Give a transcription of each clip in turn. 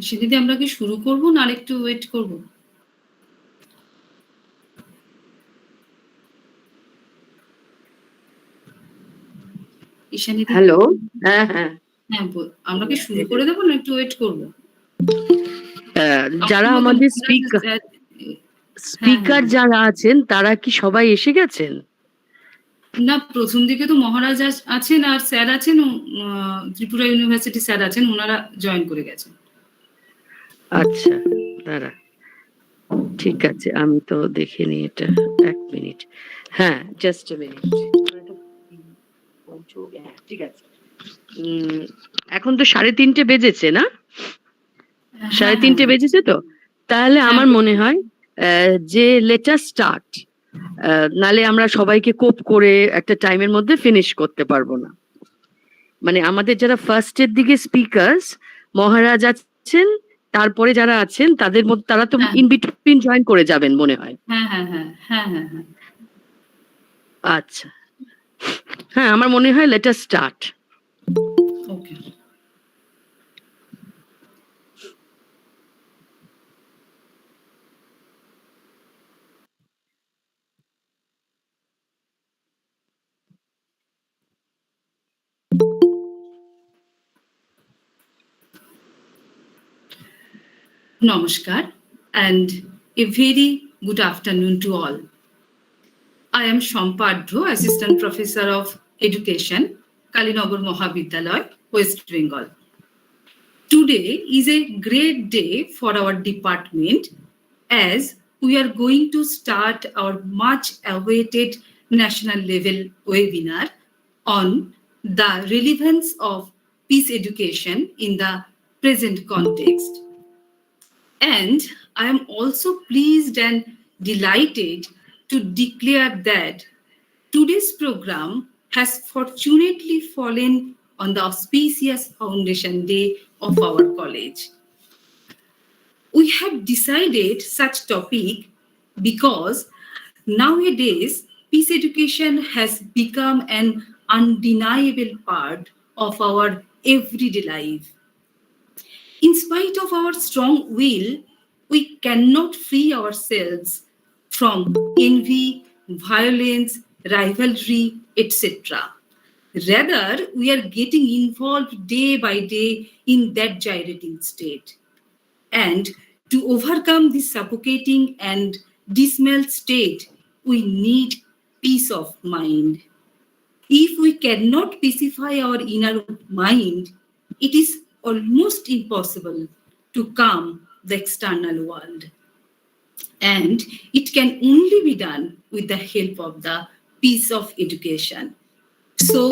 সেদিদি আমরা কি শুরু করব না আরেকটু ওয়েট করব? ঈশানীদি হ্যালো, হ্যাঁ হ্যাঁ হ্যাঁ, আমরা কি শুরু করে দেবো না একটু ওয়েট করব? যারা আমাদের স্পিকার যারা আছেন তারা কি সবাই এসে গেছেন? না, প্রথম দিকে তো মহারাজ আছেন আর স্যার আছেন, ত্রিপুরা ইউনিভার্সিটি স্যার আছেন, ওনারা জয়েন করে গেছেন। আচ্ছা, দাঁড়া, ঠিক আছে, আমি তো দেখিনি এটা। এক মিনিট, হ্যাঁ, জাস্ট এ মিনিট। ঠিক আছে, এখন তো 3:30 বেজেছে না? 3:30 বেজেছে তো, তাহলে আমার মনে হয় যে লেটার স্টার্ট, নালে আমরা সবাইকে কোপ করে একটা টাইমের মধ্যে ফিনিশ করতে পারবো না। মানে আমাদের যারা ফার্স্টের দিকে স্পিকার্স মহারাজ আছেন, তারপরে যারা আছেন তাদের মধ্যে তারা তো ইন বিটুইন জয়েন করে যাবেন মনে হয়। আচ্ছা, হ্যাঁ, আমার মনে হয় let us start. Okay. Namaskar and a very good afternoon to all. I am Shampadro, Assistant Professor of Education, KALINAGAR MAHAVIDYALAYA, West Bengal. Today is a great day for our department as we are going to start our much awaited national level webinar on the relevance of peace education in the present context. And I am also pleased and delighted to declare that today's program has fortunately fallen on the auspicious Foundation Day of our college. We have decided such topic because nowadays peace education has become an undeniable part of our everyday life. In spite of our strong will, we cannot free ourselves from envy, violence, rivalry, etc. Rather, we are getting involved day by day in that gyrating state. And to overcome this suffocating and dismal state, we need peace of mind. If we cannot pacify our inner mind, it is almost impossible to calm the external world. And it can only be done with the help of the peace of education. So,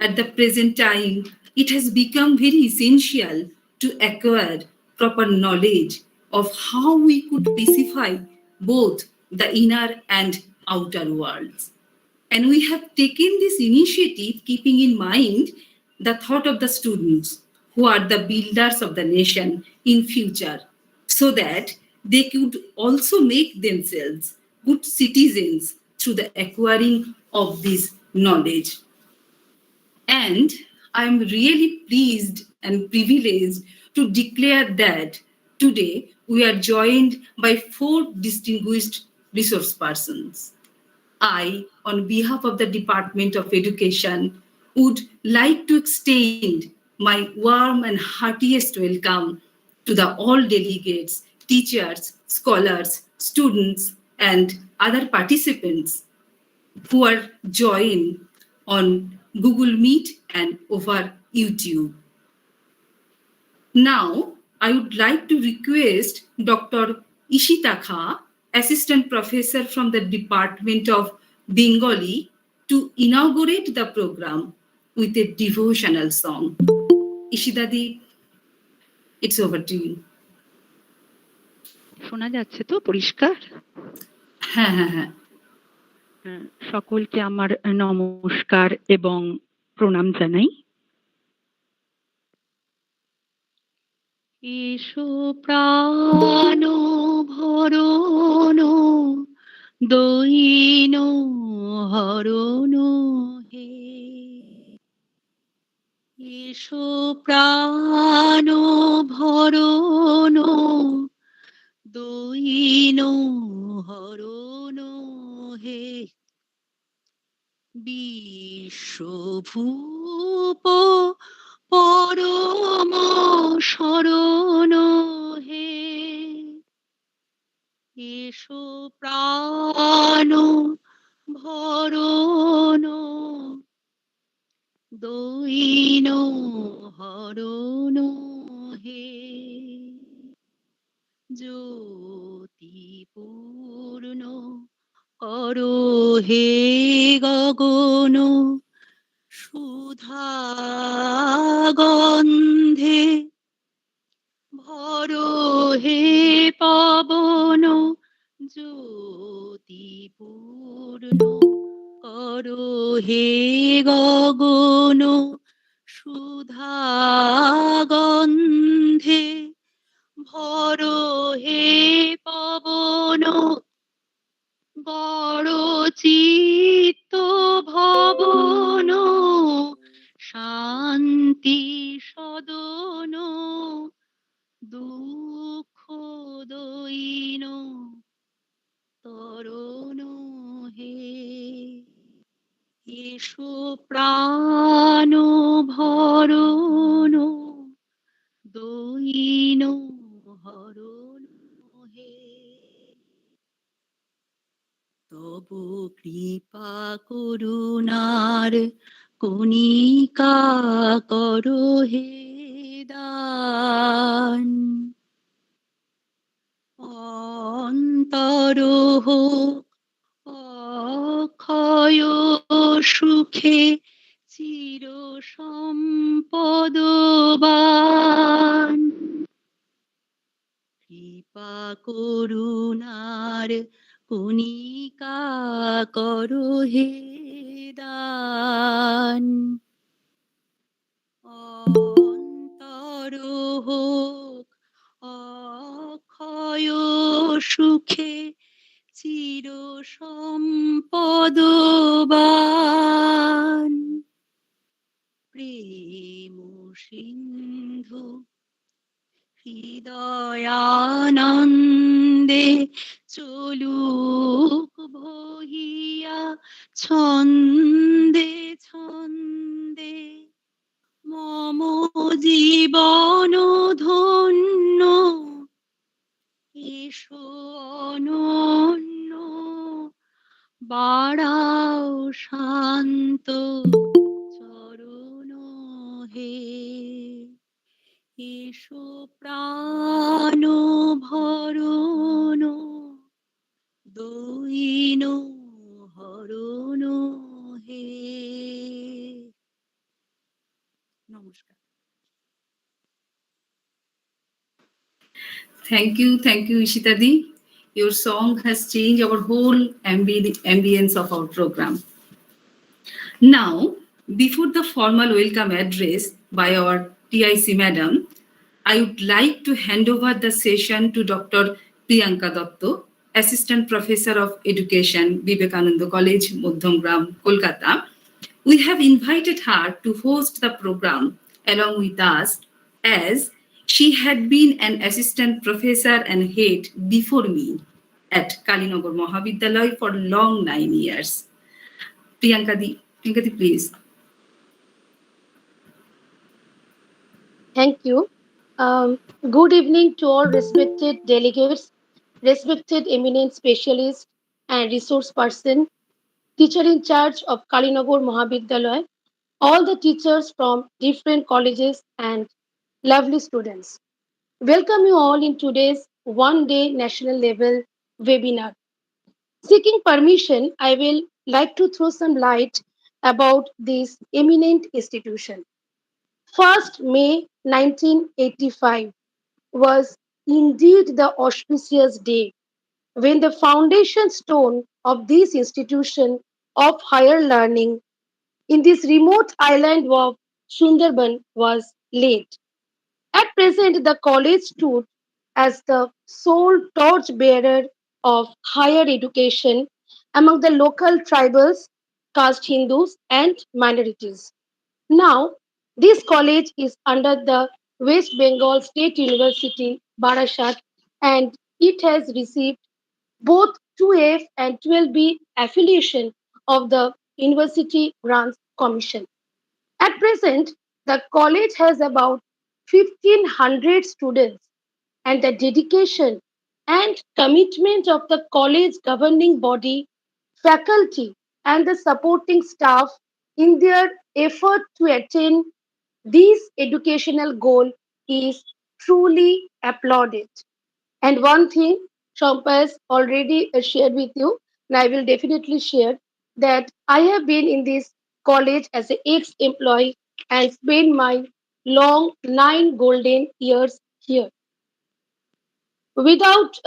at the present time, it has become very essential to acquire proper knowledge of how we could pacify both the inner and outer worlds. And we have taken this initiative keeping in mind the thought of the students who are the builders of the nation in future, so that they could also make themselves good citizens through the acquiring of this knowledge. And I am really pleased and privileged to declare that today we are joined by 4 distinguished resource persons. I, on behalf of the Department of Education, would like to extend my warm and heartiest welcome to the all delegates, teachers, scholars, students, and other participants who are joined on Google Meet and over YouTube. Now, I would like to request Dr. Ishita Kha, Assistant Professor from the Department of Bengali, to inaugurate the program with a devotional song. Ishidadi, it's over to you. শোনা যাচ্ছে তো পরিষ্কার? হ্যাঁ হ্যাঁ হ্যাঁ। সকলকে আমার নমস্কার এবং প্রণাম জানাই। এসো প্রাণ ভরণ দৈন হরণ হে, এসো প্রাণ ভরণ দৈন হরণ হে বিশ্বভূপ পরম শরণ হে এসো প্রাণ ভরণ দৈন হরণ হে জ্যোতিপূর্ণ করো হে গগন সুধা গন্ধে ভরো হে পবন জ্যোতিপূর্ণ করো হে গগন সুধা গন্ধে ভরো হে পবন গড় চিত্ত ভবন শান্তি সদন দুঃখ দৈন তরণ হে এসো প্রাণ ভরণ দৈন হরণ হে তব কৃপা করুণার কণিকা করো হে দান অন্তর হোক অক্ষয় সুখে চির সম্পদবান কৃপা করুণার কণিকা করো হে দান অন্তর হোক অক্ষয় সুখে চির সম্পদবান প্রেম সিন্ধু হৃদয়ানন্দে চলুক বহিয়া ছন্দে ছন্দে মম জীবন ধন্য এসো অনন্য বাড়াও শান্ত চরণ হে এসো প্রাণ ভরণ দৈন হরণ হে নমস্কার। Thank you, Ishita Di. Your song has changed our whole ambience of our program. Now, before the formal welcome address by our TIC Madam, I would like to hand over the session to Dr. Priyanka Datto, Assistant Professor of Education, Vivekananda College, Modhamgram, Kolkata. We have invited her to host the program along with us as she had been an assistant professor and head before me at Kalinagar Mahavidyalaya for long 9 years. Priyanka Di, please. Thank you. Good evening to all respected delegates, respected eminent specialists and resource person, teacher in charge of Kalinagar Mahavidyalaya, all the teachers from different colleges and lovely students. Welcome you all in today's one-day national level webinar. Seeking permission, I will like to throw some light about this eminent institution. 1st May 1985 was indeed the auspicious day when the foundation stone of this institution of higher learning in this remote island of Sundarban was laid. At present, the college stood as the sole torchbearer of higher education among the local tribals, caste Hindus, and minorities. Now, this college is under the West Bengal State University, Barasat, and It has received both 2F and 12B affiliation of the University Grants Commission. At present, the college has about 1,500 students, and the dedication and commitment of the college governing body, faculty, and the supporting staff in their effort to attain this educational goal is truly applauded. And one thing Shampa has already shared with you, and I will definitely share that I have been in this college as an ex-employee and spent my long 9 golden years here. Without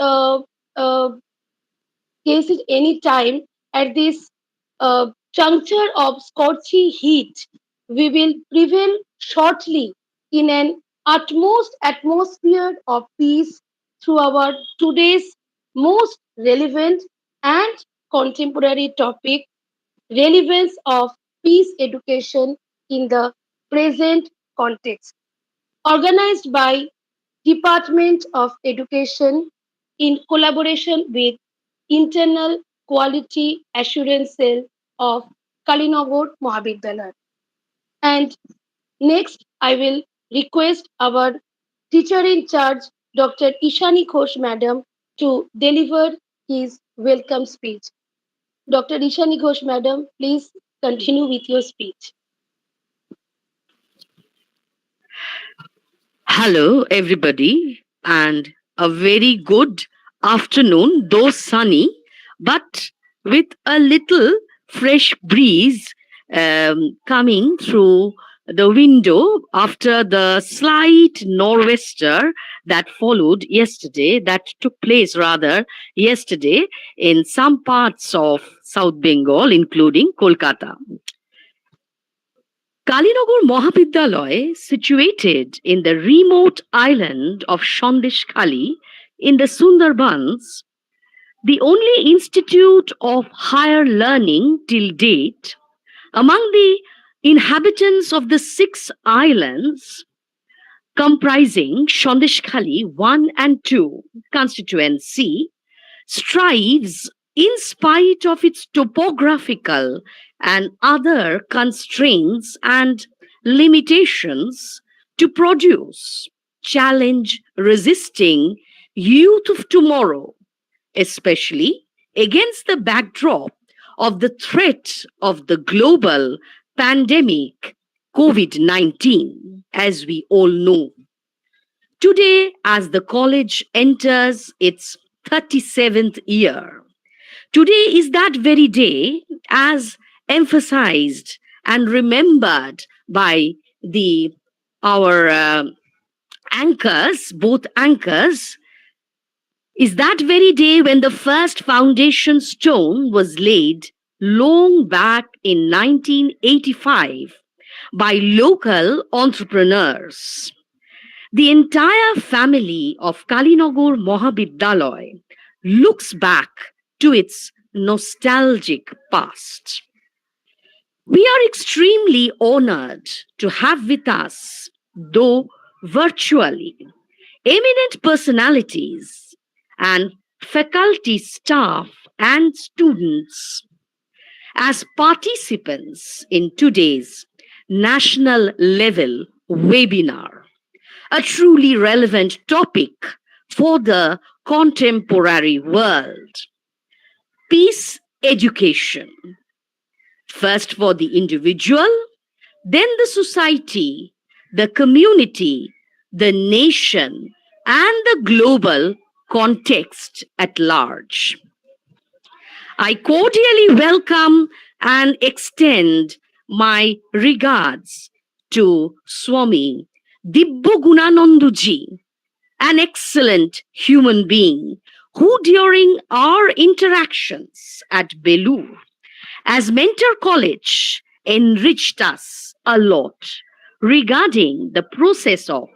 wasting any time at this juncture of scorchy heat, we will prevail shortly in an utmost atmosphere of peace through our today's most relevant and contemporary topic, relevance of peace education in the present context, organized by Department of Education in collaboration with Internal Quality Assurance Cell of Kalinagar Mahavidyalaya. And next, I will request our teacher in charge, Dr. Ishani Ghosh Madam, to deliver his welcome speech. Dr. Ishani Ghosh Madam, please continue with your speech. Hello, everybody, and a very good afternoon, though sunny, but with a little fresh breeze coming through the window after the slight nor'wester that took place rather yesterday in some parts of South Bengal, including Kolkata. Kalinagar Mahavidyalaya, situated in the remote island of Sandeshkhali in the Sundarbans, the only institute of higher learning till date among the inhabitants of the 6 islands comprising Sandeshkhali 1 and 2 constituency, strives, in spite of its topographical and other constraints and limitations, to produce challenge resisting youth of tomorrow, especially against the backdrop of the threat of the global pandemic COVID 19, as we all know. Today, as the college enters its 37th year, today is that very day, as emphasized and remembered by the our anchors, both anchors, is that very day when the first foundation stone was laid long back in 1985 by local entrepreneurs. The entire family of Kalinagar Mahavidyalaya looks back to its nostalgic past. We are extremely honored to have with us, though virtually, eminent personalities and faculty staff and students as participants in today's national level webinar, a truly relevant topic for the contemporary world. Peace education, first for the individual, then the society, the community, the nation, and the global context at large. I cordially welcome and extend my regards to Swami Dibbogunananduji, an excellent human being who, during our interactions at Belur as Mentor College, enriched us a lot regarding the process of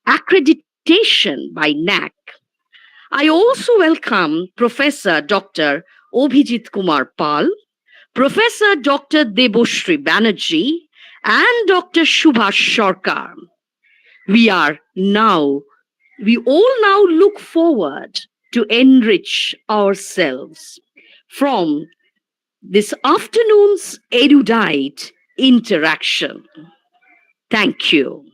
accreditation by NAC. I also welcome Professor Dr. Obhijit Kumar Pal, Professor Dr. Deboshri Banerjee, and Dr. Subhash Sarkar. We all now look forward to to enrich ourselves from this afternoon's erudite interaction. Thank you.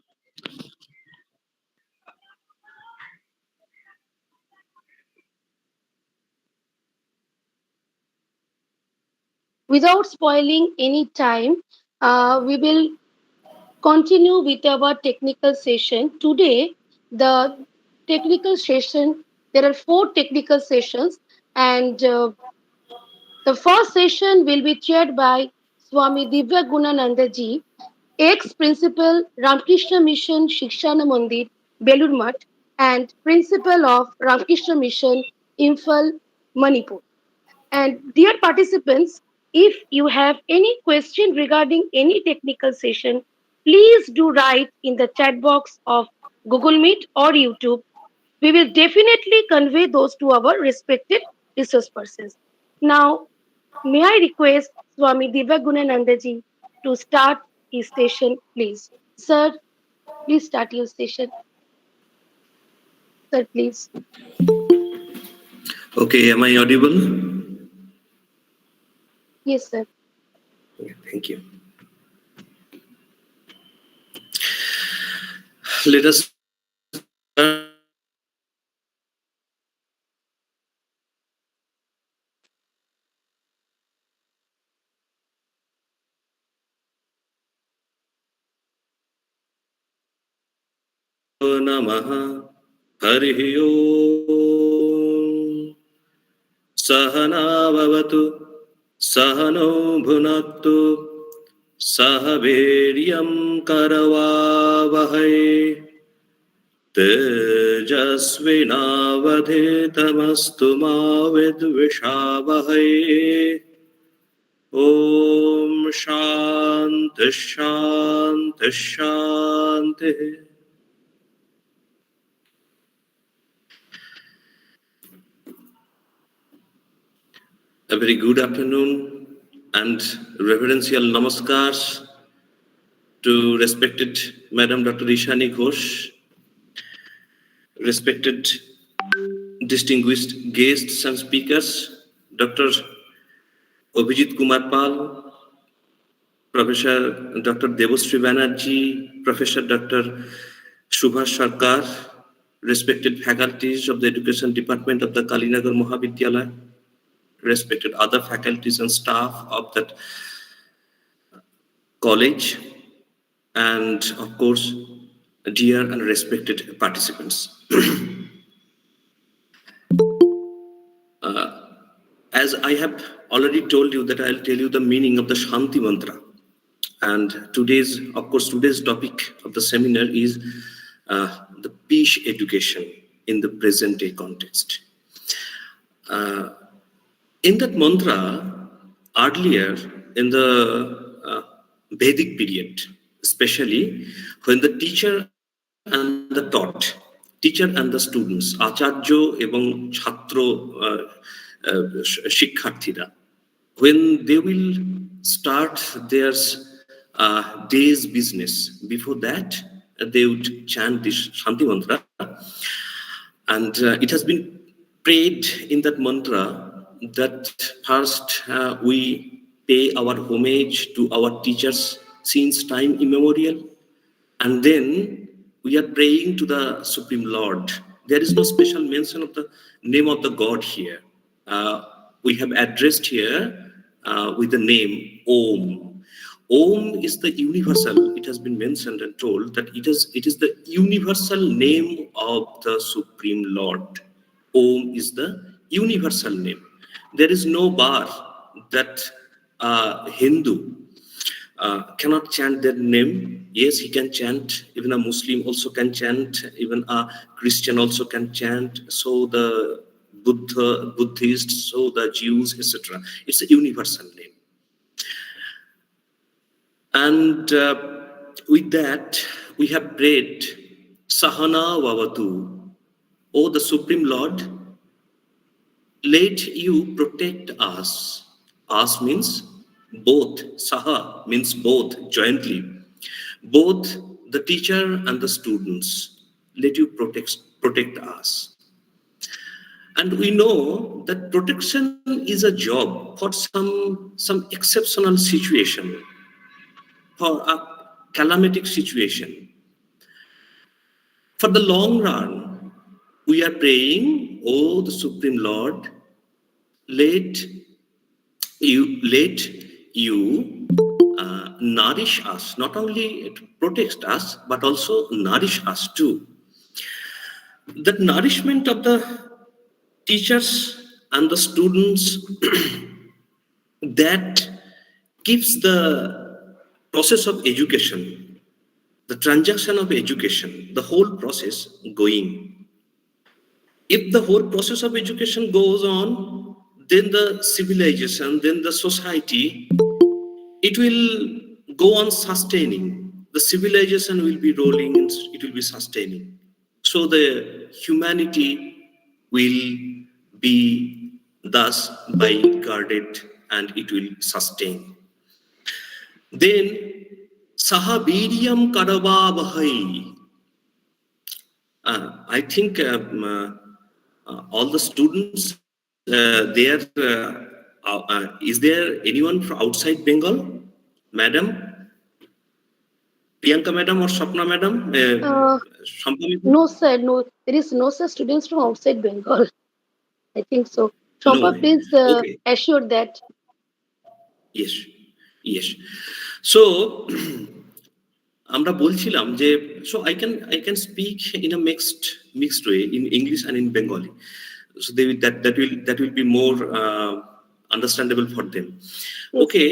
Without spoiling any time, we will continue with our technical session. Today, the technical session, there are four technical sessions, and the first session will be chaired by Swami Divya Gunananda ji, ex-principal Ramakrishna Mission Shikshana Mandir, Belur Math, and principal of Ramakrishna Mission, Imphal, Manipur. And dear participants, if you have any question regarding any technical session, please do write in the chat box of Google Meet or YouTube. We will definitely convey those to our respected resource persons. Now, may I request Swami Divyagunanandaji to start his session, please. Sir, please start your session. Sir, please. Okay, am I audible? Yes, sir. Okay, thank you. Let us Namaha Harihi Om Sahana Bhavatu Sahano Bhunattu Sahaviryam Karavavahai Tejasvinavadhetamastu ma vidvishavahai Om Shanti Shanti Shanti. A very good afternoon and reverential namaskars to respected Madam Dr. Ishani Ghosh, respected distinguished guests and speakers, Dr. Abhijit Kumar Pal, Professor Dr. Devasri Banerjee, Professor Dr. Subhash Sarkar, respected faculties of the Education Department of the Kalinagar Mahavidyalaya, respected other faculties and staff of that college, and of course, dear and respected participants. As I have already told you that I'll tell you the meaning of the Shanti Mantra. And today's topic of the seminar is the peace education in the present day context. In that mantra, earlier in the Vedic period, especially when the teacher and the taught, teacher and the students, acharya এবং ছাত্র শিক্ষার্থীরা, when they will start their day's business, before that they would chant this Shanti Mantra, and it has been prayed in that mantra that first we pay our homage to our teachers since time immemorial, and then we are praying to the Supreme Lord. There is no special mention of the name of the God here. We have addressed here with the name Om. Om is the universal. It has been mentioned and told that it is the universal name of the Supreme Lord. Om is the universal name. There is no bar that Hindu cannot chant their name. Yes, he can chant. Even a Muslim also can chant. Even a Christian also can chant. So the Buddhists, so the Jews, etc. It's a universal name. And with that, we have prayed, Sahana Vavatu. O the Supreme Lord, let you protect us. Us means both. Saha means both, jointly. Both the teacher and the students. Let you protect us. And we know that protection is a job for some exceptional situation, for a calamitic situation. For the long run, we are praying, oh, the Supreme Lord, let you nourish us, not only to protect us, but also nourish us too. The nourishment of the teachers and the students that keeps the process of education, the transaction of education, the whole process going. If the whole process of education goes on, then the civilization, then the society, it will go on sustaining. The civilization will be rolling and it will be sustaining. So the humanity will be thus by guarded and it will sustain. Then Sahabiriam Karavavahai. I think all the students there. Is there anyone from outside Bengal, madam? Priyanka madam or Sapna madam? Shampa madam? No, sir. No, there is no such students from outside Bengal. I think so. No. Champa, please Okay. assure that. Yes. Yes. So আমরা বলছিলাম যে so I can speak in a mixed way in English and in Bengali. So that will be more understandable for them. Yes. Okay.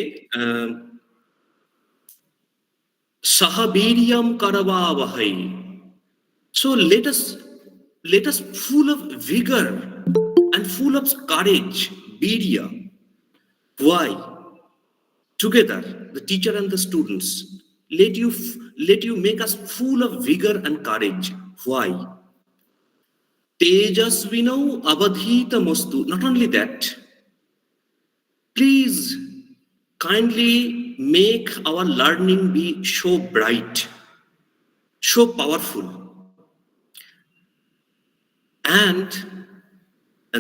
Sahabiriam Karavavahai. So let us full of vigor and full of courage, birya. Why? Together, the teacher and the students, let you make us full of vigor and courage. Why? Tejasvinau avadhita mastu. Not only that, please kindly make our learning be so bright, so powerful. And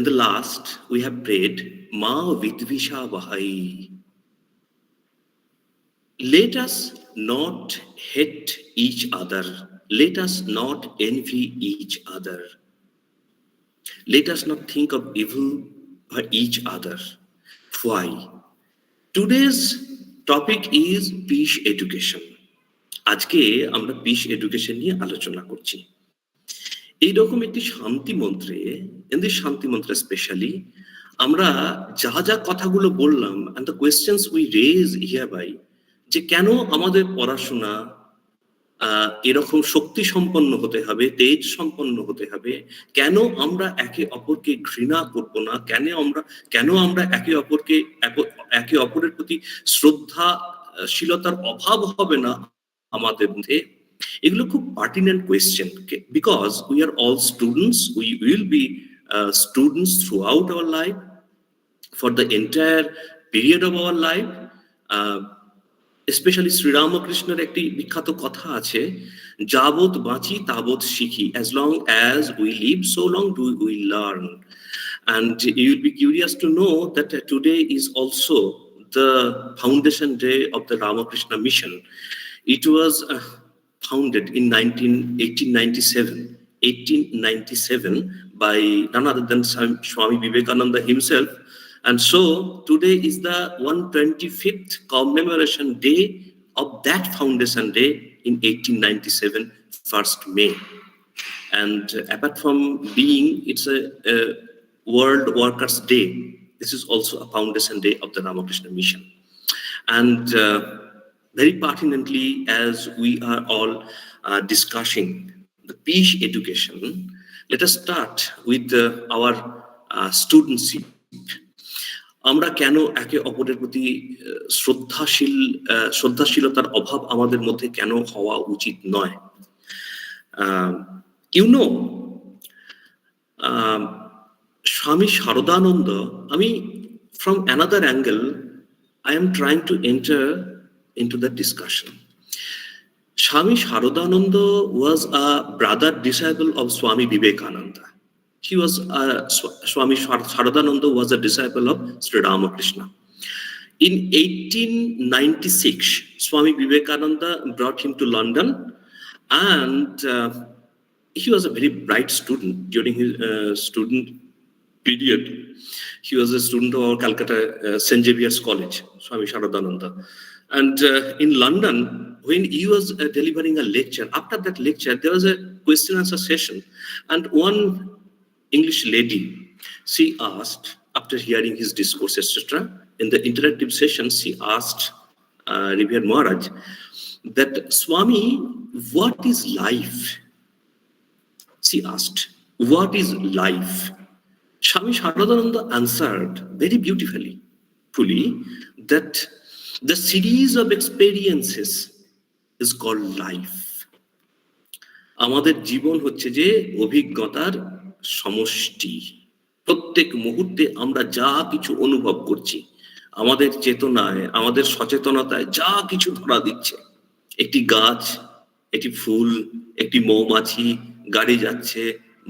the last, we have prayed, Mahavidyalayaya. Let us not hate each other. Let us not envy each other. Let us not think of evil by each other. Why? Today's topic is peace education. আজকে আমরা peace education নিয়ে আলোচনা করছি। এইরকম একটি শান্তি মন্ত্রে, শান্তি মন্ত্রে স্পেশালি আমরা যা কথাগুলো বললাম and the questions we raise hereby, যে কেন আমাদের পড়াশোনা এরকম শক্তি সম্পন্ন হতে হবে, তেজ সম্পন্ন হতে হবে, কেন আমরা একে অপরকে ঘৃণা করব না, কেন আমরা একে অপরের প্রতি শ্রদ্ধাশীলতার অভাব হবে না আমাদের মধ্যে, এগুলো খুব pertinent question, because we are all students, we will be students through out our life, for the entire period of our life. Specially শ্রীরামকৃষ্ণের একটি বিখ্যাত কথা আছে, যাবৎ বাঁচি তাবৎ শিখি, as long as we live so long do we learn. And you will be curious to know that today is also the foundation day of the Ramakrishna mission. It was founded in 1897 by none other than Swami Vivekananda himself. And so today is the 125th commemoration day of that foundation day in 1897, 1st May. And apart from being it's a World Workers' Day, this is also a foundation day of the Ramakrishna mission. And very pertinently, as we are all discussing the peace education, let us start with our studentship. আমরা কেন একে অপরের প্রতি শ্রদ্ধাশীলতার অভাব আমাদের মধ্যে কেন হওয়া উচিত নয়? স্বামী শারদানন্দ, আমি from another angle I am trying to enter into the discussion. Swami Sharadananda was a brother disciple of Swami Vivekananda. He was Swami Sharadananda was a disciple of Sri Ramakrishna. In 1896, Swami Vivekananda brought him to London, and he was a very bright student during his student period. He was a student of Calcutta St. Xavier's College, Swami Sharadananda. And in London, when he was delivering a lecture, after that lecture, there was a question and answer session. And one English lady, she asked, after hearing his discourse, etc., in the interactive session, she asked Revered Maharaj that, Swami, what is life? She asked, what is life? Swami Sharadananda answered very beautifully, fully, that the series of experiences is called life. আমাদের জীবন হচ্ছে যে অভিজ্ঞতার সমষ্টি। প্রত্যেক মুহূর্তে আমরা যা কিছু অনুভব করছি, আমাদের চেতনায়, আমাদের সচেতনতায় যা কিছু ধরা দিচ্ছে, একটি গাছ, একটি ফুল, একটি মৌমাছি, গাড়ি যাচ্ছে,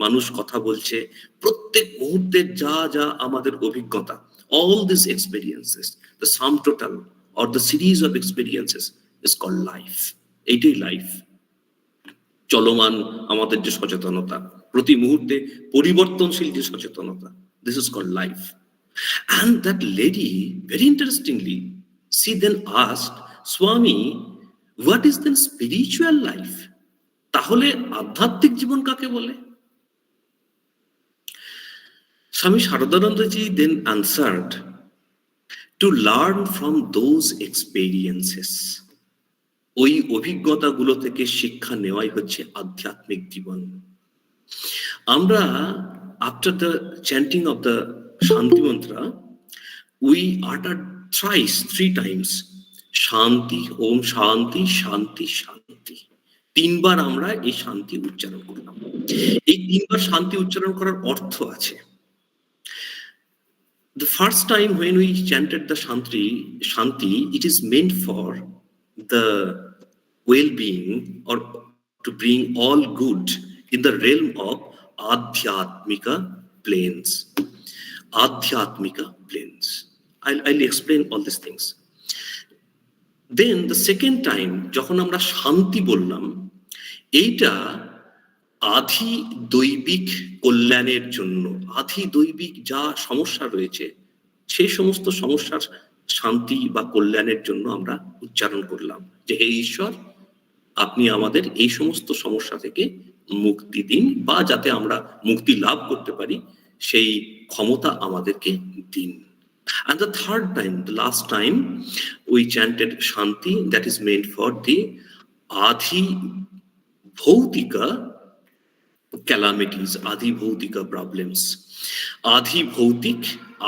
মানুষ কথা বলছে, প্রত্যেক মুহূর্তে যা যা আমাদের অভিজ্ঞতা, all these experiences, the sum total or the series of experiences is called life. এইটাই লাইফ। চলমান আমাদের যে সচেতনতা, প্রতি মুহূর্তে পরিবর্তনশীল যে সচেতনতা, this is called life. And that lady, very interestingly, she then asked, Swami, what is then spiritual life? তাহলে আধ্যাত্মিক জীবন কাকে বলে? Swami Sharadanandaji then answered, to learn from those experiences. ওই অভিজ্ঞতাগুলো থেকে শিক্ষা নেওয়াই হচ্ছে আধ্যাত্মিক জীবন। আমরা after the chanting of the Shanti mantra, we uttered thrice, 3 times, Shanti, Om Shanti, Shanti, Shanti. 3 বার আমরা এই শান্তি উচ্চারণ করলাম। এই 3 বার শান্তি উচ্চারণ করার অর্থ আছে। The first time when we chanted the Shanti, it is meant for the well-being or to bring all good in the realm of Adhyatmika planes. Adhyatmika planes. I'll explain all these things. Then the second time, যখন আমরা শান্তি বললাম, এইটা আধি দৈবিক কল্যাণের জন্য, আধি দৈবিক যা সমস্যা রয়েছে, সেই সমস্ত সমস্যার শান্তি বা কল্যাণের জন্য আমরা উচ্চারণ করলাম যে, হে ঈশ্বর, আপনি আমাদের এই সমস্ত সমস্যা থেকে মুক্তি দিন, বা যাতে আমরা মুক্তি লাভ করতে পারি সেই ক্ষমতা আমাদেরকে দিন। And the third time, the last time, we chanted Shanti, that is meant for the Adhi Bhautika calamities, Adhi Bhautika problems. Adhi Bhautik,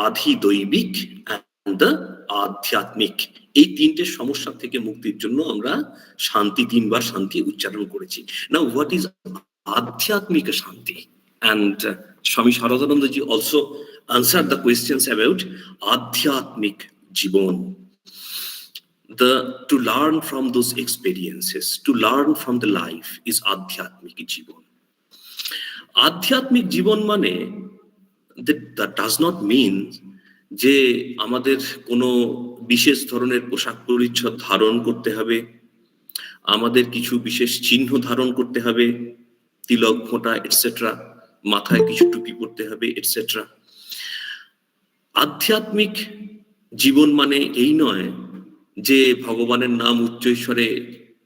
Adhi Doibik, and the Adhyatmik. এই 3টে সমস্যা থেকে মুক্তির জন্য আমরা শান্তি 3 বার শান্তি উচ্চারণ করেছি। Now, what is Adhyatmika Shanti? And Swami Sharadanandaji also answered the questions about Adhyatmik Jibon. To learn from those experiences, to learn from the life is Adhyatmik Jibon. Adhyatmik Jibon মানে that does not mean যে আমাদের কোনো বিশেষ ধরনের পোশাক পরিচ্ছদ ধারণ করতে হবে, আমাদের কিছু বিশেষ চিহ্ন ধারণ করতে হবে, তিলক ফোঁটা এটসেট্রা, মাথায় কিছু টুপি পরতে হবে এটসেট্রা। আধ্যাত্মিক জীবন মানে এই নয় যে ভগবানের নাম উচ্চৈস্বরে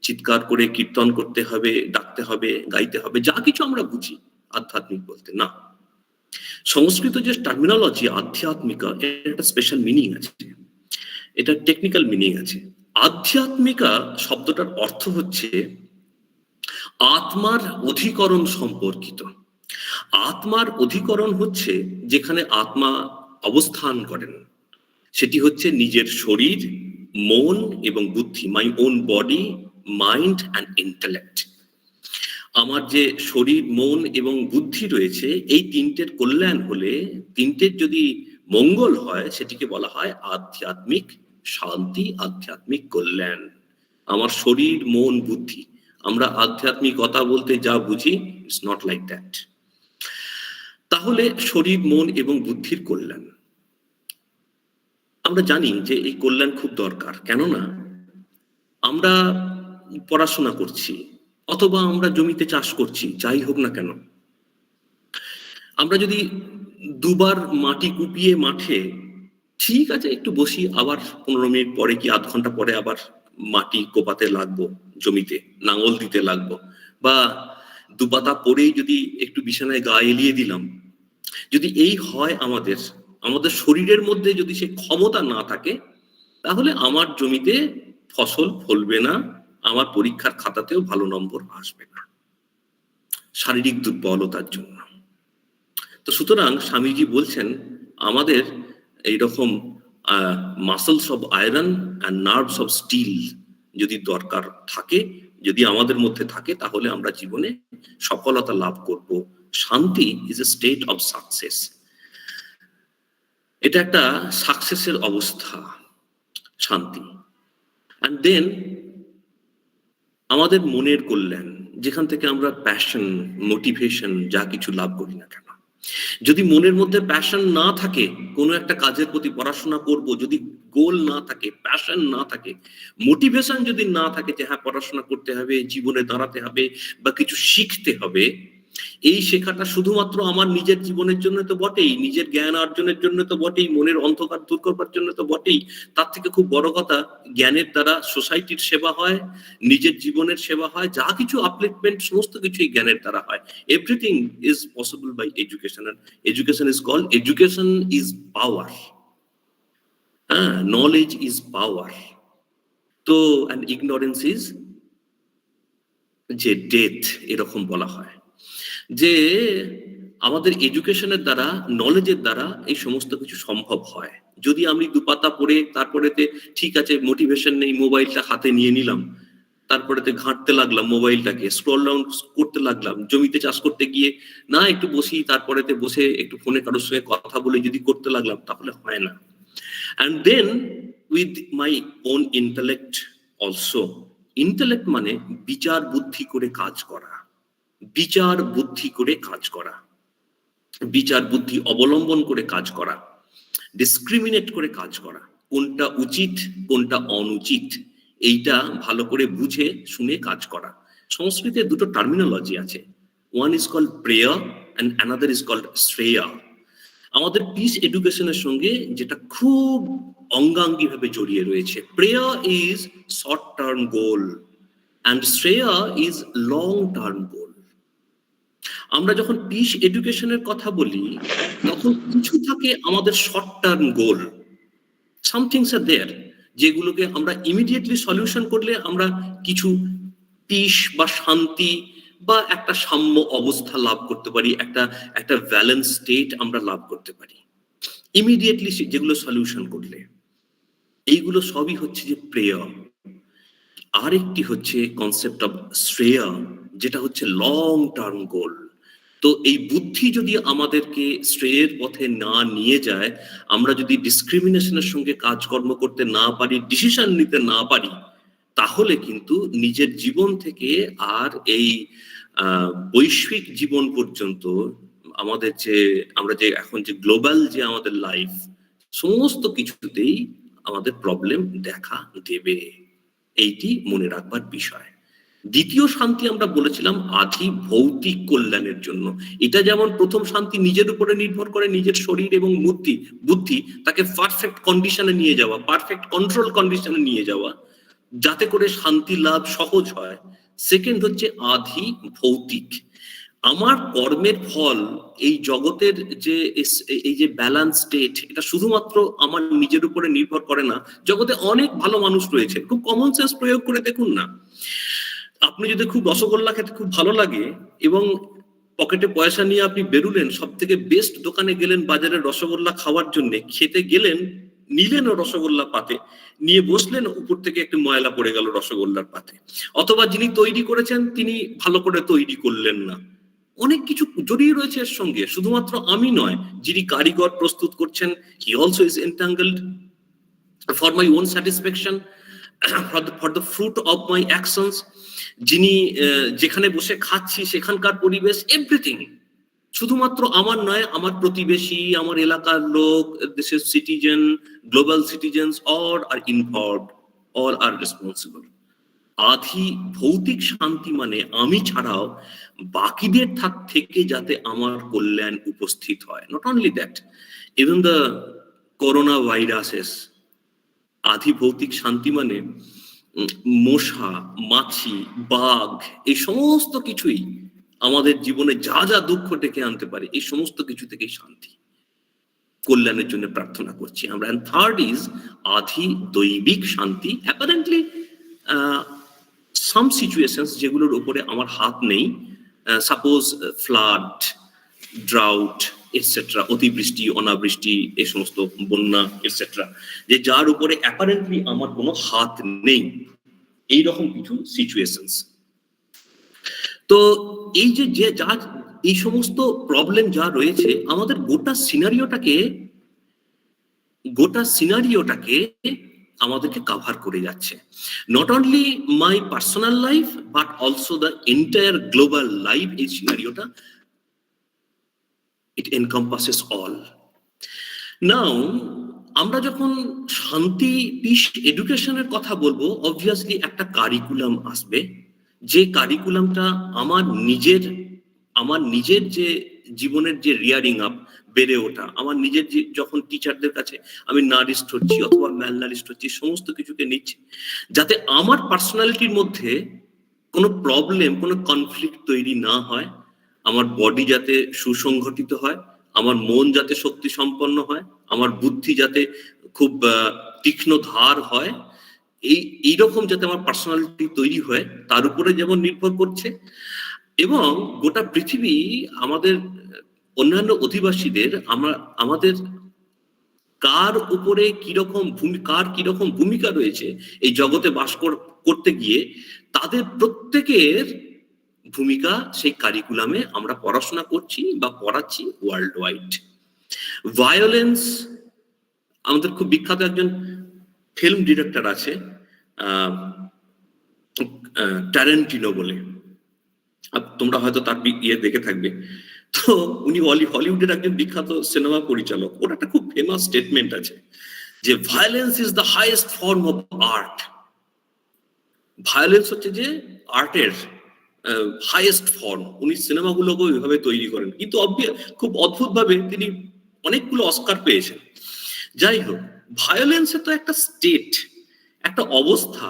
চিৎকার করে কীর্তন করতে হবে, ডাকতে হবে, গাইতে হবে, যা কিছু আমরা বুঝি আধ্যাত্মিক বলতে, না। সংস্কৃত যে টার্মিনোলজি আধ্যাত্মিকা, একটা স্পেশাল মিনিং আছে, এটা টেকনিক্যাল মিনিং আছে। আধ্যাত্মিকা শব্দটার অর্থ হচ্ছে আত্মার অধিকরণ সম্পর্কিত। আত্মার অধিকরণ হচ্ছে যেখানে আত্মা অবস্থান করেন, সেটি হচ্ছে নিজের শরীর, মন এবং বুদ্ধি, my own body, mind and intellect. আমার যে শরীর, মন এবং বুদ্ধি রয়েছে, এই 3টের কল্যাণ হলে, 3টের যদি মঙ্গল হয়, সেটিকে বলা হয় আধ্যাত্মিক শান্তি, আধ্যাত্মিক কল্যাণ। আমার শরীর, মন, বুদ্ধি, আমরা আধ্যাত্মিকতা বলতে যা বুঝি, ইটস নট লাইক দ্যাট। তাহলে শরীর, মন এবং বুদ্ধির কল্যাণ। আমরা জানি যে এই কল্যাণ খুব দরকার, কেননা আমরা পড়াশোনা করছি অথবা আমরা জমিতে চাষ করছি, যাই হোক না কেন, আমরা যদি দুবার মাটি কুপিয়ে মাঠে, ঠিক আছে একটু বসি, আবার 15 মিনিট পরে কি আধ ঘন্টা পরে আবার মাটি কোপাতে লাগবো, জমিতে নাঙল দিতে লাগবো, বা দুপাতা পরেই যদি একটু বিছানায় গা এলিয়ে দিলাম, যদি এই হয় আমাদের শরীরের মধ্যে যদি সে ক্ষমতা না থাকে, তাহলে আমার জমিতে ফসল ফলবে না, আমার পরীক্ষার খাতাতেও ভালো নম্বর আসবে না, শারীরিক দুর্বলতার জন্য। তো সুতরাং স্বামীজি বলছেন আমাদের এইরকম muscles of iron and nerves of steel যদি দরকার থাকে, যদি আমাদের মধ্যে থাকে, তাহলে আমরা জীবনে সফলতা লাভ করব। শান্তি is a state of success. এটা একটা সাকসেসের অবস্থা, শান্তি। অ্যান্ড দেন আমাদের মনের কল্যাণ, যেখান থেকে আমরা প্যাশন, মোটিভেশন যা কিছু লাভ করি না কেন, যদি মনের মধ্যে প্যাশন না থাকে, কোনো একটা কাজের প্রতি পড়াশোনা করব, যদি গোল না থাকে, প্যাশন না থাকে, মোটিভেশন যদি না থাকে যে হ্যাঁ পড়াশোনা করতে হবে, জীবনে দাঁড়াতে হবে বা কিছু শিখতে হবে, এই শেখাটা শুধুমাত্র আমার নিজের জীবনের জন্য তো বটেই, নিজের জ্ঞান অর্জনের জন্য তো বটেই, মনের অন্ধকার দূর করবার জন্য তো বটেই, তার থেকে খুব বড় কথা, জ্ঞানের দ্বারা সোসাইটির সেবা হয়, নিজের জীবনের সেবা হয়, যা কিছু আপলিফমেন্ট সমস্ত কিছু এই জ্ঞানের দ্বারা হয়। Everything is possible by education. Education is called, education is power. হ্যাঁ, নলেজ ইজ পাওয়ার। তো অ্যান্ড ইগনোরেন্স ইজ যে ডেথ, এরকম বলা হয় যে আমাদের এডুকেশনের দ্বারা, নলেজের দ্বারা এই সমস্ত কিছু সম্ভব হয়। যদি আমি দুপাতা পড়ে তারপরেতে ঠিক আছে মোটিভেশন নেই, মোবাইলটা হাতে নিয়ে নিলাম, তারপরেতে ঘাঁটতে লাগলাম, মোবাইলটাকে স্ক্রল ডাউন করতে লাগলাম, জমিতে চাষ করতে গিয়ে না একটু বসি, তারপরেতে বসে একটু ফোনে কারোর সঙ্গে কথা বলে যদি করতে লাগলাম, তাহলে হয় না। And then with my own intellect also. Intellect মানে বিচার বুদ্ধি করে কাজ করা, বিচার বুদ্ধি করে কাজ করা, বিচার বুদ্ধি অবলম্বন করে কাজ করা, ডিসক্রিমিনেট করে কাজ করা, কোনটা উচিত কোনটা অনুচিত এইটা ভালো করে বুঝে শুনে কাজ করা। সংস্কৃতে দুটো টার্মিনোলজি আছে, ওয়ান ইজ কল্ড প্রেয়ার অ্যান্ড অ্যানাদার ইজ কল্ড শ্রেয়া। আমাদের পিস এডুকেশনের সঙ্গে যেটা খুব অঙ্গাঙ্গি ভাবে জড়িয়ে রয়েছে, prayer is short term goal and Shreya is long term goal. আমরা যখন পিস এডুকেশনের কথা বলি, তখন কিছু থাকে আমাদের শর্ট টার্ম গোল, সামথিংস আর দেয়ার, যেগুলোকে আমরা ইমিডিয়েটলি সলিউশন করলে আমরা কিছু পিস বা শান্তি বা একটা সাম্য অবস্থা লাভ করতে পারি, একটা ব্যালেন্স স্টেট আমরা লাভ করতে পারি ইমিডিয়েটলি, যেগুলো সলিউশন করলে। এইগুলো সবই হচ্ছে যে প্রেয়ার। আরেকটি হচ্ছে কনসেপ্ট অফ শ্রেয়া, যেটা হচ্ছে লং টার্ম গোল। তো এই বুদ্ধি যদি আমাদেরকে শ্রেয়ের পথে না নিয়ে যায়, আমরা যদি ডিসক্রিমিনেশনের সঙ্গে কাজকর্ম করতে না পারি, ডিসিশন নিতে না পারি, তাহলে কিন্তু নিজের জীবন থেকে আর এই বৈশ্বিক জীবন পর্যন্ত আমাদের আমরা যে এখন যে গ্লোবাল যে আমাদের লাইফ, সমস্ত কিছুতেই আমাদের প্রবলেম দেখা দেবে। এইটি মনে রাখবার বিষয়। দ্বিতীয় শান্তি আমরা বলেছিলাম আধি ভৌতিক কল্যাণের জন্য। এটা যেমন প্রথম শান্তি নিজের উপরে নির্ভর করে, নিজের শরীর এবং বুদ্ধি তাকে পারফেক্ট কন্ডিশনে নিয়ে যাওয়া, পারফেক্ট কন্ট্রোল কন্ডিশনে নিয়ে যাওয়া, যাতে করে শান্তি লাভ সহজ হয়। সেকেন্ড হচ্ছে আধি ভৌতিক, আমার কর্মের ফল এই জগতের এই যে ব্যালেন্স স্টেট, এটা শুধুমাত্র আমার নিজের উপরে নির্ভর করে না। জগতে অনেক ভালো মানুষ রয়েছে, খুব কমন সেন্স প্রয়োগ করে দেখুন না, আপনি যদি খুব রসগোল্লা খেতে খুব ভালো লাগে এবং পকেটে পয়সা নিয়ে আপনি বেরুলেন, সব থেকে বেস্ট দোকানে গেলেন বাজারে রসগোল্লা খাওয়ার জন্য, খেতে গেলেন, নিলেন রসগোল্লা পাতে, নিয়ে বসলেন, উপর থেকে একটু ময়লা পড়ে গেল রসগোল্লার পাতে, অথবা যিনি তৈরি করেছেন তিনি ভালো করে তৈরি করলেন না। অনেক কিছু জড়িয়ে রয়েছে এর সঙ্গে, শুধুমাত্র আমি নয়, যিনি কারিগর প্রস্তুত করছেন, he also is entangled for my own satisfaction, for the fruit of my actions. যিনি যেখানে বসে খাচ্ছি সেখানকার পরিবেশ, এভরিথিং শুধুমাত্র আমার নয়, আমার প্রতিবেশী, আমার এলাকার লোক, দেশের সিটিজেন, গ্লোবাল সিটিজেন্স, অল আর ইনভলভড, অল আর রেসপন্সিবল। আধি ভৌতিক শান্তি মানে আমি ছাড়াও বাকিদের থেকে যাতে আমার কল্যাণ উপস্থিত হয়। Not only that, even the corona viruses, আধি ভৌতিক শান্তি মানে মশা, মাছি, বাঘ, এই সমস্ত কিছুই আমাদের জীবনে যা যা দুঃখ ডেকে আনতে পারে, এই সমস্ত কিছু থেকেই শান্তি, কল্যাণের জন্য প্রার্থনা করছি আমরা। এন্ড থার্ড ইজ আধি দৈবিক শান্তি। অ্যাপারেন্টলি সাম সিচুয়েশনস যেগুলোর উপরে আমার হাত নেই, সাপোজ ফ্লাড, ড্রাউট এটসেট্রা, অতিবৃষ্টি, অনাবৃষ্টি, এই সমস্ত বন্যা এটসেট্রা, যে যার উপরে অ্যাপারেন্টলি আমার কোনো হাত নেই, এইরকম কিছু সিচুয়েশনস। তো এই যে যা এই সমস্ত প্রবলেম যা রয়েছে, আমাদের গোটা সিনারিওটাকে আমাদেরকে কাভার করে যাচ্ছে। Not only my personal life but also the entire global life. এই সিনারিওটা ইট এনকম্পাসেস অল। নাও আমরা যখন শান্তি, পিস, এডুকেশনের কথা বলবো, অবভিয়াসলি একটা কারিকুলাম আসবে, যে কারিকুলামটা আমার নিজের যে জীবনের যে রিয়ারিং আপ, বেড়ে ওঠা, আমার নিজের যখন টিচারদের কাছে আমি নারিস্ট হচ্ছি অথবা ম্যালনারিস্ট হচ্ছি, সমস্ত কিছুকে নিচ্ছি, যাতে আমার পার্সোনালিটির মধ্যে কোনো প্রবলেম, কোনো কনফ্লিক্ট তৈরি না হয়, আমার বডি যাতে সুসংগঠিত হয়, আমার মন যাতে শক্তি সম্পন্ন হয়, আমার বুদ্ধি যাতে খুব তীক্ষ্ণ ধার হয়, এইরকম যাতে আমার পার্সোনালিটি তৈরি হয়, তার উপরে যেমন নির্ভর করছে। এবং গোটা পৃথিবী, আমাদের অন্যান্য অধিবাসীদের, আমাদের কার উপরে কিরকম ভূমিকা রয়েছে এই জগতে বাস করতে গিয়ে, তাদের প্রত্যেকের ভূমিকা সেই কারিকুলামে আমরা পড়াশোনা করছি বা পড়াচ্ছি ওয়ার্ল্ড ওয়াইড। ভায়োলেন্স, আমাদের খুব বিখ্যাত একজন ফিল্ম ডিরেক্টর আছে ট্যারেন্টিনো বলে, তোমরা হয়তো তার দেখে থাকবে। তো উনি হলিউডের একজন বিখ্যাত সিনেমা পরিচালক। ওর একটা খুব ফেমাস স্টেটমেন্ট আছে যে violence is the highest form of art. Violence হচ্ছে যে আর্টের হাইয়েস্ট ফর্ম। উনি সিনেমাগুলোকে ওইভাবে তৈরি করেন, কিন্তু খুব অদ্ভুত ভাবে তিনি অনেকগুলো অস্কার পেয়েছেন। যাই হোক, ভায়োলেন্সের তো একটা স্টেট, একটা অবস্থা,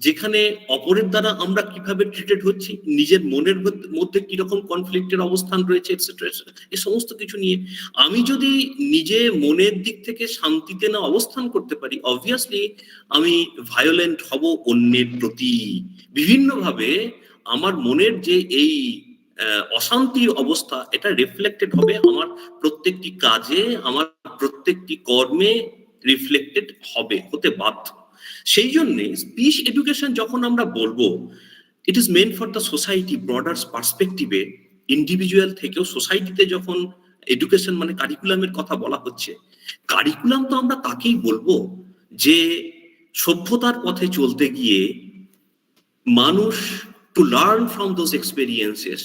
যেখানে অপরের দ্বারা আমরা কিভাবে ট্রিটেড হচ্ছি, নিজের মনের মধ্যে কিরকম কনফ্লিক্টের অবস্থান রয়েছে, এটসেট্রা, এই সমস্ত কিছু নিয়ে আমি যদি নিজে মনের দিক থেকে শান্তিতে না অবস্থান করতে পারি, অবভিয়াসলি আমি ভায়োলেন্ট হব অন্যের প্রতি। বিভিন্নভাবে আমার মনের যে এই অশান্তির অবস্থা, এটা রিফ্লেক্টেড হবে আমার প্রত্যেকটি কাজে, আমার প্রত্যেকটি কর্মে রিফ্লেক্টেড হতে বাধ্য। সেই জন্য পিস এডুকেশন যখন আমরা বলবো, it is meant for the society broader পার্সপেক্টিভে। ইন্ডিভিজুয়াল থেকেও সোসাইটিতে যখন এডুকেশন মানে কারিকুলামের কথা বলা হচ্ছে, কারিকুলাম তো আমরা তাকেই বলবো যে সভ্যতার পথে চলতে গিয়ে মানুষ to learn from those experiences.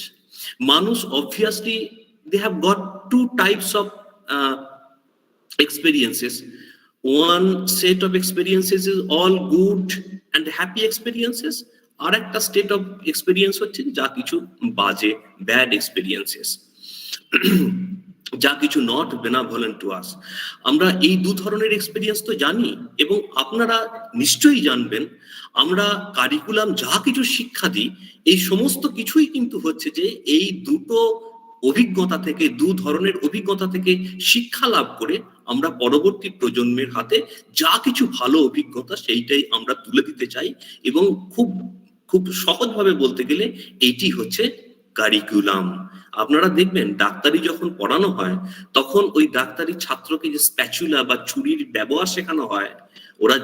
মানুষ obviously they have got two types of experiences. One set of experiences is all good and happy experiences, আর একটা state of experience হচ্ছে যা কিছু বাজে, bad experiences, যা কিছু not benevolent to us। আমরা এই দু ধরনের এক্সপেরিয়েন্স তো জানি, এবং আপনারা নিশ্চয়ই জানবেন আমরা কারিকুলাম যা কিছু শিক্ষা দিই, এই সমস্ত কিছুই কিন্তু হচ্ছে যে এই দুটো অভিজ্ঞতা থেকে, দু ধরনের অভিজ্ঞতা থেকে শিক্ষা লাভ করে আমরা পরবর্তী প্রজন্মের হাতে যা কিছু ভালো অভিজ্ঞতা, সেইটাই আমরা তুলে দিতে চাই। এবং খুব খুব সহজভাবে বলতে গেলে এইটি হচ্ছে কারিকুলাম। আপনারা দেখবেন ডাক্তারি যখন পড়ানো হয়, তখন ওই ডাক্তারি ছাত্রকে যে স্প্যাচুলা বা ছুরির ব্যবহার শেখানো হয়, ওরা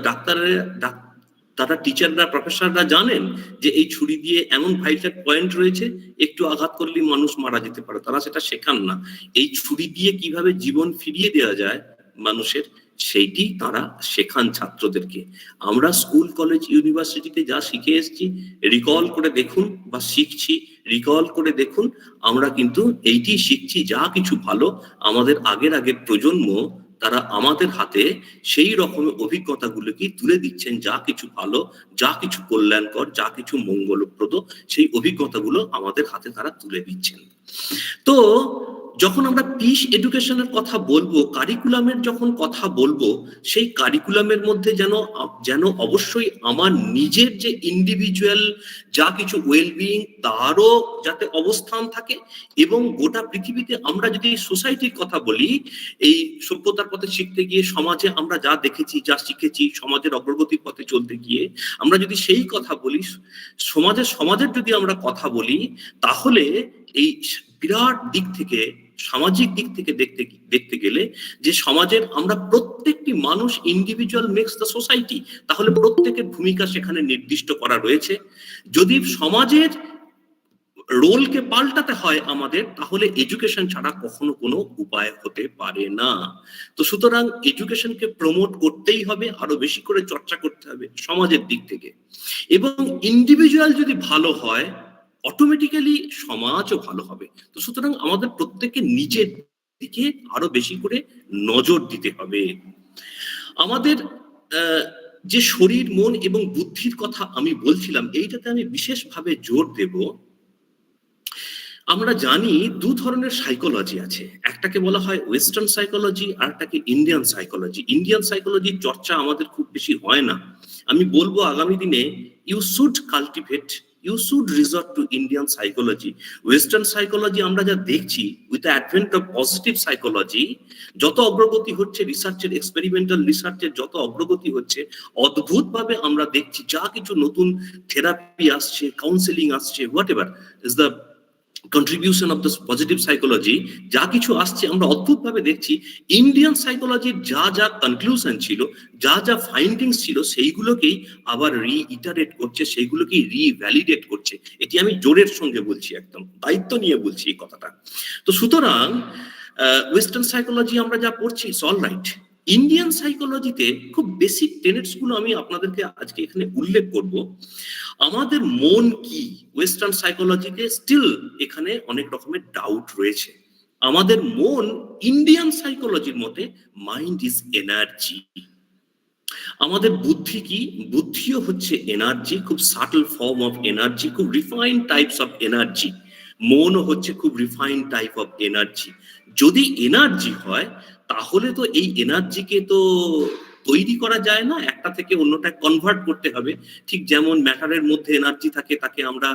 তারা টিচাররা, প্রফেসররা জানেন যে এই ছুরি দিয়ে এমন ভাইটাল পয়েন্ট রয়েছে, একটু আঘাত করলেই মানুষ মারা যেতে পারে। তারা সেটা শেখান না। এই ছুরি দিয়ে কিভাবে জীবন ফিরিয়ে দেওয়া যায়, মানুষের, সেইটি তারা শেখান ছাত্রদেরকে। আমরা স্কুল কলেজ ইউনিভার্সিটিতে যা শিখে এসেছি, রিকল করে দেখুন বা শিখছি, রিকল করে দেখুন, আমরা কিন্তু এইটি শিখছি। যা কিছু ভালো আমাদের আগের প্রজন্ম তারা আমাদের হাতে সেই রকমের অভিজ্ঞতাগুলোকে তুলে দিচ্ছেন। যা কিছু ভালো, যা কিছু কল্যাণকর, যা কিছু মঙ্গলপ্রদ, সেই অভিজ্ঞতাগুলো আমাদের হাতে তারা তুলে দিচ্ছেন। তো যখন আমরা পিস এডুকেশনের কথা বলবো, কারিকুলামের যখন কথা বলবো, সেই কারিকুলামের মধ্যে যেন অবশ্যই আমার নিজের যে ইন্ডিভিজুয়াল যা কিছু ওয়েলবিং তারও যাতে অবস্থান থাকে, এবং গোটা পৃথিবীতে আমরা যদি সোসাইটির কথা বলি, এই সভ্যতার পথে শিখতে গিয়ে সমাজে আমরা যা দেখেছি, যা শিখেছি, সমাজের অগ্রগতির পথে চলতে গিয়ে আমরা যদি সেই কথা বলি, সমাজের যদি আমরা কথা বলি, তাহলে এই বিরাট দিক থেকে, সামাজিক দিক থেকে দেখতে গেলে যে সমাজের আমরা প্রত্যেকটি মানুষ ইন্ডিভিজুয়াল মেক্স দ্য সোসাইটি, তাহলে প্রত্যেকের ভূমিকা সেখানে নির্দিষ্ট করা রয়েছে। যদি সমাজের রোলকে পাল্টাতে হয় আমাদের, তাহলে এডুকেশন ছাড়া কখনো কোনো উপায় হতে পারে না। তো সুতরাং এডুকেশনকে প্রমোট করতেই হবে, আরো বেশি করে চর্চা করতে হবে সমাজের দিক থেকে। এবং ইন্ডিভিজুয়াল যদি ভালো হয়, অটোমেটিক্যালি সমাজও ভালো হবে। তো সুতরাং আমাদের প্রত্যেককে নিজের দিকে আরো বেশি করে নজর দিতে হবে। আমাদের যে শরীর, মন এবং বুদ্ধির কথা আমি বলছিলাম, এইটাতে আমি বিশেষভাবে জোর দেব। আমরা জানি দু ধরনের সাইকোলজি আছে, একটাকে বলা হয় ওয়েস্টার্ন সাইকোলজি, আর একটাকে ইন্ডিয়ান সাইকোলজি। ইন্ডিয়ান সাইকোলজির চর্চা আমাদের খুব বেশি হয় না। আমি বলবো আগামী দিনে you should resort to Indian psychology. Western psychology আমরা যা দেখছি, with the advent of positive psychology, যত অগ্রগতি হচ্ছে রিসার্চের, এক্সপেরিমেন্টাল রিসার্চের যত অগ্রগতি হচ্ছে, অদ্ভুতভাবে আমরা দেখছি যা কিছু নতুন থেরাপি আসছে, কাউন্সেলিং আসছে, what ever is the contribution of this positive psychology, যা কিছু আসছে আমরা অদ্ভুতভাবে দেখছি। ইন্ডিয়ান সাইকোলজির যা কনক্লুশন ছিল, যা ফাইন্ডিংস ছিল, সেইগুলোকেই আবার রিইটারেট করছে, সেইগুলোকেই রিভ্যালিডেট করছে। এটি আমি জোরের সঙ্গে বলছি, একদম দায়িত্ব নিয়ে বলছি এই কথাটা। তো সুতরাং ওয়েস্টার্ন সাইকোলজি আমরা যা পড়ছি, ইটস অল রাইট। ইন্ডিয়ান সাইকোলজিতে খুব বেসিক টেনেটস গুলো আমি আপনাদেরকে আজকে এখানে উল্লেখ করব। আমাদের মন কি, ওয়েস্টার্ন সাইকোলজিতে স্টিল এখানে অনেক রকমের ডাউট রয়েছে। আমাদের মন ইন্ডিয়ান সাইকোলজির মতে মাইন্ড ইজ এনার্জি। আমাদের বুদ্ধি কি, বুদ্ধিও হচ্ছে এনার্জি, খুব সাটল ফর্ম অফ এনার্জি, খুব রিফাইন্ড টাইপস অফ এনার্জি। মনও হচ্ছে খুব রিফাইন্ড টাইপ অফ এনার্জি। যদি এনার্জি হয়, তাহলে তো এই এনার্জিকে তো তৈরি করা যায় না, একটা থেকে অন্যটা কনভার্ট করতে হবে। ঠিক যেমন ম্যাটারের মধ্যে এনার্জি থাকে, তাকে আমরা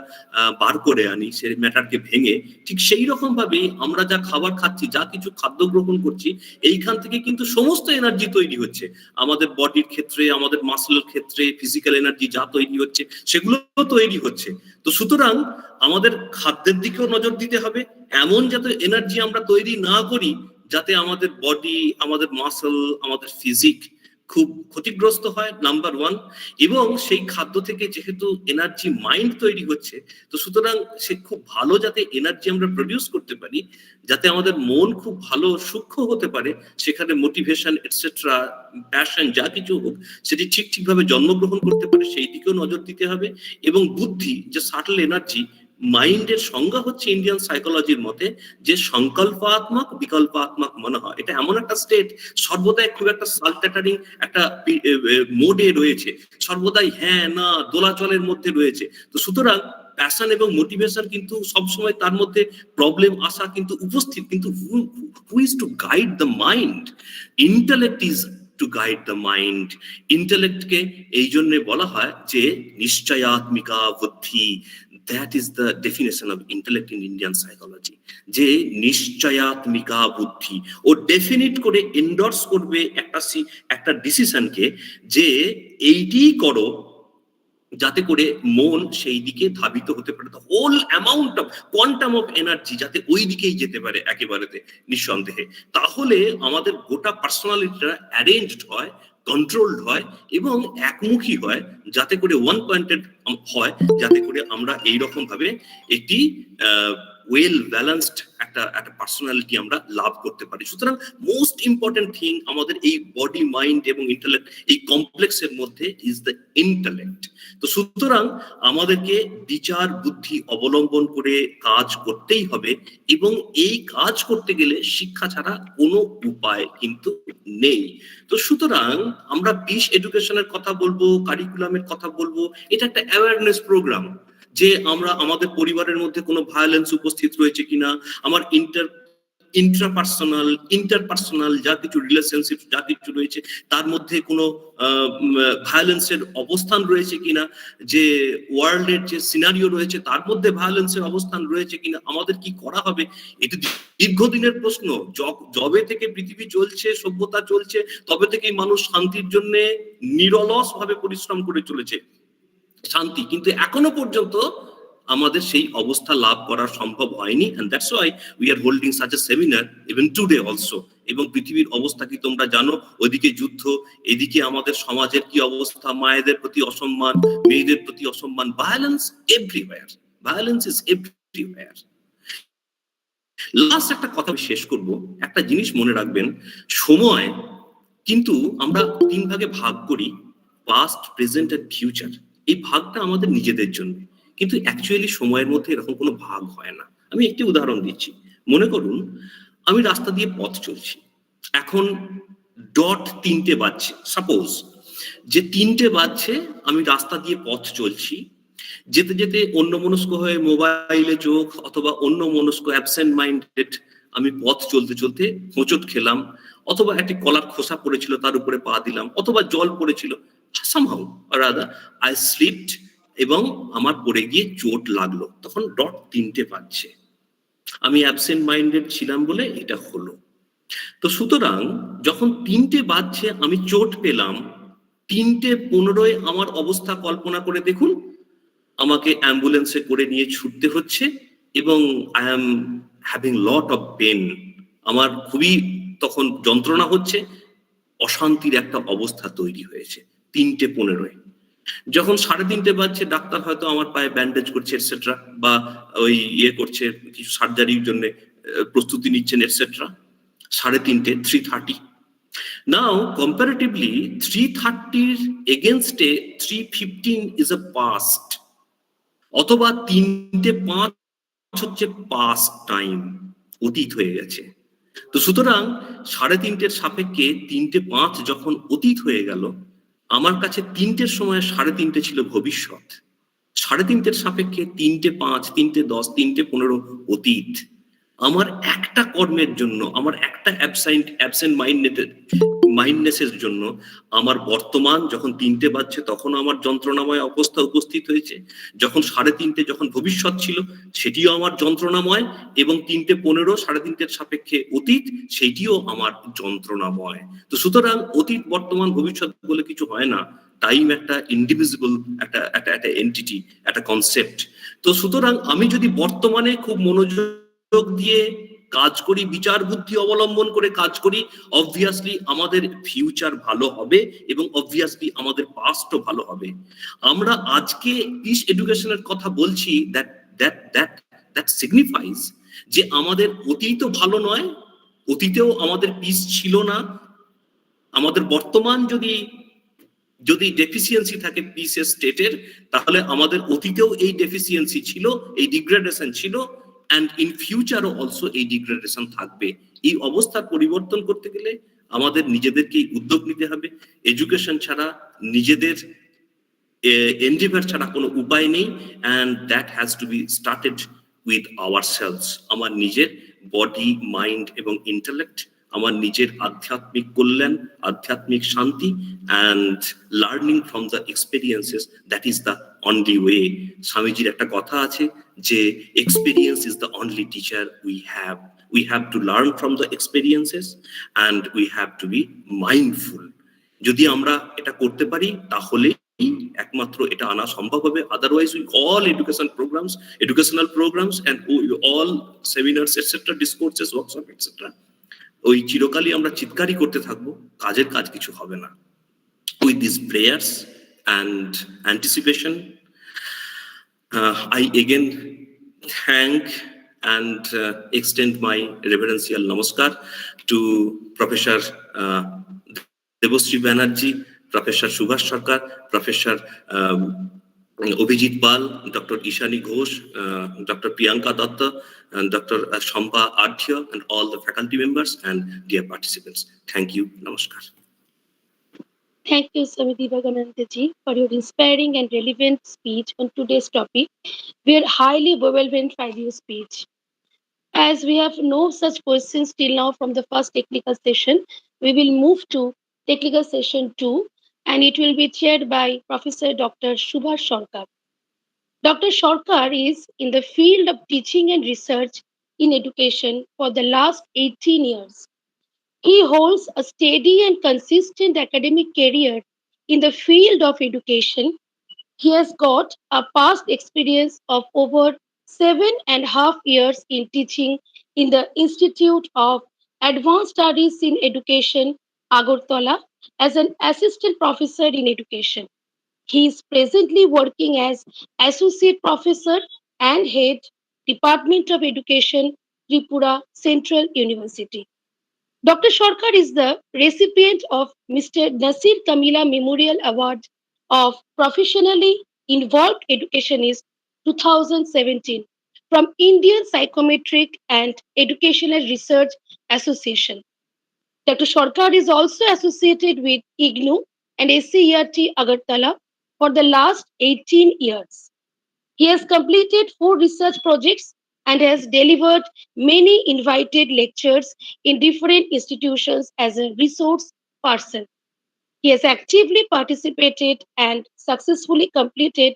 বার করে আনি, সে ম্যাটারকে ভেঙে, ঠিক সেই রকম ভাবেই আমরা যা খাবার খাচ্ছি, যা কিছু খাদ্য গ্রহণ করছি, এইখান থেকে কিন্তু সমস্ত এনার্জি তৈরি হচ্ছে। আমাদের বডির ক্ষেত্রে, আমাদের মাসলের ক্ষেত্রে, ফিজিক্যাল এনার্জি যা তৈরি হচ্ছে, সেগুলো তৈরি হচ্ছে। তো সুতরাং আমাদের খাদ্যের দিকেও নজর দিতে হবে, এমন যাতে এনার্জি আমরা তৈরি না করি যাতে আমাদের বডি, আমাদের মাসল, আমাদের ফিজিক খুব ক্ষতিগ্রস্ত হয়, নাম্বার ওয়ান। এবং সেই খাদ্য থেকে যেহেতু এনার্জি মাইন্ড তৈরি হচ্ছে, তো সুতরাং সে খুব ভালো যাতে এনার্জি আমরা প্রডিউস করতে পারি, যাতে আমাদের মন খুব ভালো সূক্ষ্ম হতে পারে, সেখানে মোটিভেশন এটসেট্রা, প্যাশন যা কিছু হোক, সেটি ঠিকভাবে জন্মগ্রহণ করতে পারে, সেই দিকেও নজর দিতে হবে। এবং বুদ্ধি, যে সাটল এনার্জি, মাইন্ডের সংজ্ঞা হচ্ছে ইন্ডিয়ান সাইকোলজির মতে যে সংকল্পাত্মক বিকল্পাত্মক মনে হয়। এটা এমন একটা স্টেট, সর্বদাই খুব একটা সালটেটারিং একটা মোডে রয়েছে, সর্বদাই হ্যাঁ না দোলাচলের মধ্যে রয়েছে। তো সুতরাং প্যাশন এবং মোটিভেশন কিন্তু সবসময় তার মধ্যে প্রবলেম আসা কিন্তু উপস্থিত, কিন্তু who is to guide the mind? Intellect is to guide the mind. ইন্টেলেক্টকে এই জন্য বলা হয় যে নিশ্চয়াত্মিকা বুদ্ধি। That is the definition of intellect in Indian psychology. যে নিশ্চয়াত্মিকা বুদ্ধি, ও ডেফিনিট করে এন্ডোর্স করবে একটা ডিসিশনকে, যে এইটি করো, যাতে করে মন সেই দিকে ধাবিত হতে পারে। The whole amount of quantum of energy যাতে ওই দিকেই যেতে পারে একেবারেতে নিঃসন্দেহে। তাহলে আমাদের গোটা পার্সোনালিটিটা অ্যারেঞ্জড হয়, কন্ট্রোলড হয় এবং একমুখী হয়, যাতে করে ওয়ান পয়েন্টেড হয়, যাতে করে আমরা এইরকম ভাবে একটি ওয়েল ব্যালেন্সড একটা পার্সোনালিটি আমরা লাভ করতে পারি। সুতরাং মোস্ট ইম্পর্টেন্ট থিং আমাদের এই বডি, মাইন্ড এবং ইন্টেলেক্ট, এই কমপ্লেক্সের মধ্যে ইজ দ্য ইন্টেলেক্ট। তো সুতরাং আমাদেরকে বিচার বুদ্ধি অবলম্বন করে কাজ করতেই হবে, এবং এই কাজ করতে গেলে শিক্ষা ছাড়া কোনো উপায় কিন্তু নেই। তো সুতরাং আমরা পিস এডুকেশনের কথা বলবো, কারিকুলামের কথা বলবো, এটা একটা অ্যাওয়ারনেস প্রোগ্রাম, যে আমরা আমাদের পরিবারের মধ্যে কোনো ভায়োলেন্স উপস্থিত রয়েছে কিনা, আমার ইন্টারপার্সোনাল যা কিছু রিলেশনশিপ যা কিছু রয়েছে তার মধ্যে কোনো ভায়োলেন্সের অবস্থান রয়েছে কিনা, যে ওয়ার্ল্ডের যে সিনারিও রয়েছে তার মধ্যে ভায়োলেন্সের অবস্থান রয়েছে কিনা, আমাদের কি করা হবে। এটি দীর্ঘদিনের প্রশ্ন। যবে থেকে পৃথিবী চলছে, সভ্যতা চলছে, তবে থেকেই মানুষ শান্তির জন্য নিরলস ভাবে পরিশ্রম করে চলেছে, শান্তি, কিন্তু এখনো পর্যন্ত আমাদের সেই অবস্থা লাভ করা সম্ভব হয়নি। and that's why we are holding such a seminar even today also. এবং পৃথিবীর অবস্থা কি তোমরা জানো, ওইদিকে যুদ্ধ, এদিকে আমাদের সমাজের কি অবস্থা, মায়েদের প্রতি অসম্মান, মেয়েদের প্রতি অসম্মান, violence everywhere, violence is everywhere. Last একটা কথা শেষ করব, একটা জিনিস মনে রাখবেন, সময় কিন্তু আমরা 3 ভাগে ভাগ করি, পাস্ট, প্রেজেন্ট এন্ড ফিউচার। এই ভাগটা আমাদের নিজেদের জন্য, কিন্তু অ্যাকচুয়ালি সময়ের মধ্যে এরকম কোনো ভাগ হয় না। আমি একটি উদাহরণ দিচ্ছি। মনে করুন আমি রাস্তা দিয়ে পথ চলছি, এখন ডট 3টে বাজছে, সাপোজ যে 3টে বাজছে, আমি রাস্তা দিয়ে পথ চলছি, যেতে যেতে অন্যমনস্ক হয়ে মোবাইলে চোখ, অথবা অন্যমনস্ক অ্যাবসেন্ট মাইন্ডেড আমি পথ চলতে চলতে হোঁচট খেলাম, অথবা একটি কলার খোসা পড়েছিল তার উপরে পা দিলাম, অথবা জল পড়েছিল, somehow or other I slipped এবং আমার পড়ে গিয়ে চোট লাগলো। তখন ডট 3টে বাজছে, আমি অ্যাবসেন্ট মাইন্ডেড ছিলাম বলে এটা হলো। তো সুতরাং যখন 3টে বাজছে আমি চোট পেলাম, 3:15 আমার অবস্থা কল্পনা করে দেখুন, আমাকে অ্যাম্বুলেন্সে করে নিয়ে ছুটতে হচ্ছে, এবং I am having lot of pain, আমার খুবই তখন যন্ত্রণা হচ্ছে, অশান্তির একটা অবস্থা তৈরি হয়েছে 3:15। যখন 3:30 বাজছে, ডাক্তার হয়তো আমার পায়ে ব্যান্ডেজ করছে এটসেট্রা, বা ওই করছে, কিছু সার্জারির জন্য প্রস্তুতি নিচ্ছেন etcetera, 3:30, 3:30। Now comparatively 3:30 against a 3:15 is a past, অথবা 3:05 হচ্ছে পাস্ট টাইম, অতীত হয়ে গেছে। তো সুতরাং 3:30 সাপেক্ষে 3:05 যখন অতীত হয়ে গেল, আমার কাছে 3টের সময় 3:30 ছিল ভবিষ্যৎ, 3:30 সাপেক্ষে 3:05, 3:10, 3:15 অতীত। আমার একটা কর্মের জন্য, আমার একটা অ্যাবসেন্ট মাইন্ডনেসের জন্য আমার বর্তমান যখন 3টে বাজছে তখন আমার যন্ত্রণাময় অবস্থা উপস্থিত হয়েছে, যখন 3:30 যখন ভবিষ্যৎ ছিল সেটিও আমার যন্ত্রণাময়, এবং 3:15 3:30 সাপেক্ষে অতীত, সেটিও আমার যন্ত্রণাময়। তো সুতরাং অতীত, বর্তমান, ভবিষ্যৎ বলে কিছু হয় না, টাইম একটা ইনডিভিজিবল একটা এন্টিটি, একটা কনসেপ্ট। তো সুতরাং আমি যদি বর্তমানে খুব মনোযোগ দিয়ে কাজ করি, বিচার বুদ্ধি অবলম্বন করে কাজ করি, অবভিয়াসলি আমাদের ফিউচার ভালো হবে, এবং অবভিয়াসলি আমাদের পাস্টও ভালো হবে। আমরা আজকে পিস এডুকেশনের কথা বলছি, দ্যাট সিগনিফাইজ যে আমাদের অতীতও ভালো নয়, অতীতেও আমাদের পিস ছিল না, আমাদের বর্তমান যদি ডেফিসিয়েন্সি থাকে পিসের স্টেটের, তাহলে আমাদের অতীতেও এই ডেফিসিয়েন্সি ছিল, এই ডিগ্রেডেশন ছিল, and in future also এই ডিগ্রেডেশন থাকবে। এই অবস্থার পরিবর্তন করতে গেলে আমাদের নিজেদেরকেই উদ্যোগ নিতে হবে। এডুকেশন ছাড়া, নিজেদের এন্ডিভার ছাড়া কোনো উপায় নেই, and that has to be started with ourselves. আমার নিজের বডি, মাইন্ড এবং ইন্টেলেক্ট, আমার নিজের আধ্যাত্মিক কল্যাণ, আধ্যাত্মিক শান্তি, and learning from the experiences, that is the only way. স্বামীজির একটা কথা আছে যে experience is the only teacher we have. We have to learn from the experiences and we have to be mindful. যদি আমরা এটা করতে পারি তাহলে একমাত্র এটা আনা সম্ভব হবে। Otherwise we all educational programs and all seminars etc, discourses, workshops etc, ওই চিরকালই আমরা চিৎকারই করতে থাকবো, কাজের কাজ কিছু হবে না। With these prayers and anticipation, I again thank and extend my reverential namaskar to Professor Debashree Banerjee, Professor Subhash Sarkar, Professor Abhijit Pal, Dr. Ishani Ghosh, Dr. Priyanka Datta, and Dr. Shampa Adhya, and all the faculty members and dear participants. Thank you. Namaskar. Thank you, Samiti Bhaganandaji, for your inspiring and relevant speech on today's topic. We are highly overwhelmed by your speech. As we have no such questions till now from the first technical session, we will move to technical session 2, and it will be chaired by Professor Dr. Subhash Sarkar. Dr. Sarkar is in the field of teaching and research in education for the last 18 years. He holds a steady and consistent academic career in the field of education. He has got a past experience of over 7.5 years in teaching in the Institute of Advanced Studies in Education, Agartala, as an assistant professor in education. He is presently working as associate professor and head Department of Education, Tripura Central University. Dr. Sarkar is the recipient of Mr. Nasir Kamila Memorial Award of Professionally Involved Educationist 2017 from Indian Psychometric and Educational Research Association. Dr. Sarkar is also associated with IGNU and SCERT Agartala for the last 18 years. He has completed 4 research projects and has delivered many invited lectures in different institutions as a resource person. He has actively participated and successfully completed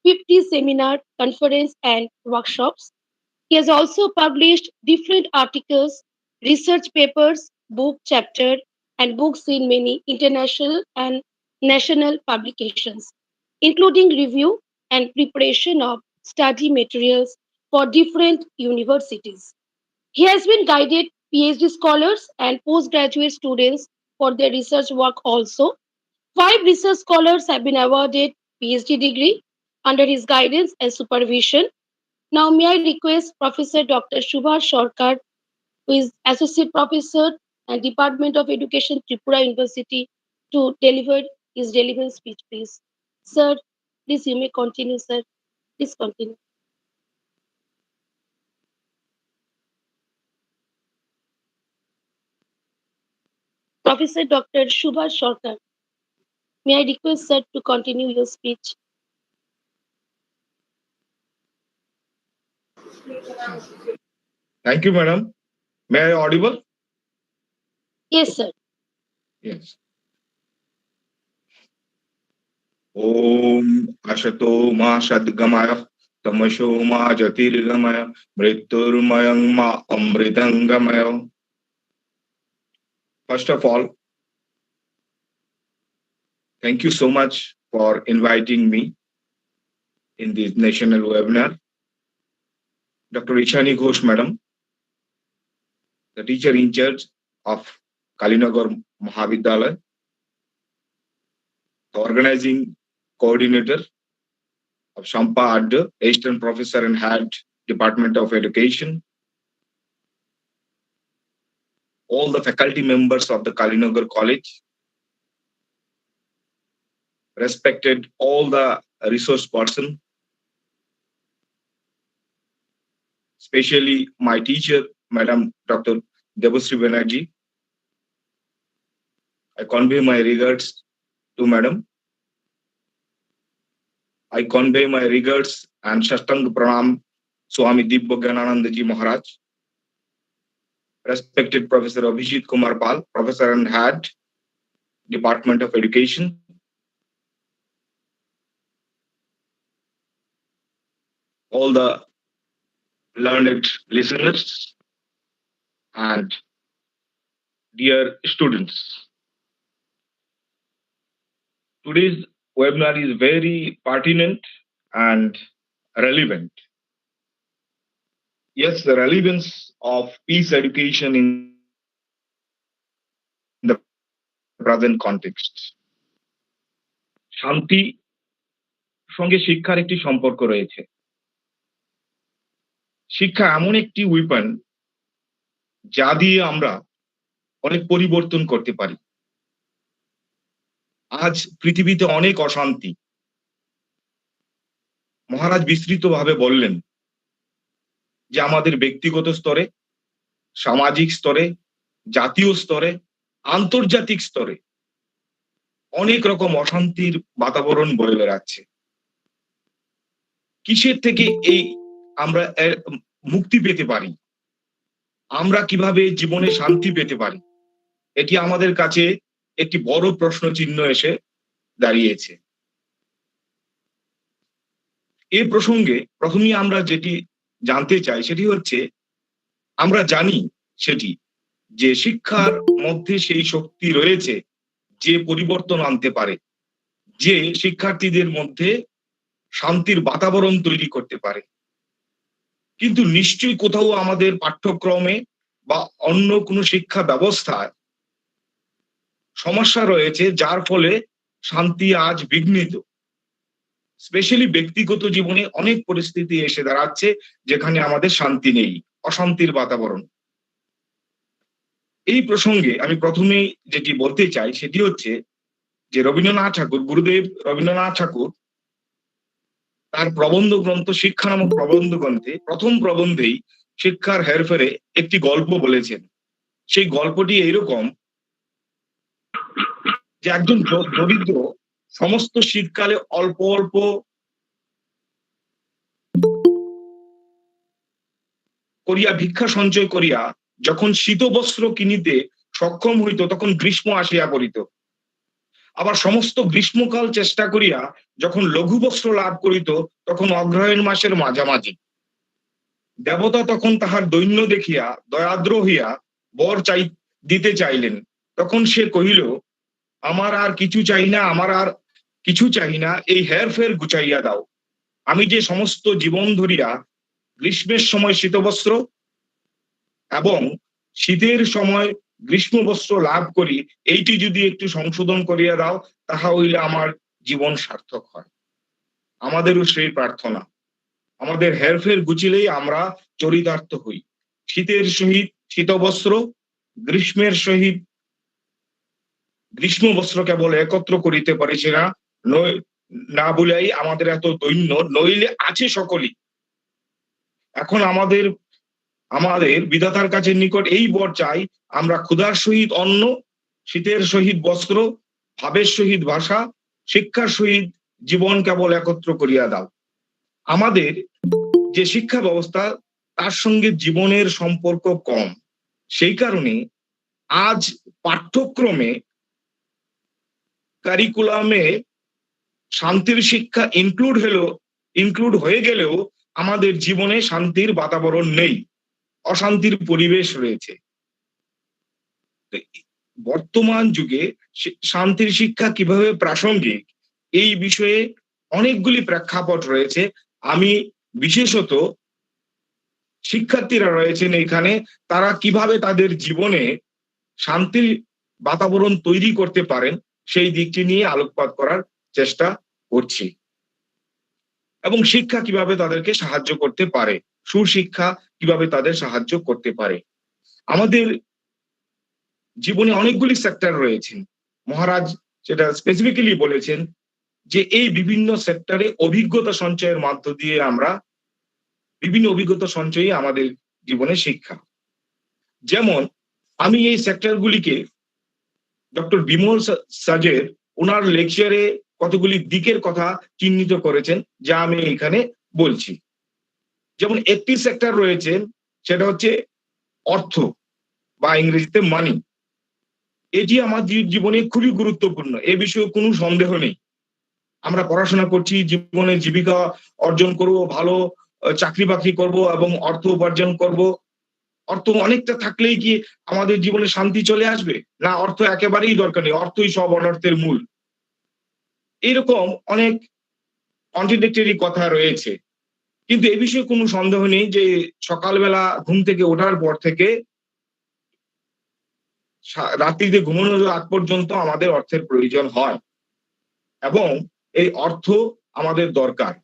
50 seminar, conference, and workshops. He has also published different articles, research papers, book chapter, and books in many international and national publications, including review and preparation of study materials for different universities. He has been guided PhD scholars and postgraduate students for their research work also. 5 research scholars have been awarded PhD degree under his guidance and supervision. Now, may I request Professor Dr. Subhash Sarkar, who is Associate Professor and Department of Education, Tripura University, to deliver his relevant speech, please. Sir, please you may continue, sir. Please continue. Professor Dr. Subhash Sarkar, may I request, sir, to continue your speech? Thank you, madam. May I audible? Yes, sir. Yes. Om Ashato Ma Shadgamaya Tamasho Ma Jatirgamaya Mriturmayang Ma Amritangamaya. First of all, thank you so much for inviting me in this national webinar. Dr. Ishani Ghosh, madam, the teacher in charge of KALINAGAR MAHAVIDYALAYA, the organizing coordinator of Shampa Adhya, assistant professor and head Department of Education, all the faculty members of the Kalinagar College, respected all the resource person, especially my teacher, Madam Dr. Debashree Banerjee. I convey my regards to Madam. I convey my regards and Shastang Pranam Swami Dibbogananandaji Maharaj, respected Professor Abhijit Kumar Pal, Professor and Head, Department of Education, all the learned listeners, and dear students. Today's webinar is very pertinent and relevant. Yes, the relevance of peace education in the present context. শান্তি সঙ্গে শিক্ষার একটি সম্পর্ক রয়েছে। শিক্ষা এমন একটি weapon যা দিয়ে আমরা অনেক পরিবর্তন করতে পারি। আজ পৃথিবীতে অনেক অশান্তি। মহারাজ বিস্তৃতভাবে বললেন যে আমাদের ব্যক্তিগত স্তরে, সামাজিক স্তরে, জাতীয় স্তরে, আন্তর্জাতিক স্তরে অনেক রকম অশান্তির বাতাবরণ বয়ে বেড়াচ্ছে। কিসের থেকে এই আমরা মুক্তি পেতে পারি? আমরা কিভাবে জীবনে শান্তি পেতে পারি? এটি আমাদের কাছে একটি বড় প্রশ্ন চিহ্ন এসে দাঁড়িয়েছে। এই প্রসঙ্গে প্রথমেই আমরা যেটি জানতে চাই সেটি হচ্ছে, আমরা জানি সেটি যে শিক্ষার মধ্যে সেই শক্তি রয়েছে যে পরিবর্তন আনতে পারে, যে শিক্ষার্থীদের মধ্যে শান্তির বাতাবরণ তৈরি করতে পারে। কিন্তু নিশ্চয়ই কোথাও আমাদের পাঠ্যক্রমে বা অন্য কোনো শিক্ষা ব্যবস্থায় সমস্যা রয়েছে, যার ফলে শান্তি আজ বিঘ্নিত। স্পেশালি ব্যক্তিগত জীবনে অনেক পরিস্থিতি এসে দাঁড়াচ্ছে যেখানে আমাদের শান্তি নেই, অশান্তির বাতাবরণ। এই প্রসঙ্গে আমি প্রথমেই যেটি বলতে চাই সেটি হচ্ছে যে রবীন্দ্রনাথ ঠাকুর, গুরুদেব রবীন্দ্রনাথ ঠাকুর তার প্রবন্ধ গ্রন্থ শিক্ষা নামক প্রবন্ধ গ্রন্থে প্রথম প্রবন্ধেই শিক্ষার হেরফেরে একটি গল্প বলেছেন। সেই গল্পটি এইরকম যে একজন দরিদ্র সমস্ত শীতকালে অল্প অল্প করিয়া ভিক্ষা সঞ্চয় করিয়া যখন শীতবস্ত্র কিনিতে সক্ষম হইত তখন গ্রীষ্ম আসিয়া পড়িত। আবার সমস্ত গ্রীষ্মকাল চেষ্টা করিয়া যখন লঘু বস্ত্র লাভ করিত তখন অগ্রহায়ণ মাসের মাঝামাঝি। দেবতা তখন তাহার দৈন্য দেখিয়া দয়াদ্র হইয়া বর দিতে চাইলেন। তখন সে কহিল, আমার আর কিছু চাই না, আমার আর কিছু চাই না, এই হেরফের গুছাইয়া দাও। আমি যে সমস্ত জীবন ধরিয়া গ্রীষ্মের সময় শীতবস্ত্র এবং শীতের সময় গ্রীষ্ম বস্ত্র লাভ করি, এইটি যদি একটু সংশোধন করিয়া দাও তাহা হইলে আমার জীবন সার্থক হয়। আমাদেরও সেই প্রার্থনা, আমাদের হেরফের গুছিলেই আমরা চরিতার্থ হই। শীতের সহিত শীতবস্ত্র, গ্রীষ্মের সহিত গ্রীষ্ম বস্ত্র কেবল একত্র করিতে পারিছি না, না বলেই আমাদের এত দৈন্য, নইলে আছে সকলই। এখন আমাদের বিধাতার কাছে নিকট এই বর চাই, আমরা ক্ষুধার সহিত অন্ন, শীতের সহিত বস্ত্র, ভাবের সহিত ভাষা, শিক্ষার সহিত জীবন কেবল একত্র করিয়া দাও। আমাদের যে শিক্ষা ব্যবস্থা তার সঙ্গে জীবনের সম্পর্ক কম, সেই কারণে আজ পাঠ্যক্রমে কারিকুলামে শান্তির শিক্ষা ইনক্লুড হয়ে গেলেও আমাদের জীবনে শান্তির বাতাবরণ নেই, অশান্তির পরিবেশ রয়েছে। বর্তমান যুগে শান্তির শিক্ষা কিভাবে প্রাসঙ্গিক এই বিষয়ে অনেকগুলি প্রেক্ষাপট রয়েছে। আমি বিশেষত শিক্ষার্থীরা রয়েছেন এখানে, তারা কিভাবে তাদের জীবনে শান্তির বাতাবরণ তৈরি করতে পারেন সেই দিকটি নিয়ে আলোকপাত করার চেষ্টা করছি, এবং শিক্ষা কিভাবে তাদেরকে সাহায্য করতে পারে, সুশিক্ষা কিভাবে তাদের সাহায্য করতে পারে। আমাদের জীবনে অনেকগুলি সেক্টর রয়েছে, মহারাজ সেটা স্পেসিফিক্যালি বলেছেন যে এই বিভিন্ন সেক্টরে অভিজ্ঞতা সঞ্চয়ের মধ্য দিয়ে আমরা বিভিন্ন অভিজ্ঞতা সঞ্চয়ই আমাদের জীবনে শিক্ষা। যেমন আমি এই সেক্টরগুলিকে ডক্টর বিমল সাজের ওনার লেকচারে কতগুলি দিকের কথা চিহ্নিত করেছেন যা আমি এখানে বলছি। যেমন একটি সেক্টর রয়েছে সেটা হচ্ছে অর্থ বা ইংরেজিতে মানি। এটি আমাদের জীবনে খুবই গুরুত্বপূর্ণ, এ বিষয়ে কোনো সন্দেহ নেই। আমরা পড়াশোনা করছি, জীবনে জীবিকা অর্জন করব, ভালো চাকরি বাকরি করব এবং অর্থ উপার্জন করব। অর্থ অনেকটা থাকলেই কি আমাদের জীবনে শান্তি চলে আসবে? না, অর্থ একেবারেই দরকার নেই, অর্থই সব অনর্থের মূল। এইরকম অনেক কন্ট্রাডিক্টরি কথা রয়েছে, কিন্তু এ বিষয়ে কোনো সন্দেহ নেই যে সকালবেলা ঘুম থেকে ওঠার পর থেকে রাত্রিতে ঘুমানোর আগ পর্যন্ত আমাদের অর্থের প্রয়োজন হয় এবং এই অর্থ আমাদের দরকার।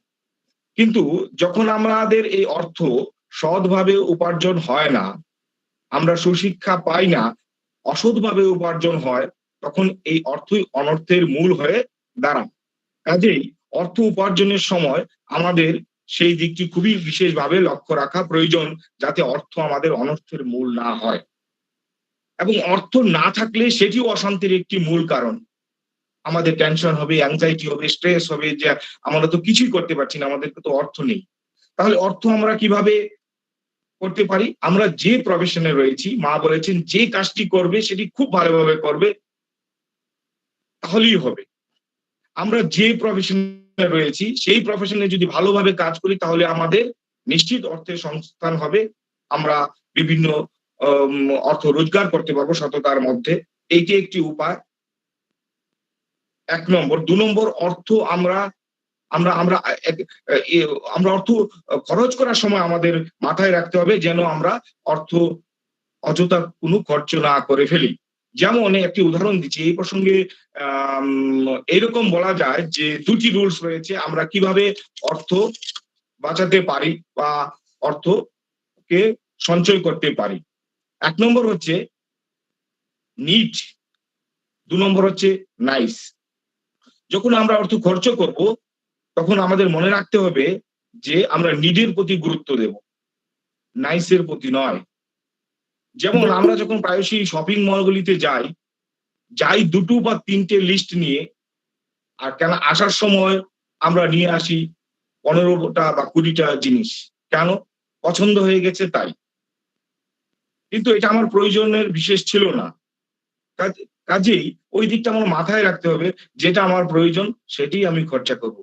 কিন্তু যখন আমাদের এই অর্থ সৎভাবে উপার্জন হয় না, আমরা সুশিক্ষা পাই না, অসৎভাবে উপার্জন হয়, তখন এই অর্থই অনর্থের মূল হয়ে দাঁড়ায়। কাজেই অর্থ উপার্জনের সময় আমাদের সেই দিকটি খুবই বিশেষভাবে লক্ষ্য রাখা প্রয়োজন, যাতে অর্থ আমাদের অনর্থের মূল না হয়। এবং অর্থ না থাকলে সেটিও অশান্তির একটি মূল কারণ। আমাদের টেনশন হবে, অ্যাংজাইটি হবে, স্ট্রেস হবে, যে আমরা তো কিছুই করতে পারছি না, আমাদের তো অর্থ নেই। তাহলে অর্থ আমরা কিভাবে করতে পারি? আমরা যে প্রফেশনে রয়েছি, মা বলেছেন যে কাজটি করবে সেটি খুব ভালোভাবে করবে, তাহলেই হবে। আমরা যে প্রফেশনে রয়েছি সেই প্রফেশনে যদি ভালোভাবে কাজ করি, তাহলে আমাদের নিশ্চিত অর্থের সংস্থান হবে। আমরা বিভিন্ন অর্থ রোজগার করতে পারবো সততার মধ্যে। এইটি একটি উপায়, 1 নম্বর। 2 নম্বর, অর্থ আমরা আমরা আমরা আমরা অর্থ খরচ করার সময় আমাদের মাথায় রাখতে হবে যেন আমরা অর্থ অযথা কোনো খরচ না করে ফেলি। যেমন একটি উদাহরণ দিচ্ছি এই প্রসঙ্গে। এইরকম বলা যায় যে 2টি রুলস রয়েছে আমরা কিভাবে অর্থ বাঁচাতে পারি বা অর্থকে সঞ্চয় করতে পারি। 1 নম্বর হচ্ছে নিট, 2 নম্বর হচ্ছে নাইস। যখন আমরা অর্থ খরচ করব, তখন আমাদের মনে রাখতে হবে যে আমরা নিডের প্রতি গুরুত্ব দেব, নাইসের প্রতি নয়। যেমন আমরা যখন প্রায়শই শপিং মলগুলিতে যাই 2টো বা 3টে লিস্ট নিয়ে, আর কেন আসার সময় আমরা নিয়ে আসি 15টা বা 20টা জিনিস। কেন? পছন্দ হয়ে গেছে তাই। কিন্তু এটা আমার প্রয়োজনের বিশেষ ছিল না। কাজেই ওই দিকটা আমার মাথায় রাখতে হবে, যেটা আমার প্রয়োজন সেটাই আমি খরচা করব।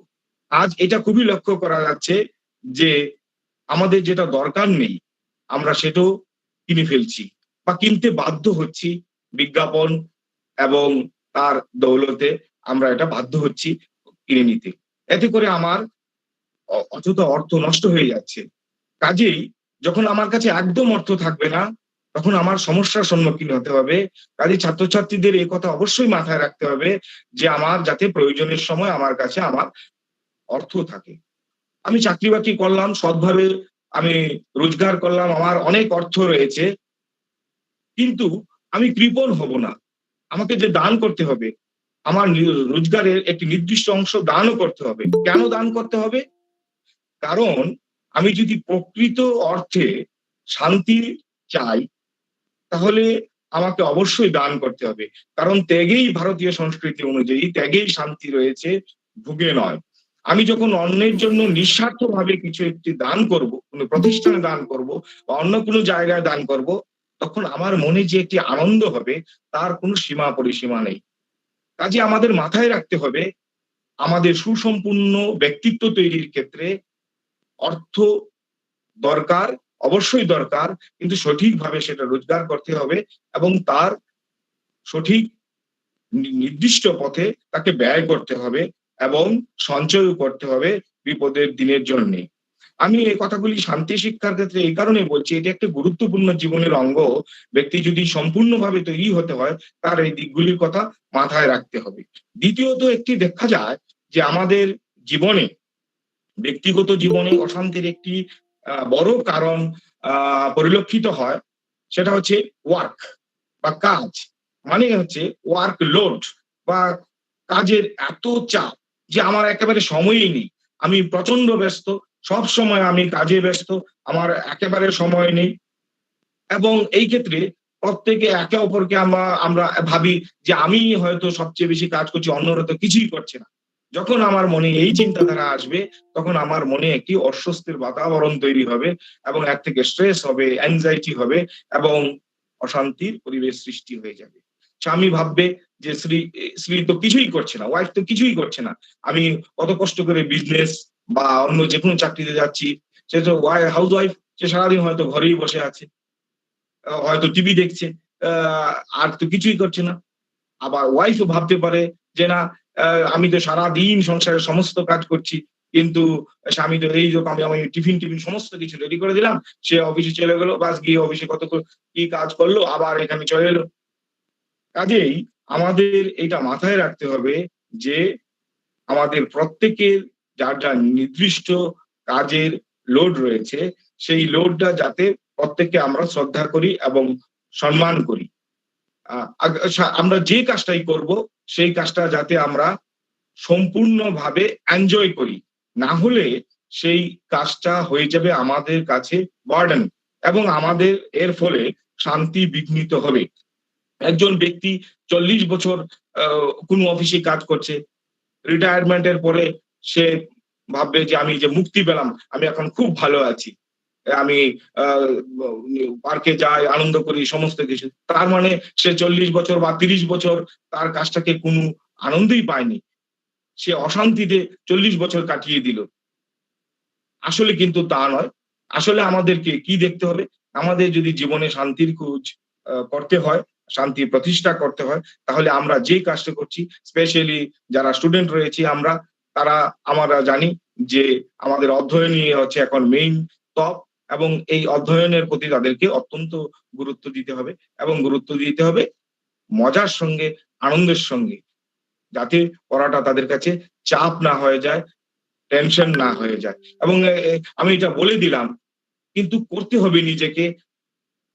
আজ এটা খুবই লক্ষ্য করা যাচ্ছে যে আমাদের যেটা দরকার নেই আমরা সেটাও কিনে ফেলছি বা কিনতে বাধ্য হচ্ছি। বিজ্ঞাপন এবং তার দৌলতে আমরা এটা বাধ্য হচ্ছি কিনে নিতে। এতে করে আমার অযথা অর্থ নষ্ট হয়ে যাচ্ছে। কাজেই যখন আমার কাছে একদম অর্থ থাকবে না, তখন আমার সমস্যার সম্মুখীন হতে হবে। কাজেই ছাত্রছাত্রীদের এই কথা অবশ্যই মাথায় রাখতে হবে যে আমার যাতে প্রয়োজনের সময় আমার কাছে আমার অর্থ থাকে। আমি চাকরি বাকরি করলাম, সৎভাবে আমি রোজগার করলাম, আমার অনেক অর্থ রয়েছে, কিন্তু আমি কৃপণ হব না। আমাকে যে দান করতে হবে, আমার রোজগারের একটি নির্দিষ্ট অংশ দানও করতে হবে। কেন দান করতে হবে? কারণ আমি যদি প্রকৃত অর্থে শান্তি চাই, তাহলে আমাকে অবশ্যই দান করতে হবে। কারণ ত্যাগেই, ভারতীয় সংস্কৃতি অনুযায়ী ত্যাগেই শান্তি রয়েছে, ভোগে নয়। আমি যখন অন্যের জন্য নিঃস্বার্থভাবে কিছু একটি দান করব, কোনো প্রতিষ্ঠানে দান করব বা অন্য কোনো জায়গায় দান করব, তখন আমার মনে যে একটি আনন্দ হবে তার কোনো সীমা পরিসীমা নেই। কাজে আমাদের মাথায় রাখতে হবে, আমাদের সুসম্পূর্ণ ব্যক্তিত্ব তৈরির ক্ষেত্রে অর্থ দরকার, অবশ্যই দরকার, কিন্তু সঠিকভাবে সেটা রোজগার করতে হবে এবং তার সঠিক নির্দিষ্ট পথে তাকে ব্যয় করতে হবে এবং সঞ্চয় করতে হবে বিপদের দিনের জন্য। আমি এই কথাগুলি শান্তি শিক্ষার ক্ষেত্রে এই কারণে বলছি, এটা একটা গুরুত্বপূর্ণ জীবনের অঙ্গ। ব্যক্তি যদি সম্পূর্ণভাবে তৈরি হতে হয়, তার এই দিকগুলির কথা মাথায় রাখতে হবে। দ্বিতীয়ত, একটি দেখা যায় যে আমাদের জীবনে, ব্যক্তিগত জীবনে অশান্তির একটি বড় কারণ পরিলক্ষিত হয়, সেটা হচ্ছে ওয়ার্ক বা কাজ। মানে হচ্ছে ওয়ার্ক লোড বা কাজের এত চাপ যে আমার একেবারে সময়ই নেই। আমি প্রচন্ড ব্যস্ত, সব সময় আমি কাজে ব্যস্ত, আমার একেবারে সময় নেই। এবং এই ক্ষেত্রে প্রত্যেকে একে অপরকে আমরা ভাবি যে আমি হয়তো সবচেয়ে বেশি কাজ করছি, অন্যরা তো কিছুই করছে না। যখন আমার মনে এই চিন্তাধারা আসবে, তখন আমার মনে একটি অস্বস্তির বাতাবরণ তৈরি হবে এবং এর থেকে স্ট্রেস হবে, অ্যাংজাইটি হবে এবং অশান্তির পরিবেশ সৃষ্টি হয়ে যাবে। স্বামী ভাববে যে স্ত্রী তো কিছুই করছে না, ওয়াইফ তো কিছুই করছে না। আমি কত কষ্ট করে বিজনেস বা অন্য যে কোনো চাকরিতে যাচ্ছি, সে তো হাউস ওয়াইফ, সে সারাদিন হয়তো ঘরেই বসে আছে, হয়তো টিভি দেখছে, আর তো কিছুই করছে না। আবার ওয়াইফও ভাবতে পারে যে না, আমি তো সারাদিন সংসারের সমস্ত কাজ করছি, কিন্তু স্বামী তো এই যে আমি টিফিন সমস্ত কিছু রেডি করে দিলাম, সে অফিসে চলে গেলো, বাস গিয়ে অফিসে কত কি কাজ করলো, আবার এখানে চলে এলো। কাজেই আমাদের এটা মাথায় রাখতে হবে যে আমাদের প্রত্যেকের যার নির্দিষ্ট কাজের লোড রয়েছে, সেই লোডটা যাতে প্রত্যেককে আমরা শ্রদ্ধা করি এবং সম্মান করি। আমরা যে কাজটাই করব সেই কাজটা যাতে আমরা সম্পূর্ণভাবে এনজয় করি, না হলে সেই কাজটা হয়ে যাবে আমাদের কাছে বার্ডেন এবং আমাদের এর ফলে শান্তি বিঘ্নিত হবে। একজন ব্যক্তি 40 বছর কোনো অফিসে কাজ করছে, রিটায়ারমেন্টের পরে সে ভাববে যে আমি যে মুক্তি পেলাম, আমি এখন খুব ভালো আছি, আমি পার্কে যাই, আনন্দ করি, সমস্ত কিছু। তার মানে সে 40 বছর বা 30 বছর তার কাজটাকে কোনো আনন্দই পায়নি, সে অশান্তিতে 40 বছর কাটিয়ে দিল। আসলে কিন্তু তা নয়। আসলে আমাদেরকে কি দেখতে হবে, আমাদের যদি জীবনে শান্তির খোঁজ করতে হয়, শান্তি প্রতিষ্ঠা করতে হয়, তাহলে আমরা যে কাজটা করছি, স্পেশালি যারা স্টুডেন্ট রয়েছি আমরা জানি যে আমাদের অধ্যয়নই হচ্ছে এখন মেইন টপ, এবং এই অধ্যয়নের প্রতি তাদেরকে অত্যন্ত গুরুত্ব দিতে হবে, এবং গুরুত্ব দিতে হবে মজার সঙ্গে, আনন্দের সঙ্গে, যাতে পড়াটা তাদের কাছে চাপ না হয়ে যায়, টেনশন না হয়ে যায়। এবং আমি এটা বলে দিলাম, কিন্তু করতে হবে নিজেকে।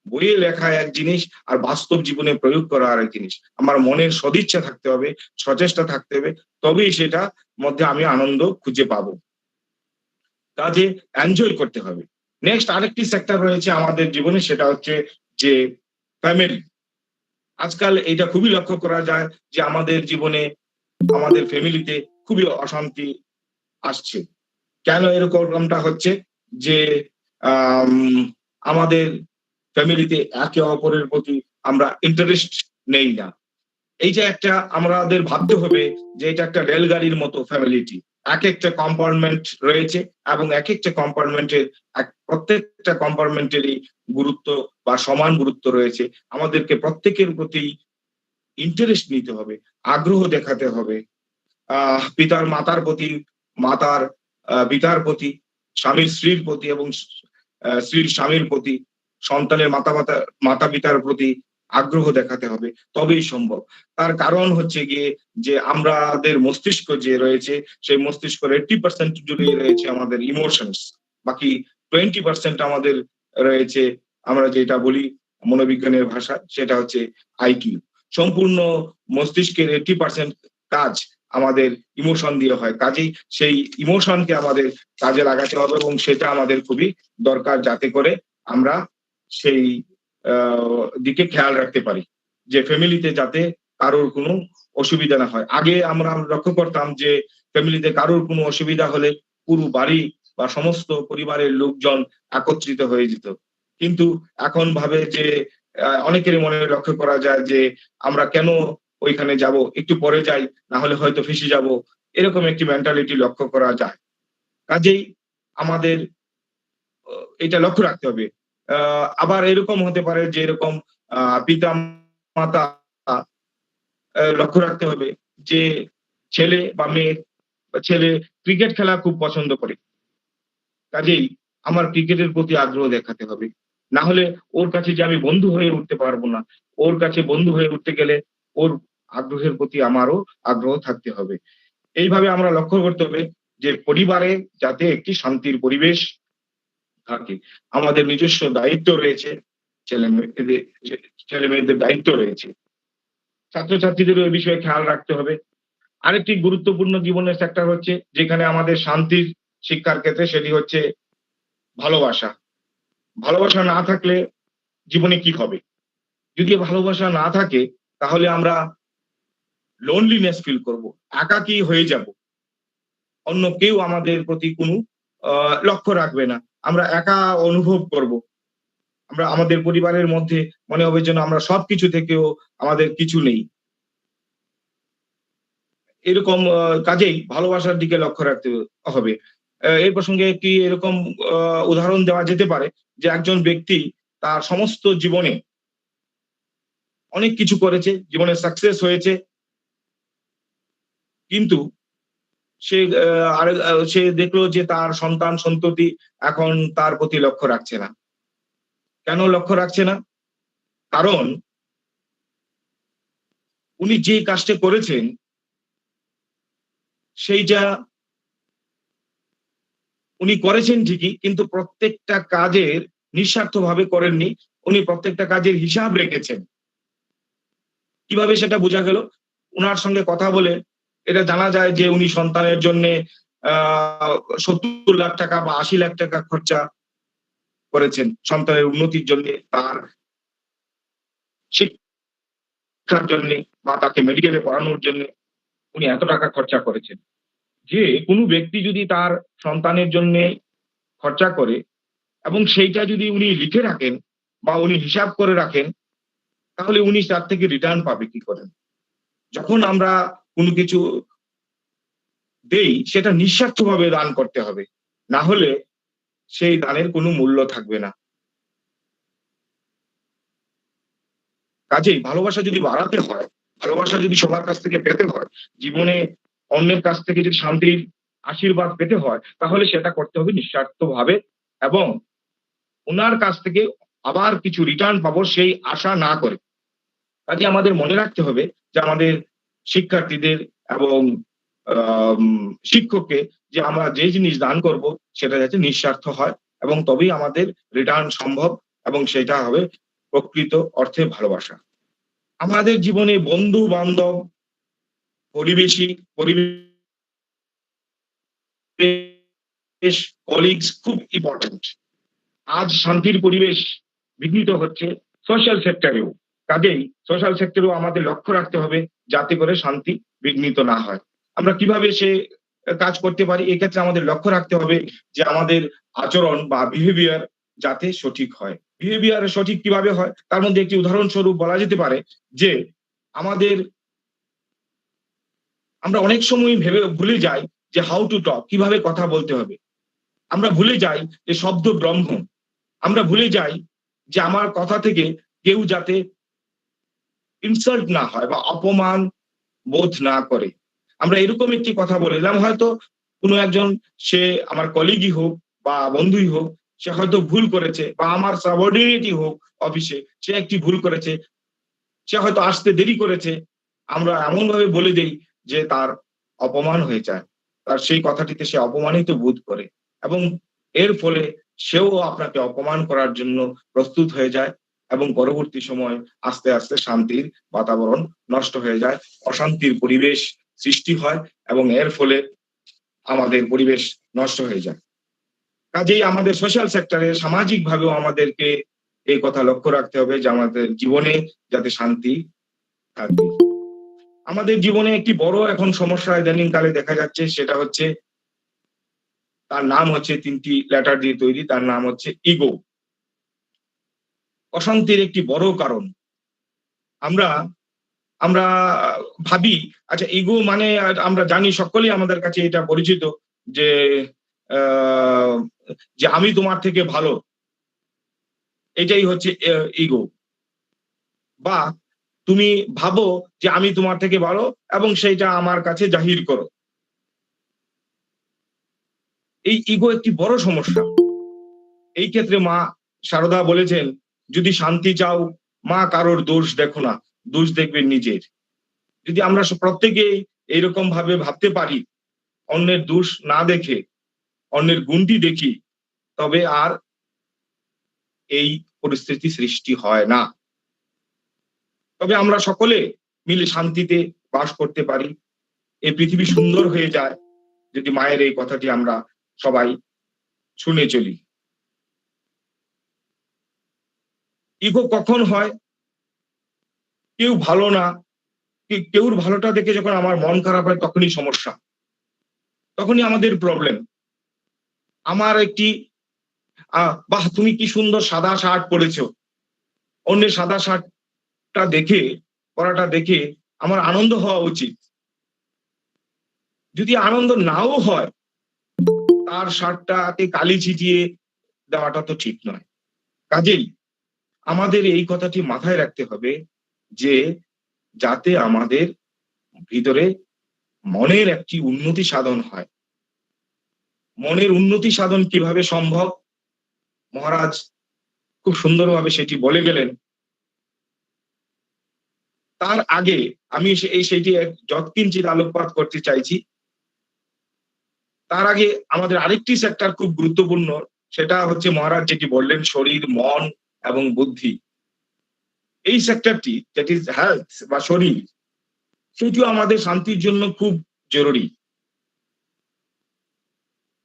বইয়ে লেখা এক জিনিস আর বাস্তব জীবনে প্রয়োগ করা আরেক জিনিস। আমার মনের সদিচ্ছা থাকতে হবে, সচেষ্টা থাকতে হবে, তবেই সেটা মধ্যে আমি আনন্দ খুঁজে পাবো। কাজে এনজয় করতে হবে। নেক্সট আরেকটি সেক্টর রয়েছে আমাদের জীবনে, সেটা হচ্ছে যে ফ্যামিলি। আজকাল এটা খুবই লক্ষ্য করা যায় যে আমাদের জীবনে, আমাদের ফ্যামিলিতে খুবই অশান্তি আসছে। কেন এরকমটা হচ্ছে যে আমাদের ফ্যামিলিতে একে অপরের প্রতি আমরা ইন্টারেস্ট নেই না। এই যে একটা আমাদের ভাবতে হবে যে এটা একটা রেলগাড়ির মতো ফ্যামিলিটি, এক একটা কম্পার্টমেন্ট রয়েছে এবং এক একটা কম্পার্টমেন্টের প্রত্যেকটা কম্পার্টমেন্টেরই গুরুত্ব বা সমান গুরুত্ব রয়েছে। আমাদেরকে প্রত্যেকের প্রতি ইন্টারেস্ট নিতে হবে, আগ্রহ দেখাতে হবে। পিতার মাতার প্রতি, মাতার পিতার প্রতি, স্বামীর স্ত্রীর প্রতি এবং স্ত্রীর স্বামীর প্রতি, সন্তানের মাতা পিতার প্রতি আগ্রহ দেখাতে হবে, তবেই সম্ভব। তার কারণ হচ্ছে গিয়ে যে আমাদের মস্তিষ্ক যে রয়েছে, সেই মস্তিষ্কের 80% জুড়ে রয়েছে আমাদের ইমোশনস, বাকি 20% আমাদের রয়েছে, আমরা যেটা বলি মনোবিজ্ঞানের ভাষা, সেটা হচ্ছে আইকিউ। সম্পূর্ণ মস্তিষ্কের 80% কাজ আমাদের ইমোশন দিয়ে হয়। কাজেই সেই ইমোশনকে আমাদের কাজে লাগাতে হবে এবং সেটা আমাদের খুবই দরকার, যাতে করে আমরা সেই দিকে খেয়াল রাখতে পারি যে ফ্যামিলিতে যাতে কারোর কোনো অসুবিধা না হয়। আগে আমরা লক্ষ্য করতাম যে ফ্যামিলিতে কারোর কোনো অসুবিধা হলে পুরো বাড়ি বা সমস্ত পরিবারের লোকজন একত্রিত হয়ে যেত, কিন্তু এখন ভাবে যে অনেকেরই মনে লক্ষ্য করা যায় যে আমরা কেন ওইখানে যাব, একটু পরে যাই, না হলে হয়তো ফেঁসে যাব, এরকম একটি মেন্টালিটি লক্ষ্য করা যায়। কাজেই আমাদের এটা লক্ষ্য রাখতে হবে। আবার এরকম হতে পারে যে এরকম পিতা মাতা লক্ষ্য রাখতে হবে যে ছেলে বা মেয়ে, ছেলে ক্রিকেট খেলা খুব পছন্দ করে, কাজেই আমার ক্রিকেটের প্রতি আগ্রহ দেখাতে হবে, না হলে ওর কাছে যে আমি বন্ধু হয়ে উঠতে পারবো না। ওর কাছে বন্ধু হয়ে উঠতে গেলে ওর আগ্রহের প্রতি আমারও আগ্রহ থাকতে হবে। এইভাবে আমরা লক্ষ্য করতে হবে যে পরিবারে যাতে একটি শান্তির পরিবেশ থাকে। আমাদের নিজস্ব দায়িত্ব রয়েছে, ছেলে মেয়েদের দায়িত্ব রয়েছে, ছাত্রছাত্রীদের ওই বিষয়ে খেয়াল রাখতে হবে। আরেকটি গুরুত্বপূর্ণ জীবনের সেক্টর হচ্ছে যেখানে আমাদের শান্তির শিক্ষার ক্ষেত্রে, সেটি হচ্ছে ভালোবাসা। ভালোবাসা না থাকলে জীবনে কি হবে? যদি ভালোবাসা না থাকে তাহলে আমরা লোনলিনেস ফিল করব, একাকী হয়ে যাব, অন্য কেউ আমাদের প্রতি কোনো লক্ষ্য রাখবে না, আমরা একা অনুভব করব। আমরা আমাদের পরিবারের মধ্যে মনে হবে যেন আমরা সবকিছু থেকেও আমাদের কিছু নেই। এরকম কাজেই ভালোবাসার দিকে লক্ষ্য রাখতে হবে। এই প্রসঙ্গে একটি এরকম উদাহরণ দেওয়া যেতে পারে যে একজন ব্যক্তি তার সমস্ত জীবনে অনেক কিছু করেছে, জীবনে সাকসেস হয়েছে, কিন্তু সে দেখলো যে তার সন্তান সন্ততি এখন তার প্রতি লক্ষ্য রাখছে না। কেন লক্ষ্য রাখছে না? কারণ উনি যে কাজটা করেছেন সেইটা উনি করেছেন ঠিকই, কিন্তু প্রত্যেকটা কাজের নিঃস্বার্থভাবে করেননি, উনি প্রত্যেকটা কাজের হিসাব রেখেছেন। কিভাবে সেটা বোঝা গেল? উনার সঙ্গে কথা বলে এটা জানা যায় যে উনি সন্তানের জন্য ৭০ লাখ টাকা বা ৮০ লাখ টাকা খরচা করেছেন সন্তানের উন্নতির জন্য, তার শিক্ষার জন্য বা তাকে মেডিকেলে পড়ানোর জন্য উনি এত টাকা খরচা করেছেন। যে কোনো ব্যক্তি যদি তার সন্তানের জন্য খরচা করে এবং সেইটা যদি উনি লিখে রাখেন বা উনি হিসাব করে রাখেন, তাহলে উনি তার থেকে রিটার্ন পাবে কি করেন? যখন আমরা কোনো কিছু দেই সেটা নিঃস্বার্থভাবে দান করতে হবে, না হলে সেই দানের কোনো মূল্য থাকবে না। কাজেই ভালোবাসা যদি বাড়াতে হয়, ভালোবাসা যদি সবার কাছ থেকে পেতে হয়, জীবনে অন্যের কাছ থেকে যদি শান্তির আশীর্বাদ পেতে হয়, তাহলে সেটা করতে হবে নিঃস্বার্থভাবে এবং উনার কাছ থেকে আবার কিছু রিটার্ন পাবো সেই আশা না করে। কাজে আমাদের মনে রাখতে হবে যে আমাদের শিক্ষার্থীদের এবং শিক্ষককে যে আমরা যে জিনিস দান করব সেটা যাতে নিঃস্বার্থ হয় এবং তবেই আমাদের রিটার্ন সম্ভব এবং সেটা হবে প্রকৃত অর্থে ভালোবাসা। আমাদের জীবনে বন্ধু বান্ধব, পরিবেশী, পরিবেশ, কলিগস খুব ইম্পর্টেন্ট। আজ শান্তির পরিবেশ বিঘ্নিত হচ্ছে সোশ্যাল সেক্টরেও। কাজেই সোশ্যাল সেক্টরেও আমাদের লক্ষ্য রাখতে হবে যাতে করে শান্তি বিঘ্নিত না হয়। আমরা কিভাবে সে কাজ করতে পারি, এক্ষেত্রে আমাদের লক্ষ্য রাখতে হবে যে আমাদের আচরণ বা বিহেভিয়ার যাতে সঠিক হয়। বিহেভিয়ার সঠিক কিভাবে হয় তার মধ্যে একটি উদাহরণস্বরূপ বলা যেতে পারে যে আমরা অনেক সময় ভুলে যাই যে হাউ টু টক, কিভাবে কথা বলতে হবে। আমরা ভুলে যাই যে শব্দ ব্রহ্ম। আমরা ভুলে যাই যে আমার কথা থেকে কেউ যাতে ইনসাল্ট না হয় বা অপমান বোধ না করে। আমরা এরকম একটি কথা বললাম, হয়তো কোনো একজন, সে আমার কলিগই হোক বা বন্ধুই হোক, সে হয়তো ভুল করেছে বা আমার সাবঅর্ডিনেটই হোক অফিসে, সে একটি ভুল করেছে, সে হয়তো আসতে দেরি করেছে। আমরা এমন ভাবে বলে দেই যে তার অপমান হয়ে যায়, তার সেই কথাটিতে সে অপমানিত বোধ করে এবং এর ফলে সেও আপনাকে অপমান করার জন্য প্রস্তুত হয়ে যায় এবং পরবর্তী সময় আস্তে আস্তে শান্তির বাতাবরণ নষ্ট হয়ে যায়, অশান্তির পরিবেশ সৃষ্টি হয় এবং এর ফলে আমাদের পরিবেশ নষ্ট হয়ে যায়। কাজেই আমাদের সোশ্যাল সেক্টরে সামাজিকভাবেও আমাদেরকে এই কথা লক্ষ্য রাখতে হবে যে আমাদের জীবনে যাতে শান্তি থাকে। আমাদের জীবনে একটি বড় এখন সমস্যা ইদানিং কালে দেখা যাচ্ছে, সেটা হচ্ছে, তার নাম হচ্ছে ৩টি লেটার দিয়ে তৈরি, তার নাম হচ্ছে ইগো। অশান্তির একটি বড় কারণ। আমরা আমরা ভাবি, আচ্ছা ইগো মানে আমরা জানি, সকলেই আমাদের কাছে এটা পরিচিত যে যে আমি তোমার থেকে ভালো, এটাই হচ্ছে ইগো। বা তুমি ভাবো যে আমি তোমার থেকে ভালো এবং সেইটা আমার কাছে জাহির করো। এই ইগো একটি বড় সমস্যা। এই ক্ষেত্রে মা শারদা বলেছেন, যদি শান্তি চাও মা কারোর দোষ দেখো না, দোষ দেখবে নিজের। যদি আমরা প্রত্যেকেই এইরকম ভাবে ভাবতে পারি, অন্যের দোষ না দেখে অন্যের গুণটি দেখি, তবে আর এই পরিস্থিতি সৃষ্টি হয় না। তবে আমরা সকলে মিলে শান্তিতে বাস করতে পারি। এই পৃথিবী সুন্দর হয়ে যায় যদি মায়ের এই কথাটি আমরা সবাই শুনে চলি। ইগো কখন হয়? কেউ ভালো না, কেউর ভালোটা দেখে যখন আমার মন খারাপ হয় তখনই সমস্যা, তখনই আমাদের প্রবলেম। আমার একটি বাহ তুমি কি সুন্দর সাদা শার্ট পরেছো, অন্যের সাদা শার্টটা দেখে, পরাটা দেখে আমার আনন্দ হওয়া উচিত। যদি আনন্দ নাও হয়, তার শার্টটাকে কালি ছিটিয়ে দেওয়াটা তো ঠিক নয়। কাজেই আমাদের এই কথাটি মাথায় রাখতে হবে যে যাতে আমাদের ভিতরে মনের একটি উন্নতি সাধন হয়। মনের উন্নতি সাধন কিভাবে সম্ভব, মহারাজ খুব সুন্দরভাবে সেটি বলে গেলেন। তার আগে আমি সেইটি যৎকিঞ্চিৎ আলোকপাত করতে চাইছি। তার আগে আমাদের আরেকটি সেক্টর খুব গুরুত্বপূর্ণ, সেটা হচ্ছে মহারাজ যেটি বললেন, শরীর, মন এবং বুদ্ধি। এই সেক্টরটি, দ্যাট ইজ হেলথ বা শরীর, সেটিও আমাদের শান্তির জন্য খুব জরুরি।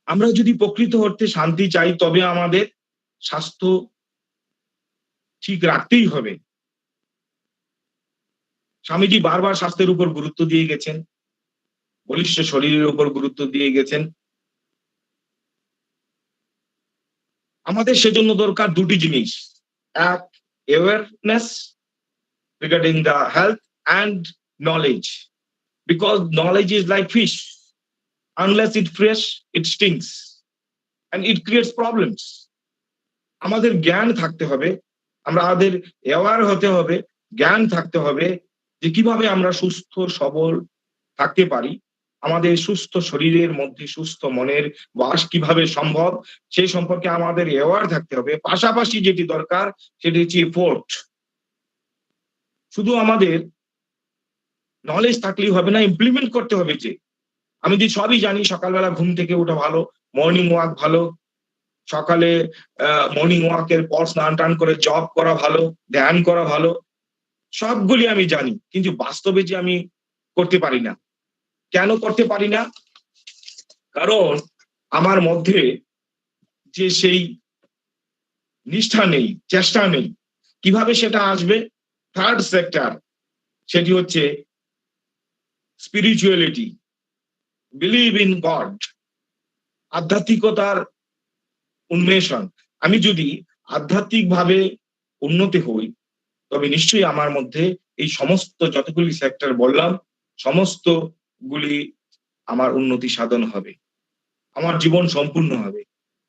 আমরা যদি প্রকৃত অর্থে শান্তি চাই, তবে আমাদের স্বাস্থ্য ঠিক রাখতেই হবে। স্বামীজি বারবার স্বাস্থ্যের উপর গুরুত্ব দিয়ে গেছেন, বলিষ্ঠ শরীরের উপর গুরুত্ব দিয়ে গেছেন। আমাদের সেজন্য দরকার দুটি জিনিস, এক awareness regarding the health and knowledge, because knowledge is like fish, unless it fresh it stings and it creates problems. আমাদের জ্ঞান থাকতে হবে, আমাদের অ্যাওয়ার হতে হবে, জ্ঞান থাকতে হবে যে কিভাবে আমরা সুস্থ সবল থাকতে পারি, আমাদের সুস্থ শরীরের মধ্যে সুস্থ মনের বাস কিভাবে সম্ভব, সেই সম্পর্কে আমাদের অ্যাওয়ার থাকতে হবে। পাশাপাশি যেটি দরকার সেটি হচ্ছে এফোর্ট। শুধু আমাদের নলেজ থাকলেই হবে না, ইমপ্লিমেন্ট করতে হবে। যে আমি যদি সবই জানি, সকালবেলা ঘুম থেকে ওঠা ভালো, মর্নিং ওয়াক ভালো, সকালে মর্নিং ওয়াকের পর স্নান টান করে জব করা ভালো, ধ্যান করা ভালো, সবগুলি আমি জানি, কিন্তু বাস্তবে যে আমি করতে পারি না। কেন করতে পারি না? কারণ আমার মধ্যে যে সেই নিষ্ঠা নেই, চেষ্টা নেই। কিভাবে সেটা আসবে? থার্ড সেক্টর, সেটি হচ্ছে স্পিরিচুয়ালিটি, বিলিভ ইন গড, আধ্যাত্মিকতার উন্মেষণ। আমি যদি আধ্যাত্মিকভাবে উন্নতি হই, তবে নিশ্চয়ই আমার মধ্যে এই সমস্ত যতগুলি সেক্টর বললাম, সমস্ত গুলি আমার উন্নতি সাধন হবে, আমার জীবন সম্পূর্ণ হবে,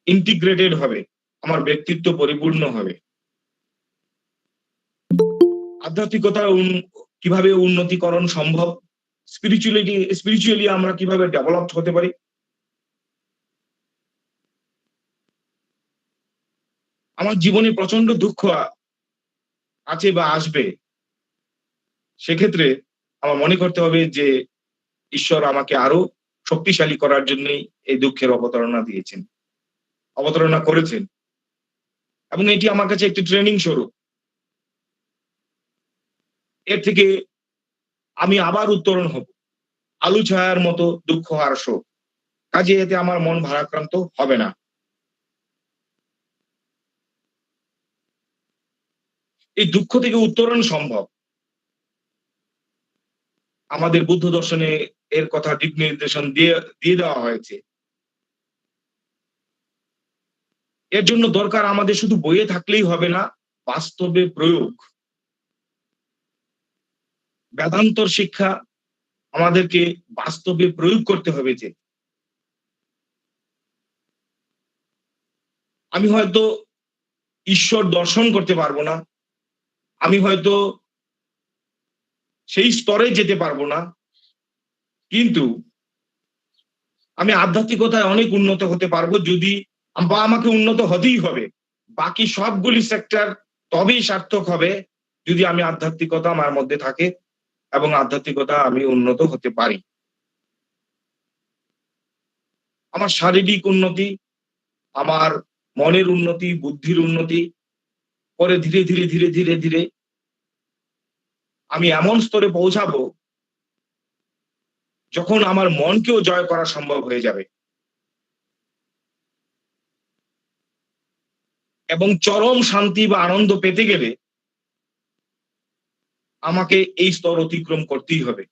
ইন্টিগ্রেটেড হবে, আমার ব্যক্তিত্ব পরিপূর্ণ হবে। আধ্যাত্মিকতা কিভাবে উন্নতিকরণ সম্ভব? স্পিরিচুয়ালি আমরা কিভাবে ডেভেলপড হতে পারি? আমার জীবনে প্রচন্ড দুঃখ আছে বা আসবে, সেক্ষেত্রে আমার মনে করতে হবে যে ঈশ্বর আমাকে আরো শক্তিশালী করার জন্যই এই দুঃখের অবতারণা করেছেন, এবং এটি আমার কাছে একটি ট্রেনিং স্বরূপ। এর থেকে আমি আবার উত্তরণ হব, আলু ছায়ার মতো দুঃখ আর শোক, কাজে এতে আমার মন ভারাক্রান্ত হবে না। এই দুঃখ থেকে উত্তরণ সম্ভব। আমাদের বুদ্ধ দর্শনে এর কথা দিক নির্দেশন দিয়ে দেওয়া হয়েছে। এর জন্য দরকার আমাদের শুধু বইয়ে থাকলেই হবে না, বাস্তবে প্রয়োগ। বেদান্তর শিক্ষা আমাদেরকে বাস্তবে প্রয়োগ করতে হবে। যে আমি হয়তো ঈশ্বর দর্শন করতে পারবো না, আমি হয়তো সেই স্তরে যেতে পারবো না, কিন্তু আমি আধ্যাত্মিকতায় অনেক উন্নত হতে পারবো, যদি বা আমাকে উন্নত হতেই হবে। বাকি সবগুলি সেক্টর তবেই সার্থক হবে যদি আমি আধ্যাত্মিকতা আমার মধ্যে থাকে এবং আধ্যাত্মিকতা আমি উন্নত হতে পারি। আমার শারীরিক উন্নতি, আমার মনের উন্নতি, বুদ্ধির উন্নতি করে ধীরে ধীরে ধীরে ধীরে ধীরে আমি এমন স্তরে পৌঁছাবো যখন আমার মনকেও জয় করা সম্ভব হয়ে যাবে, এবং চরম শান্তি বা আনন্দ পেতে গেলে আমাকে এই স্তর অতিক্রম করতেই হবে।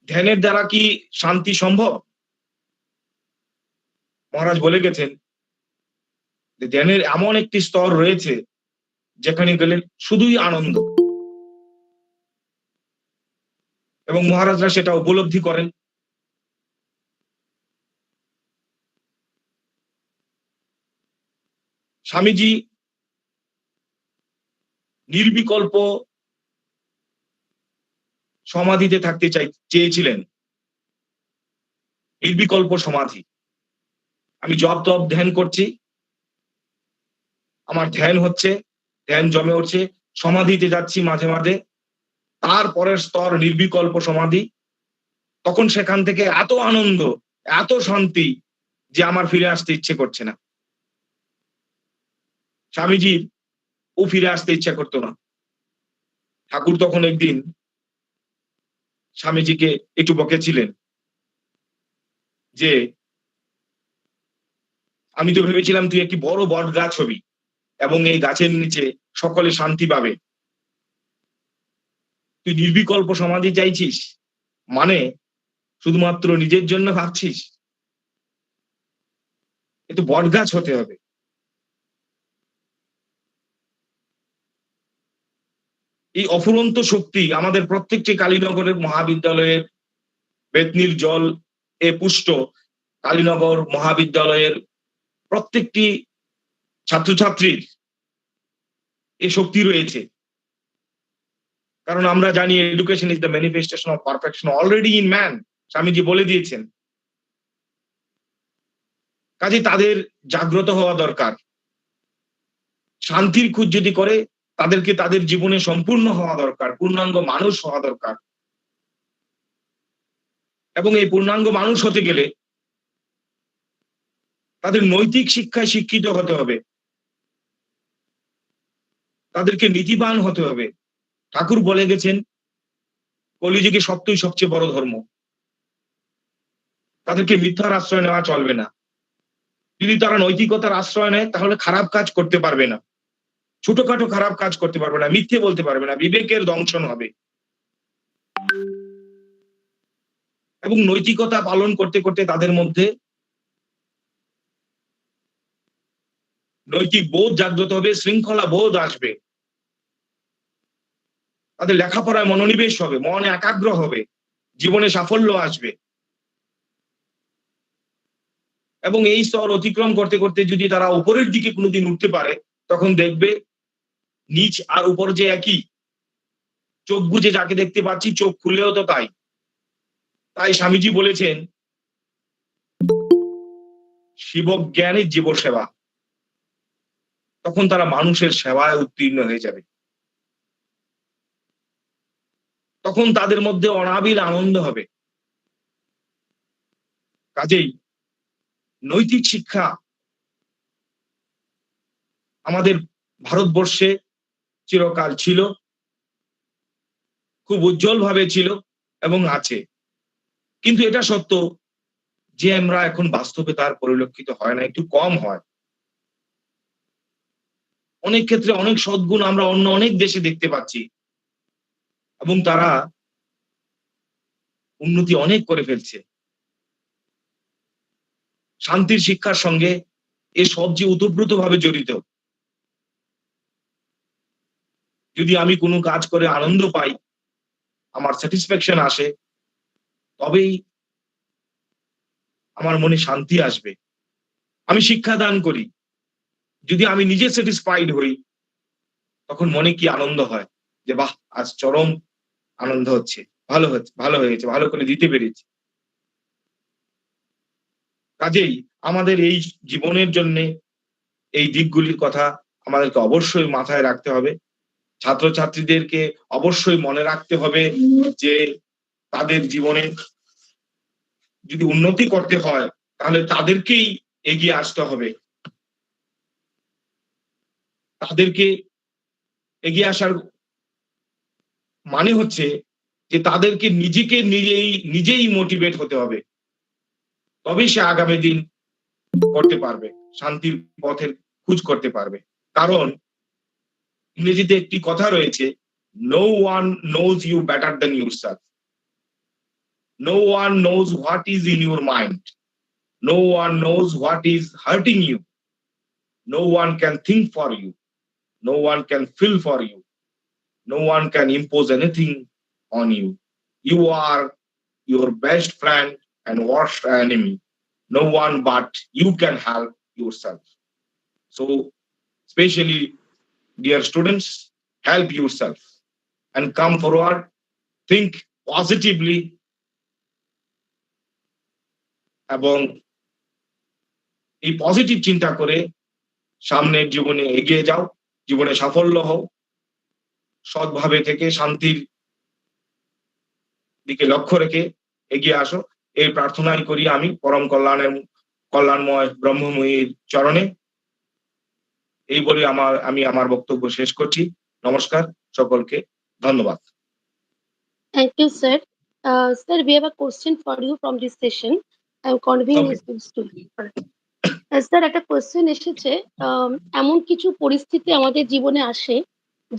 ধ্যানের দ্বারা কি শান্তি সম্ভব? মহারাজ বলে গেছেন যে ধ্যানের এমন একটি স্তর রয়েছে যেখানে গেলে শুধুই আনন্দ, এবং মহারাজরা সেটা উপলব্ধি করেন। স্বামীজি নির্বিকল্প সমাধিতে থাকতে চেয়েছিলেন, নির্বিকল্প সমাধি। আমি জপ তপ ধ্যান করছি, আমার ধ্যান হচ্ছে, ধ্যান জমে উঠছে, সমাধিতে যাচ্ছি মাঝে মাঝে, তারপরের স্তর নির্বিকল্প সমাধি, তখন সেখান থেকে এত আনন্দ, এত শান্তি যে আমার ফিরে আসতে ইচ্ছে করছে না। স্বামীজির ও ফিরে আসতে ইচ্ছা করতো না। ঠাকুর তখন একদিন স্বামীজিকে একটু বকেছিলেন যে, আমি তো ভেবেছিলাম তুই একটি বড় বট গাছ হবি এবং এই গাছের নিচে সকলে শান্তি পাবে, তুই নির্বিকল্প সমাধি চাইছিস, মানে শুধুমাত্র নিজের জন্য ভাবছিস, এ তো বট গাছ হতে হবে। এই অফুরন্ত শক্তি আমাদের প্রত্যেকটি কালীনগরের মহাবিদ্যালয়ের বেতনির জল এ পুষ্ট কালীনগর মহাবিদ্যালয়ের প্রত্যেকটি ছাত্রছাত্রীর এই শক্তি রয়েছে। কারণ আমরা জানি education is the manifestation of perfection already in man, Swamiji বলে দিয়েছেন। কাজে তাদের জাগ্রত হওয়া দরকার। শান্তির খোঁজ যদি করে তাদেরকে তাদের জীবনে সম্পূর্ণ হওয়া দরকার, পূর্ণাঙ্গ মানুষ হওয়া দরকার। এবং এই পূর্ণাঙ্গ মানুষ হতে গেলে তাদের নৈতিক শিক্ষায় শিক্ষিত হতে হবে, তাদেরকে নীতিবান হতে হবে। ঠাকুর বলে গেছেন কলিযুগে সত্যই সবচেয়ে বড় ধর্ম। তাদেরকে মিথ্যার আশ্রয় নেওয়া চলবে না। যদি তারা নৈতিকতার আশ্রয় নেয় তাহলে খারাপ কাজ করতে পারবে না, ছোটখাটো খারাপ কাজ করতে পারবে না, মিথ্যে বলতে পারবে না, বিবেকের দংশন হবে। এবং নৈতিকতা পালন করতে করতে তাদের মধ্যে নৈতিক বোধ জাগ্রত হবে, শৃঙ্খলা বোধ আসবে, তাদের লেখাপড়ায় মনোনিবেশ হবে, মন একাগ্র হবে, জীবনে সাফল্য আসবে। এবং এই স্তর অতিক্রম করতে করতে যদি তারা উপরের দিকে কোনোদিন উঠতে পারে, তখন দেখবে নিচ আর উপর যে একই। চোখ বুজে যাকে দেখতে পাচ্ছি চোখ খুললেও তো তাই। তাই স্বামীজি বলেছেন শিবজ্ঞানের জীব সেবা। তখন তারা মানুষের সেবায় উত্তীর্ণ হয়ে যাবে, তখন তাদের মধ্যে অনাবিল আনন্দ হবে। কাজেই নৈতিক শিক্ষা আমাদের ভারতবর্ষে চিরকাল ছিল, খুব উজ্জ্বল ভাবে ছিল এবং আছে। কিন্তু এটা সত্য যে আমরা এখন বাস্তবে তার পরিলক্ষিত হয় না, একটু কম হয়। অনেক ক্ষেত্রে অনেক সদ্গুণ আমরা অন্য অনেক দেশে দেখতে পাচ্ছি এবং তারা উন্নতি অনেক করে ফেলছে। শান্তির শিক্ষার সঙ্গে এ সব যে ওতপ্রোতভাবে জড়িত। যদি আমি কোনো কাজ করে আনন্দ পাই, আমার স্যাটিসফ্যাকশন আসে, তবেই আমার মনে শান্তি আসবে। আমি শিক্ষা দান করি, যদি আমি নিজে স্যাটিসফাইড হই, তখন মনে কি আনন্দ হয় যে বাহ, আজ চরম আনন্দ হচ্ছে, ভালো হচ্ছে, ভালো হয়েছে, ভালো করে দিতে পেরেছি। কাজেই আমাদের এই জীবনের জন্য এই দিকগুলির কথা আমাদেরকে অবশ্যই মাথায় রাখতে হবে। ছাত্রছাত্রীদেরকে অবশ্যই মনে রাখতে হবে যে তাদের জীবনে যদি উন্নতি করতে হয় তাহলে তাদেরকেই এগিয়ে আসতে হবে। তাদেরকে এগিয়ে আসার মানে হচ্ছে যে তাদেরকে নিজেই মোটিভেট হতে হবে, তবেই সে আগামী দিন করতে পারবে, শান্তির পথের খোঁজ করতে পারবে। কারণ ইংরেজিতে একটি কথা রয়েছে, no one knows you better than yourself, no one knows what is in your mind, no one knows what is hurting you, no one can think for you, no one can feel for you, no one can impose anything on you. You are your best friend and worst enemy. No one but you can help yourself. So especially dear students, help yourself and come forward, think positively এবং এই positive চিন্তা করে সামনের জীবনে এগিয়ে যাও, জীবনে সাফল্য হও, সৎভাবে থেকে শান্তির দিকে লক্ষ্য রেখে এগিয়ে আসো, এই প্রার্থনাই করি আমি পরম কল্যাণময় ব্রহ্মময়ীর চরণে। এই বলে আমি আমার বক্তব্য শেষ করছি। নমস্কার, সকলকে ধন্যবাদ। Thank you, sir. Sir, we have a question for you from this session. I'm convening Okay. this to sir, একটা কোয়েশ্চেন এসেছে। এমন কিছু পরিস্থিতি আমাদের জীবনে আসে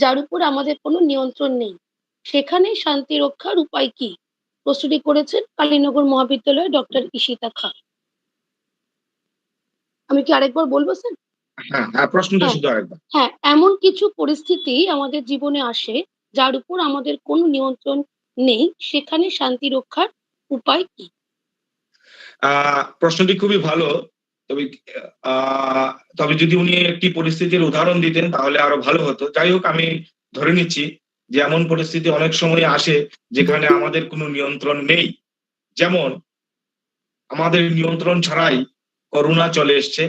যার উপর আমাদের কোনো নিয়ন্ত্রণ নেই, সেখানে শান্তি রক্ষার উপায় কি? প্রশ্নটি করেছেন কালীনগর মহাবিদ্যালয়ের ডক্টর ঈশিতা খান। আমি কি আরেকবার বলবো স্যার? হ্যাঁ, প্রশ্নটা হ্যাঁ। শুধু আরেকবার। হ্যাঁ, এমন কিছু পরিস্থিতি আমাদের জীবনে আসে যার উপর আমাদের কোনো নিয়ন্ত্রণ নেই, সেখানে শান্তি রক্ষার উপায় কি? প্রশ্নটি খুবই ভালো। তবে তবে যদি উনি একটি পরিস্থিতির উদাহরণ দিতেন তাহলে আরো ভালো হতো। যাই হোক, আমি ধরে নিচ্ছি যে এমন পরিস্থিতি অনেক সময় আসে যেখানে আমাদের কোনো নিয়ন্ত্রণ নেই। যেমন আমাদের নিয়ন্ত্রণ ছাড়াই করোনা চলে এসছে,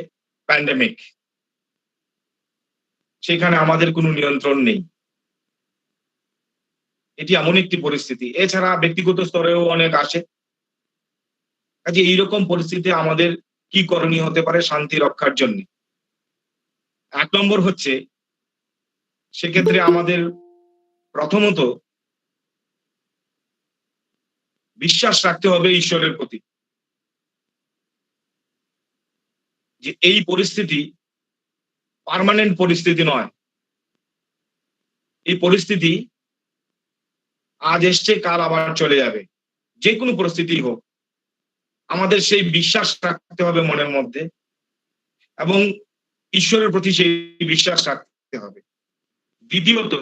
প্যান্ডেমিক, সেখানে আমাদের কোনো নিয়ন্ত্রণ নেই। এটি এমন একটি পরিস্থিতি। এছাড়া ব্যক্তিগত স্তরেও অনেক আসে। কাজে এইরকম পরিস্থিতি আমাদের কি করণীয় হতে পারে শান্তি রক্ষার জন্য? 1 নম্বর হচ্ছে, সেক্ষেত্রে আমাদের প্রথমত বিশ্বাস রাখতে হবে ঈশ্বরের প্রতি, যে এই পরিস্থিতি পার্মানেন্ট পরিস্থিতি নয়। এই পরিস্থিতি আজ এসছে, কাল আবার চলে যাবে। যে কোনো পরিস্থিতি হোক, আমাদের সেই বিশ্বাস রাখতে হবে মনের মধ্যে এবং ঈশ্বরের প্রতি সেই বিশ্বাস রাখতে হবে। দ্বিতীয়ত,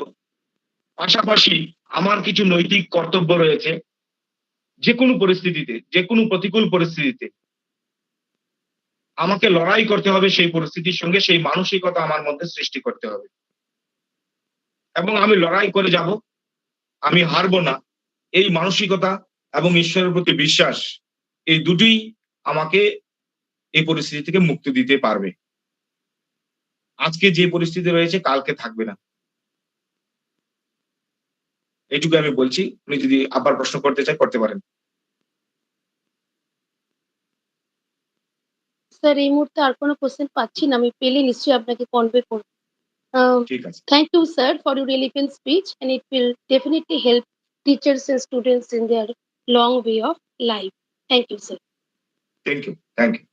পাশাপাশি আমার কিছু নৈতিক কর্তব্য রয়েছে। যে কোনো পরিস্থিতিতে, যে কোনো প্রতিকূল পরিস্থিতিতে আমাকে লড়াই করতে হবে সেই পরিস্থিতির সঙ্গে, সেই মানসিকতা আমার মধ্যে সৃষ্টি করতে হবে এবং আমি লড়াই করে যাব, আমি হারবো না। এই মানসিকতা এবং ঈশ্বরের প্রতি বিশ্বাস, এই দুটোই আমাকে এই পরিস্থিতি থেকে মুক্তি দিতে পারবে। আজকে যে পরিস্থিতি রয়েছে কালকে থাকবে না, এইটুকু আমি বলছি। উনি যদি আবার প্রশ্ন করতে চাই করতে পারেন। স্যার, এই মুহূর্তে আর কোনো কোশ্চেন পাচ্ছি না। আমি পেলে নিশ্চয়ই আপনাকে কনভে করব। ঠিক আছে। Thank you, sir, for your relevant speech, and it will definitely help teachers and students in their long way of life. Thank you, sir. Thank you, thank you.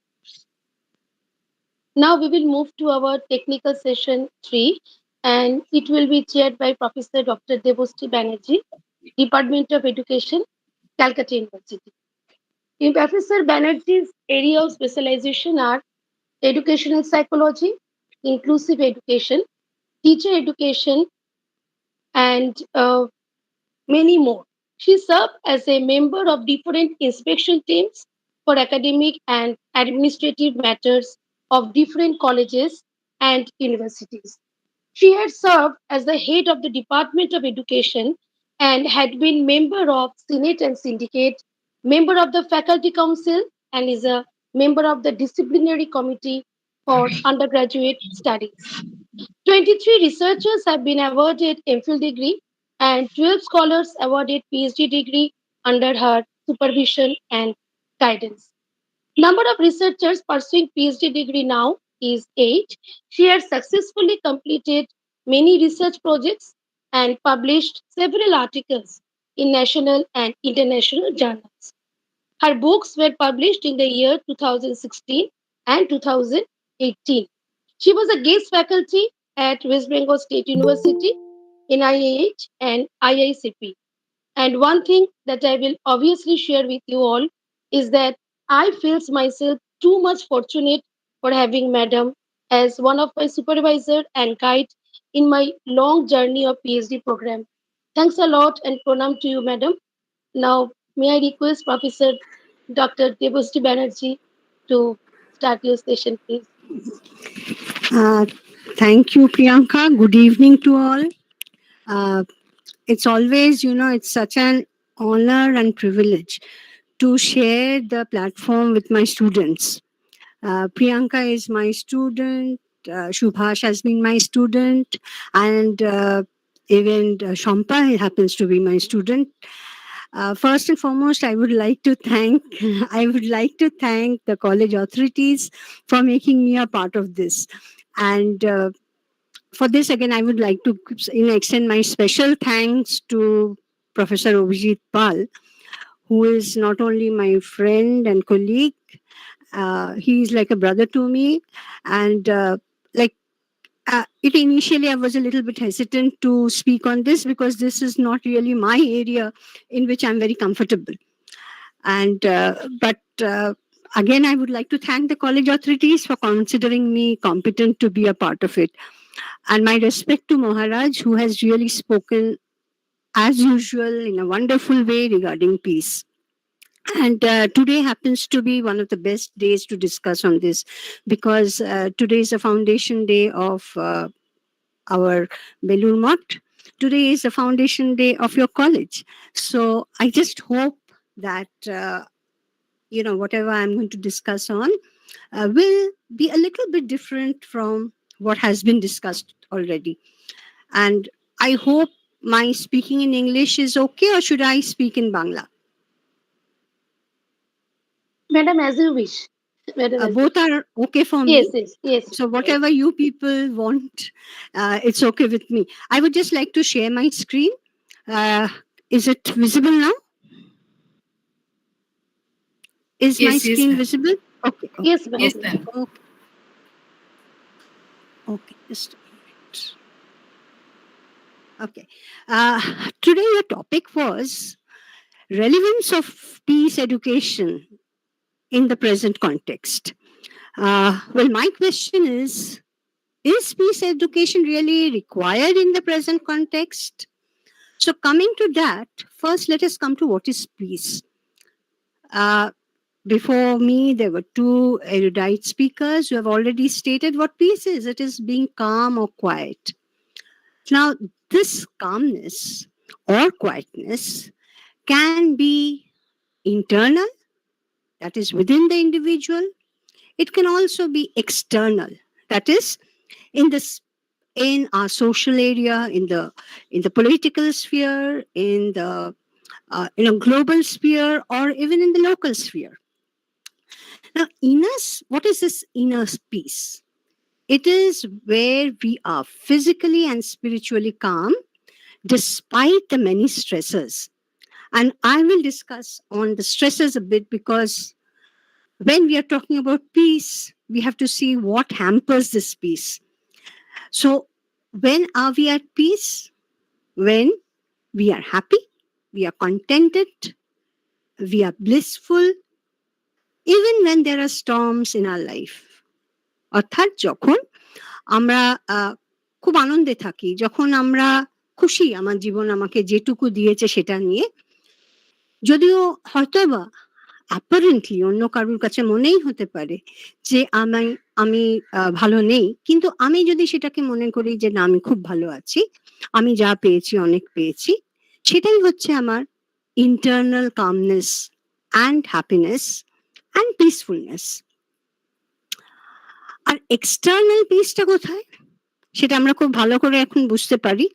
Now we will move to our technical session 3, and it will be chaired by Professor Dr. Debosti Banerjee, Department of Education, Calcutta University. In Professor Banerjee's area of specialization are educational psychology, inclusive education, teacher education, and many more. She served as a member of different inspection teams for academic and administrative matters of different colleges and universities. She had served as the head of the Department of Education and had been member of Senate and Syndicate, member of the Faculty Council, and is a member of the Disciplinary Committee for Undergraduate Studies. 23 researchers have been awarded MPhil degree and 12 scholars awarded PhD degree under her supervision and guidance. Number of researchers pursuing PhD degree now is 8. She has successfully completed many research projects and published several articles in national and international journals. Her books were published in the year 2016 and 2018. She was a guest faculty at West Bengal State University, NIH, and IICP. And one thing that I will obviously share with you all is that I feel myself too much fortunate for having Madam as one of my supervisor and guide in my long journey of PhD program. Thanks a lot and pranam to you, Madam. Now, may I request Professor Dr. Debosti Banerjee to start your session, please. Thank you, Priyanka. Good evening to all. It's always, it's such an honor and privilege to share the platform with my students. Priyanka is my student. Shubhash has been my student. And even Shampa happens to be my student. First and foremost, I would like to thank the college authorities for making me a part of this, and for this again, I would like to extend my special thanks to Professor Abhijit Pal, who is not only my friend and colleague, he's like a brother to me, and like. It initially, I was a little bit hesitant to speak on this because this is not really my area in which I'm very comfortable. And but again, I would like to thank the college authorities for considering me competent to be a part of it. And my respect to Maharaj, who has really spoken as usual in a wonderful way regarding peace. And today happens to be one of the best days to discuss on this because today is the foundation day of our Belur Math. Today is the foundation day of your college. So I just hope that, whatever I'm going to discuss on will be a little bit different from what has been discussed already. And I hope my speaking in English is okay, or should I speak in Bangla? Madam, as you wish. Madam, as Both are okay for me. Yes. So whatever you people want, it's okay with me. I would just like to share my screen. Is it visible now? Is my Yes, screen ma'am. visible? Okay. Yes, ma'am. Yes, ma'am. Okay, just a minute. Okay. Today your topic was relevance of peace education in the present context. Well, my question is peace education really required in the present context? So coming to that, first let us come to what is peace. Before me, there were two erudite speakers who have already stated what peace is. It is being calm or quiet. Now, this calmness or quietness can be internal, that is within the individual. It can also be external, that is in our social area, in the political sphere, in a global sphere, or even in the local sphere. Now, what is this inner peace? It is where we are physically and spiritually calm despite the many stresses. And I will discuss on the stresses a bit because when we are talking about peace, we have to see what hampers this peace. So, when are we at peace? When we are happy, we are contented, we are blissful, even when there are storms in our life. অর্থাৎ যখন আমরা খুব আনন্দে থাকি, যখন আমরা খুশি আমার জীবন আমাকে যেটুকু দিয়েছে সেটা নিয়ে, যদিও হয়তোবা অ্যাপারেন্টলি অন্য কারোর কাছে মনেই হতে পারে যে আমি ভালো নেই, কিন্তু আমি যদি সেটাকে মনে করি যে না আমি খুব ভালো আছি, আমি যা পেয়েছি অনেক পেয়েছি, সেটাই হচ্ছে আমার internal calmness and happiness and peacefulness. আর এক্সটার্নাল পিসটা কোথায় সেটা আমরা খুব ভালো করে এখন বুঝতে পারি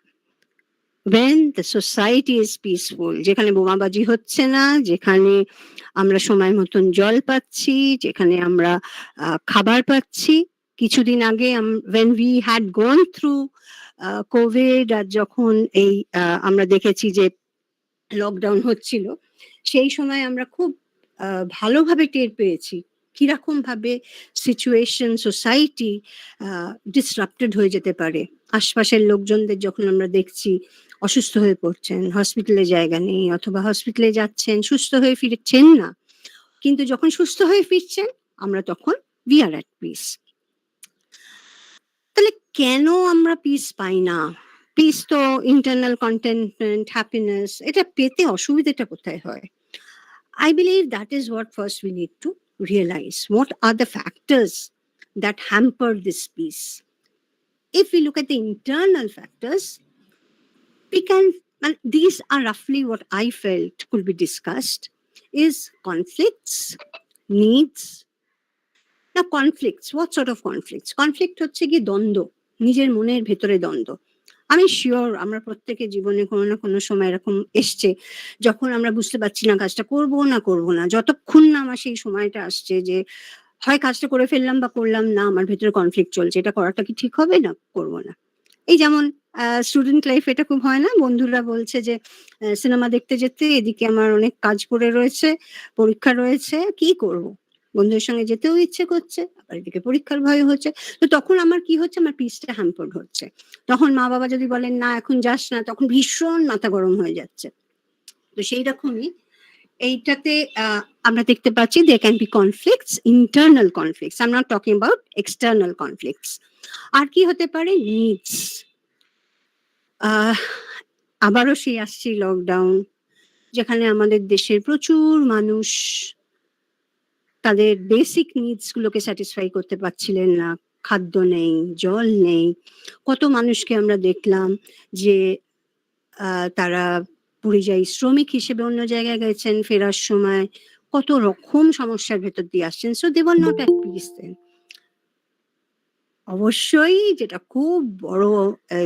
when the society is peaceful, যেখানে বোমাবাজি হচ্ছে না, যেখানে আমরা সময় মতন জল পাচ্ছি, যেখানে আমরা খাবার পাচ্ছি। কিছুদিন আগে when we had gone through Covid, আর যখন এই আমরা দেখেছি যে লকডাউন হচ্ছিল, সেই সময় আমরা খুব ভালোভাবে টের পেয়েছি কিরকম ভাবে সিচুয়েশন সোসাইটি ডিসরাপ্টেড হয়ে যেতে পারে। আশপাশের লোকজনদের যখন আমরা দেখছি অসুস্থ হয়ে পড়ছেন, হসপিটালে জায়গা নেই, অথবা হসপিটালে যাচ্ছেন সুস্থ হয়ে ফিরছেন না, কিন্তু যখন সুস্থ হয়ে ফিরছেন আমরা তখন উই আর অ্যাট পিস। তাহলে কেন আমরা পিস পাই না? পিস তো ইন্টারনাল কন্টেন্টমেন্ট, হ্যাপিনেস, এটা পেতে অসুবিধাটা কোথায় হয়? I believe that is what first we need to realize. What are the factors that hamper this peace? If we look at the internal factors, and these are roughly what I felt could be discussed, is conflicts, needs. Now conflicts, what sort of conflicts? Conflict হচ্ছে কি দ্বন্দ্ব, নিজের মনের ভেতরে দ্বন্দ্ব। আমি sure আমরা প্রত্যেকের জীবনে কোনো না কোনো সময় এরকম এসছে যখন আমরা বুঝতে পারছি না কাজটা করবো না করবো না, যতক্ষণ না আমার সেই সময়টা আসছে যে হয় কাজটা করে ফেললাম বা করলাম না, আমার ভেতরে কনফ্লিক্ট চলছে, এটা করাটা কি ঠিক হবে, না করবো না। এই যেমন স্টুডেন্ট লাইফ এটা খুব হয় না, বন্ধুরা বলছে যে সিনেমা দেখতে যেতে, এদিকে আমার অনেক কাজ পড়ে রয়েছে, পরীক্ষা রয়েছে, কি করব, বন্ধুদের সঙ্গে যেতেও ইচ্ছে করছে, আবার এদিকে পরীক্ষার ভয় হচ্ছে। তো তখন আমার কি হচ্ছে, আমার পিসটা হ্যাম্পার্ড হচ্ছে। তখন মা বাবা যদি বলেন না এখন যাস না, তখন ভীষণ মাথা গরম হয়ে যাচ্ছে। তো সেই রকমই এইটাতে আমরা দেখতে পাচ্ছি there can be conflicts, internal conflicts. I'm not talking about external conflicts. আর কি হতে পারে, নিডস। আবারও সেই আসছি লকডাউন, যেখানে আমাদের দেশের প্রচুর মানুষ তাদের বেসিক নিডস গুলোকে স্যাটিসফাই করতে পারছিলেন না। খাদ্য নেই, জল নেই। কত মানুষকে আমরা দেখলাম যে তারা পরিযায়ী শ্রমিক হিসেবে অন্য জায়গায় গেছেন, ফেরার সময় কত রকম সমস্যার ভেতর দিয়ে আসছেন। So they were not at peace then. অবশ্যই যেটা খুব বড়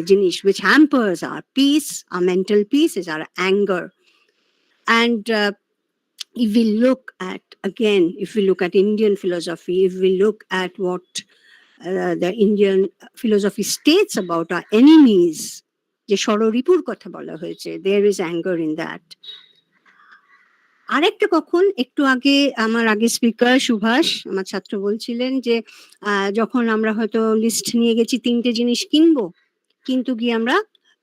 জিনিস which hampers our peace, our mental peace, is our anger. And if we look at, again, if we look at Indian philosophy, if we look at what the Indian philosophy states about our enemies, যে ষড়রিপুর কথা বলা হয়েছে, there is anger in that. আরেকটা কখন, একটু আগে আমার আগে স্পিকার সুভাষ আমার ছাত্র বলছিলেন যে যখন আমরা হয়তো লিস্ট নিয়ে গেছি 3টে জিনিস কিনবো, কিন্তু গিয়ে আমরা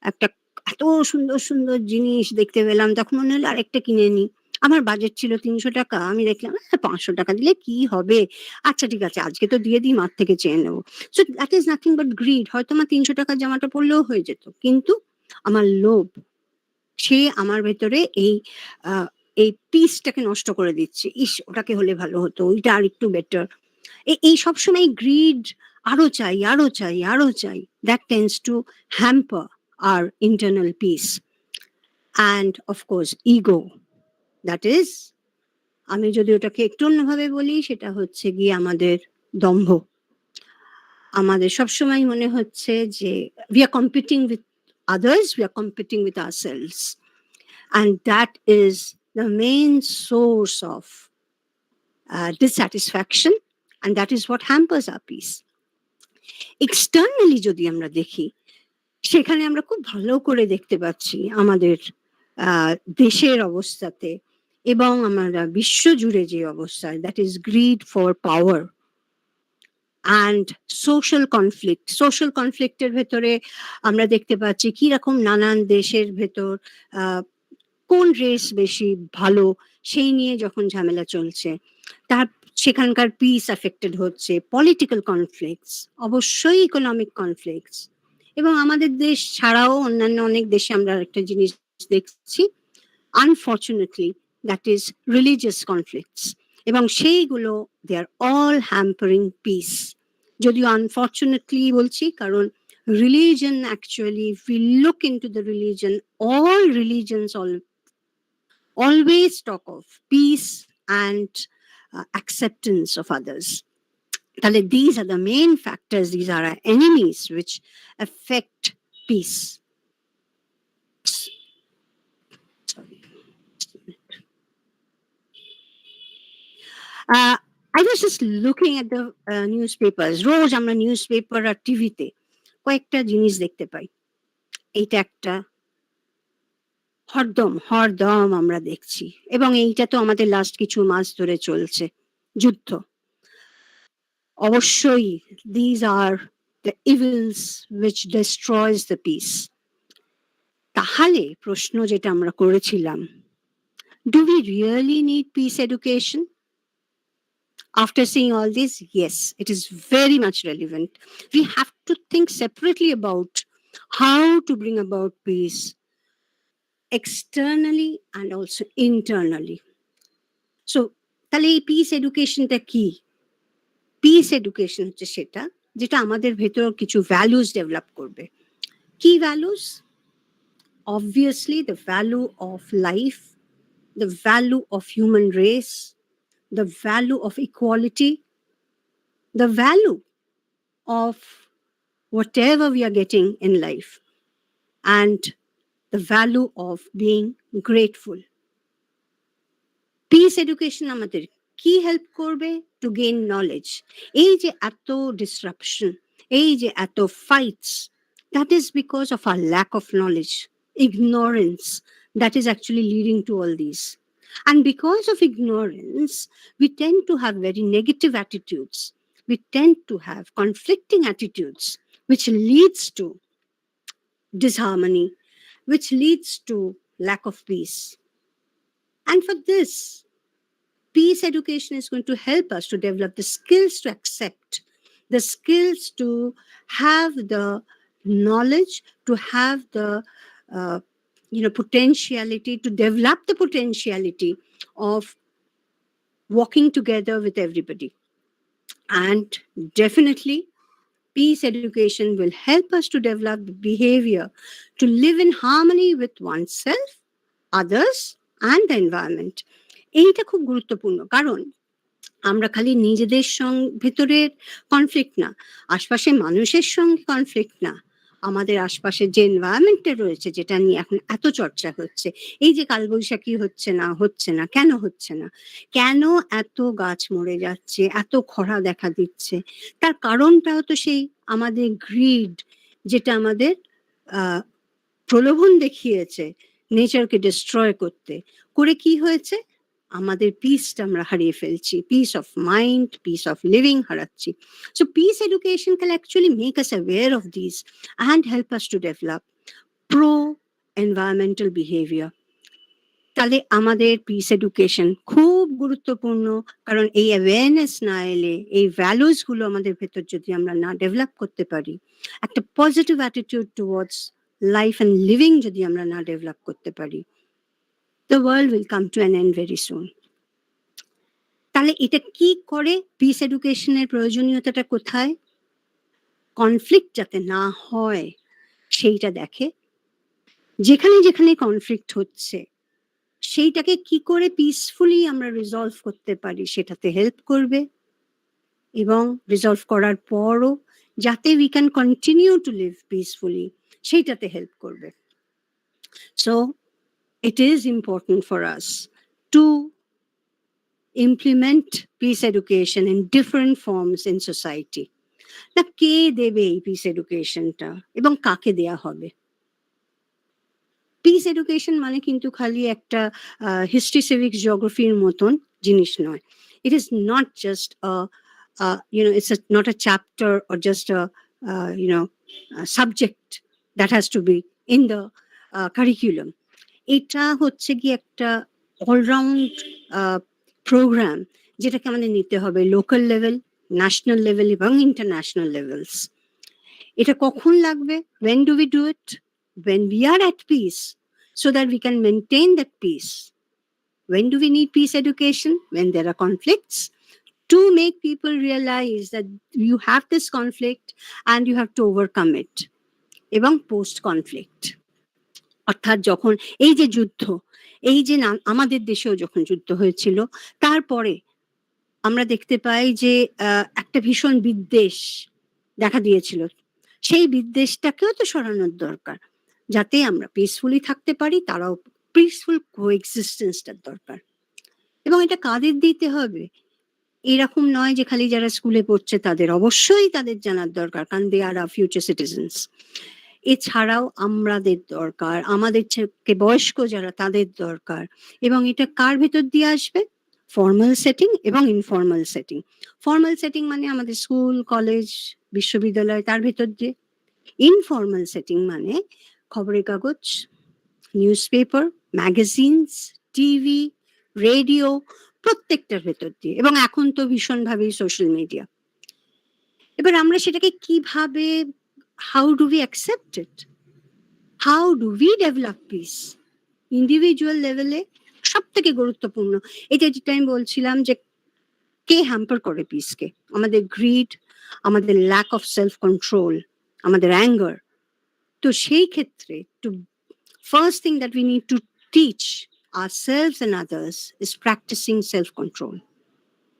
একটা এত সুন্দর সুন্দর জিনিস দেখতে পেলাম, তখন মনে হলো আরেকটা কিনে নি। আমার বাজেট ছিল 300 টাকা, আমি দেখলাম 500 টাকা দিলে কি হবে, আচ্ছা ঠিক আছে আজকে তো দিয়ে দিই, মার থেকে চেয়ে নেবো। So that is nothing but grid. হয়তো আমার 300 টাকার জামাটা পরলেও হয়ে যেত, কিন্তু আমার লোভ, সে আমার ভেতরে এই পিসটাকে নষ্ট করে দিচ্ছে। ইস, ওটাকে হলে ভালো হতো, ওইটা আর একটু বেটার। এই সবসময় গ্রিড, আরো চাই আরো চাই আরো চাই, that tends to hamper our internal peace. And of course ego, that is, আমি যদি ওটাকে একটু অন্যভাবে বলি, সেটা হচ্ছে গিয়ে আমাদের দম্ভ। আমাদের সবসময় মনে হচ্ছে যে we are competing with others, we are competing with ourselves, and that is the main source of dissatisfaction, and that is what hampers our peace. Externally যদি আমরা দেখি, সেখানে আমরা খুব ভালো করে দেখতে পাচ্ছি আমাদের দেশের অবস্থাতে এবং আমরা বিশ্ব জুড়ে যে অবস্থা, that is greed for power and social conflict. Social conflict এর ভেতরে আমরা দেখতে পাচ্ছি কি রকম নানান দেশের ভেতর কোন রেস বেশি ভালো সেই নিয়ে যখন ঝামেলা চলছে, তার সেখানকার পিস অ্যাফেক্টেড হচ্ছে। পলিটিক্যাল কনফ্লিক্টস, অবশ্যই ইকোনমিক কনফ্লিক্টস, এবং আমাদের দেশ ছাড়াও অন্যান্য অনেক দেশে আমরা একটা জিনিস দেখছি, unfortunately, that is religious conflicts, এবং সেইগুলো দে আর অল হ্যাম্পারিং পিস। যদিও আনফর্চুনেটলি বলছি, কারণ religion, actually, if we look into the religion, all religions always talk of peace and acceptance of others. These are the main factors, these are our enemies which affect peace. Sorry. I was just looking at the newspapers. রোজ আমরা newspaper আর টিভিতে কয়েকটা জিনিস দেখতে পাই। এইটা একটা হরদম আমরা দেখছি, এবং এইটা তো আমাদের লাস্ট কিছু মাস ধরে চলছে, যুদ্ধ। অবশ্যই these are the evils which destroys the peace. তাহলে প্রশ্ন যেটা আমরা করেছিলাম, do we really need peace education? After seeing all this, yes, it is very much relevant. We have to think separately about how to bring about peace externally and also internally. So তাহলে এই piece এডুকেশনটা কি? Piece education হচ্ছে সেটা যেটা আমাদের ভেতর কিছু values develop করবে। কি values? Obviously the value of life, the value of human race, the value of equality, the value of whatever we are getting in life. and the value of being grateful. Peace education আমাদের কি help করবে? To gain knowledge. এই যে এত disruption, এই যে এত fights, that is because of our lack of knowledge, ignorance, that is actually leading to all these. And because of ignorance, we tend to have very negative attitudes. We tend to have conflicting attitudes, which leads to disharmony, which leads to lack of peace. And for this, peace education is going to help us to develop the skills to accept, the skills to have the knowledge, to have the potentiality, to develop the potentiality of walking together with everybody. And definitely, peace education will help us to develop the behavior to live in harmony with oneself, others, and the environment. এইটা খুব গুরুত্বপূর্ণ, কারণ আমরা খালি নিজেদের ভেতরের conflict না, আশপাশে মানুষের সঙ্গে কনফ্লিক্ট না, আমাদের আশপাশের যে এনভায়রনমেন্টটা রয়েছে, যেটা নিয়ে এখন এত চর্চা হচ্ছে, এই যে কালবৈশাখী হচ্ছে না, কেন হচ্ছে না, কেন এত গাছ মরে যাচ্ছে, এত খরা দেখা দিচ্ছে, তার কারণটাও তো সেই আমাদের গ্রিড, যেটা আমাদের প্রলোভন দেখিয়েছে নেচারকে ডিস্ট্রয় করতে, করে কি হয়েছে, আমাদের পিসটা আমরা হারিয়ে ফেলছি, peace of mind, peace of living হারাচ্ছি। So peace education can actually make us aware of this and help us to develop pro environmental behaviour. তাহলে আমাদের পিস এডুকেশন খুব গুরুত্বপূর্ণ, কারণ এই অ্যাওয়ারনেস না এলে, এই ভ্যালুসগুলো আমাদের ভেতর যদি আমরা না ডেভেলপ করতে পারি, একটা positive attitude towards life and living যদি আমরা না ডেভেলপ করতে পারি, the world will come to an end very soon. তাহলে এটা কি করে? পিস এডুকেশনের প্রয়োজনীয়তাটা কোথায়? কনফ্লিক্ট যাতে না হয় সেইটা দেখে, যেখানে যেখানে কনফ্লিক্ট হচ্ছে সেইটাকে কি করে পিসফুলি আমরা রিজলভ করতে পারি সেটাতে হেল্প করবে, এবং রিজলভ করার পরও যাতে we can continue to live peacefully সেইটাতে হেল্প করবে। So it is important for us to implement peace education in different forms in society. না কে দেবে এই পিস এডুকেশনটা এবং কাকে দেয়া হবে? পিস এডুকেশন মানে কিন্তু খালি একটা হিস্ট্রি, সিভিক্স, জিওগ্রাফির মতন জিনিস নয়। It is not just it's not a chapter or just a subject that has to be in the curriculum. এটা হচ্ছে কি একটা অলরাউন্ড প্রোগ্রাম, যেটাকে আমাদের নিতে হবে লোকাল লেভেল, ন্যাশনাল লেভেল এবং ইন্টারন্যাশনাল লেভেলস। এটা কখন লাগবে? when do we do it? when we are at peace, so that we can maintain that peace. When do we need peace education? When there are conflicts, to make people realize that you have this conflict and you have to overcome it. এবং post conflict, অর্থাৎ যখন এই যে যুদ্ধ, এই যে আমাদের দেশেও যখন যুদ্ধ হয়েছিল, তারপরে আমরা দেখতে পাই যে একটা ভীষণ বিদ্বেষ দেখা দিয়েছিল, সেই বিদ্বেষটাকেও তো সরানোর দরকার, যাতে আমরা পিসফুলি থাকতে পারি, তারাও পিসফুল কোএক্সিস্টেন্সটার দরকার। এবং এটা কাদের দিতে হবে? এরকম নয় যে খালি যারা স্কুলে পড়ছে তাদের, অবশ্যই তাদের জানার দরকার, কারণ দে আর ফিউচার সিটিজেন্স। এছাড়াও আমাদের দরকার, আমাদের থেকে বয়স্ক যারা তাদের দরকার। এবং এটা কার ভেতর দিয়ে আসবে? ফর্মাল সেটিং এবং ইনফর্মাল সেটিং। ফর্মাল সেটিং মানে আমাদের স্কুল, কলেজ, বিশ্ববিদ্যালয়, তার ভেতর দিয়ে। ইনফর্মাল সেটিং মানে খবরের কাগজ, news paper, magazines, TV, radio, প্রত্যেকটার ভেতর দিয়ে, এবং এখন তো ভীষণভাবেই সোশ্যাল মিডিয়া। এবার আমরা সেটাকে কিভাবে, how do we accept it? How do we develop peace? Individual লেভেলে সব থেকে গুরুত্বপূর্ণ এটা, যেটা আমি বলছিলাম যে কে হ্যাম্পার করে পিসকে? আমাদের গ্রিড, আমাদের ল্যাক অফ সেলফ কন্ট্রোল, আমাদের অ্যাঙ্গার। তো সেই ক্ষেত্রে first thing that we need to teach ourselves and others is practicing self-control,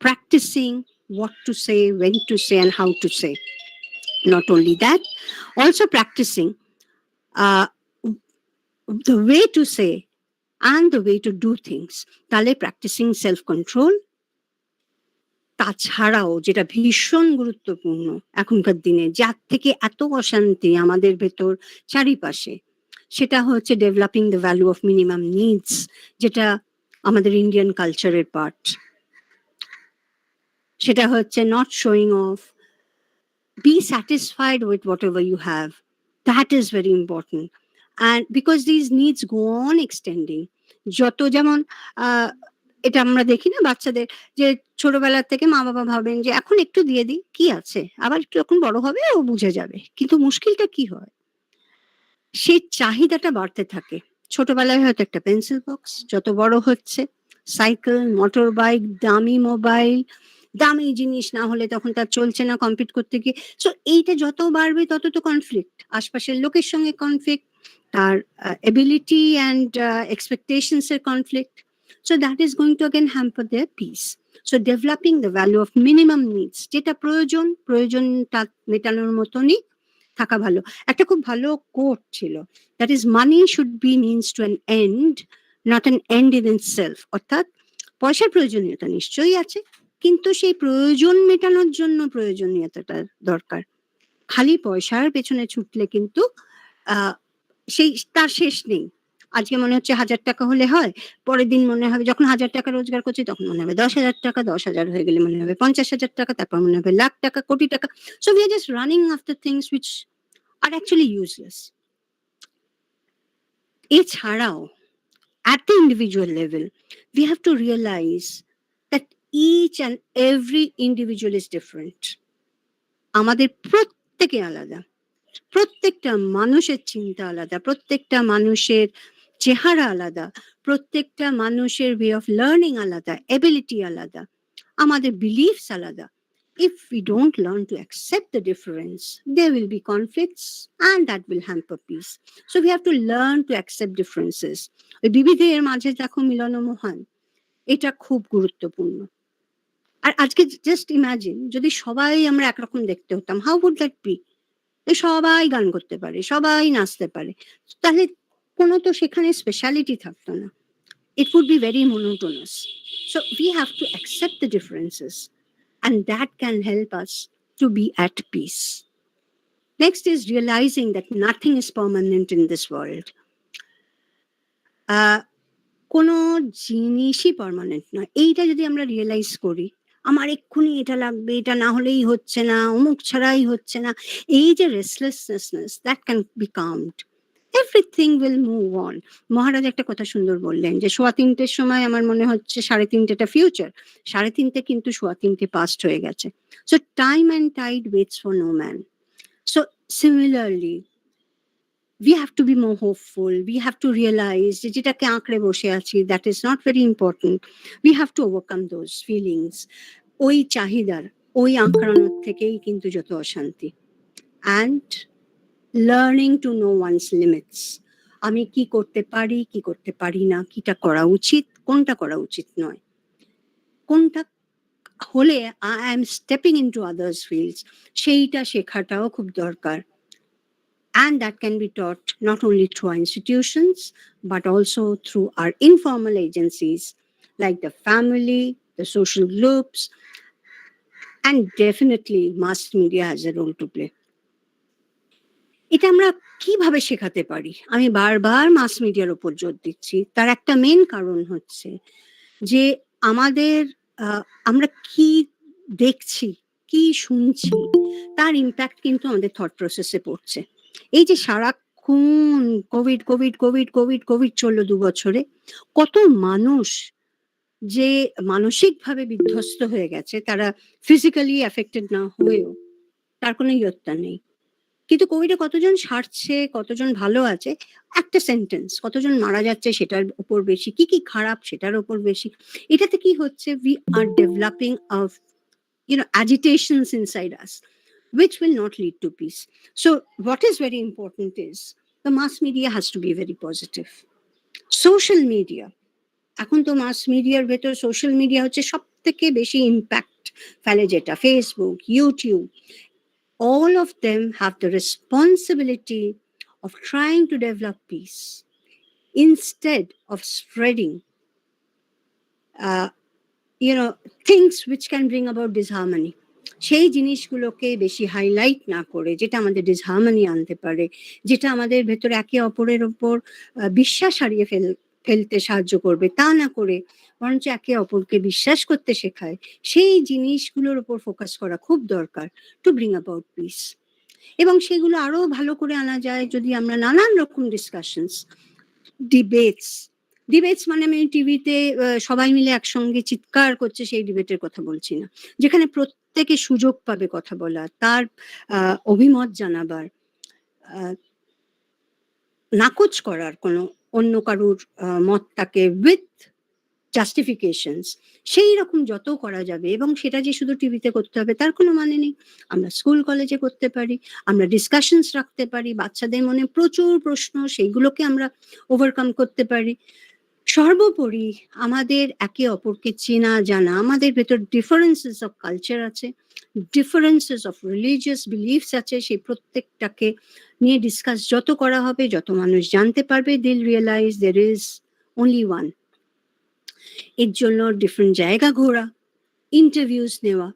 practicing what to say, when to say, and how to say. Not only that, also practicing the way to say and the way to do things, তাহলে practicing self-control, তাছাড়াও যেটা ভীষণ গুরুত্বপূর্ণ এখনকার দিনে, যার থেকে এত অশান্তি আমাদের ভেতর চারিপাশে, সেটা হচ্ছে developing the value of minimum needs, যেটা আমাদের ইন্ডিয়ান কালচারের পার্ট। সেটা হচ্ছে not showing off, be satisfied with whatever you have. That is very important. And because these needs go on extending, যত যেমন এটা আমরা দেখি না বাচ্চাদের, যে ছোটবেলা থেকে মা বাবা ভাবেন যে এখন একটু দিয়ে দিই, কি আছে, আবার একটু যখন বড় হবে ও বুঝে যাবে। কিন্তু মুশকিলটা কি হয়, সেই চাহিদাটা বাড়তে থাকে। ছোটবেলায় হয়তো একটা পেন্সিল বক্স, যত বড় হচ্ছে সাইকেল, মোটর বাইক, দামি মোবাইল, দামি জিনিস না হলে তখন তার চলছে না কম্পিট করতে গিয়ে। সো এইটা যত বাড়বে তত তো কনফ্লিক্ট, আশপাশের লোকের সঙ্গে কনফ্লিক্ট, তার এবিলিটি অ্যান্ড এক্সপেকটেশনস এর conflict. So that is going to again hamper their peace. So developing the value of minimum needs, যেটা প্রয়োজনটা মেটানোর মতনই থাকা ভালো। একটা খুব ভালো কোট ছিল, that is money should be means to an end, not an end in itself. অর্থাৎ পয়সার প্রয়োজনীয়তা নিশ্চয়ই আছে, কিন্তু সেই প্রয়োজন মেটানোর জন্য প্রয়োজনীয়তাটা দরকার। খালি পয়সার পেছনে ছুটলে কিন্তু সেই তার শেষ নেই। আজকে মনে হচ্ছে 1000 টাকা হলে হয়, পরের দিন মনে হবে, যখন 1000 টাকা রোজগার করছি তখন মনে হবে 10,000 টাকা, 10,000 হয়ে গেলে মনে হবে 50,000 টাকা, তারপর মনে হবে লাখ টাকা, কোটি টাকা। So we are just running after things which are actually useless. এছাড়াও at the individual level we have to realize that each and every individual is different. আমাদের প্রত্যেকে আলাদা, প্রত্যেকটা মানুষের চিন্তা আলাদা, প্রত্যেকটা মানুষের চেহারা আলাদা, প্রত্যেকটা মানুষের ওয়ে অফ লার্নিং আলাদা, এবিলিটি আলাদা, আমাদের বিলিফস আলাদা। If we don't learn to accept the difference, there will be conflicts and that will hamper peace. So we have to learn to accept differences. ওই বিবিধের মাঝে দেখো মিলন মহান, এটা খুব গুরুত্বপূর্ণ। আর আজকে জাস্ট ইমাজিন যদি সবাই আমরা একরকম দেখতে হতাম, হাউ উড দ্যাট বি? সবাই গান করতে পারে, সবাই নাচতে পারে, তাহলে কোনো তো সেখানে স্পেশালিটি থাকতো না। It would be very monotonous. So we have to accept the differences, and that can help us to be at peace. Next is realizing that nothing is permanent in this world. কোনো জিনিসই permanent নয়। এইটা যদি আমরা realise করি, আমার এক্ষুনি এটা লাগবে, এটা না হলেই হচ্ছে না, অমুক ছাড়াই হচ্ছে না, এই যে restlessness, that can be calmed, everything will move on. Maharaj একটা কথা সুন্দর বললেন যে 3:15 সময় আমার মনে হচ্ছে 3:30টা ফিউচার, 3:30 কিন্তু 3:15 পাস্ট হয়ে গেছে। So time and tide waits for no man. So similarly we have to be more hopeful. We have to realize যে যেটাকে আঁকড়ে বসে আছি, that is not very important. We have to overcome those feelings. ওই চাহিদার, ওই আঁকড়ানোর থেকেই কিন্তু যত অশান্তি। And learning to know one's limits. আমি কি করতে পারি, কি করতে পারি না, কিটা করা উচিত, কোনটা করা উচিত নয়, কোনটা হলে I am stepping into others' fields, সেইটা শেখাটাও খুব দরকার। And that can be taught not only through our institutions, but also through our informal agencies like the family, the social groups, and definitely mass media has a role to play. এটা আমরা কিভাবে শেখাতে পারি? আমি বারবার মাস মিডিয়ার উপর জোর দিচ্ছি। তার একটা মেন কারণ হচ্ছে যে আমাদের আমরা কি দেখছি, কি শুনছি, তার ইম্প্যাক্ট কিন্তু আমাদের থট প্রসেসে পড়ছে। এই যে সারাক্ষণ Covid Covid Covid Covid Covid চললো 2 বছরে, কত মানুষ যে মানসিকভাবে বিধ্বস্ত হয়ে গেছে, তারা ফিজিক্যালি এফেক্টেড না হয়েও তার কোনো ইয়ত্তা নেই। কিন্তু কোভিডে কতজন সারছে, কতজন ভালো আছে, একটা সেন্টেন্স, কতজন মারা যাচ্ছে সেটার উপর বেশি, কি কি খারাপ সেটার উপর বেশি। এটাতে কি হচ্ছে, we are developing of agitations inside us, which will not lead to peace. So what is very important is the mass media has to be very positive. Social media, এখন তো মাস মিডিয়ার ভেতর সোশ্যাল মিডিয়া হচ্ছে সব থেকে বেশি impact ফেলে, যেটা Facebook, YouTube, all of them have the responsibility of trying to develop peace. instead of spreading things which can bring about disharmony, সেই জিনিসগুলোকে বেশি হাইলাইট না করে, যেটা আমাদের ডিসহারমনি আনতে পারে, যেটা আমাদের ভেতরে একে অপরের ওপর বিশ্বাস হারিয়ে ফেলতে সাহায্য করবে, তা না করে বরঞ্চ একে অপরকে বিশ্বাস করতে শেখায়, সেই জিনিসগুলোর উপর ফোকাস করা খুব দরকার টু ব্রিং অ্যাবাউট পিস। এবং সেগুলো আরো ভালো করে আনা যায় যদি আমরা নানান রকম ডিসকাশনস, ডিবেটস মানে আমি টিভিতে সবাই মিলে একসঙ্গে চিৎকার করছে সেই ডিবেটের কথা বলছি না, যেখানে প্রত্যেকে সুযোগ পাবে কথা বলার, তার অভিমত জানাবার, নাকচ করার কোনো অন্য কারুর মতটাকে উইথ জাস্টিফিকেশনস, সেই রকম যত করা যাবে। এবং সেটা যে শুধু টিভিতে করতে হবে তার কোনো মানে নেই, আমরা স্কুল কলেজে করতে পারি, আমরা ডিসকাশনস রাখতে পারি, বাচ্চাদের মনে প্রচুর প্রশ্ন, সেইগুলোকে আমরা ওভারকাম করতে পারি। সর্বোপরি আমাদের একে অপরকে চেনা জানা, আমাদের ভেতর ডিফারেন্সেস অফ কালচার আছে, ডিফারেন্সেস অফ রিলিজিয়াস বিলিফস আছে, সেই প্রত্যেকটাকে নিয়ে ডিসকাস যত করা হবে, যত মানুষ জানতে পারবে, they'll realise there is only one. এর জন্য ডিফারেন্ট জায়গা ঘোরা, ইন্টারভিউস নেওয়া,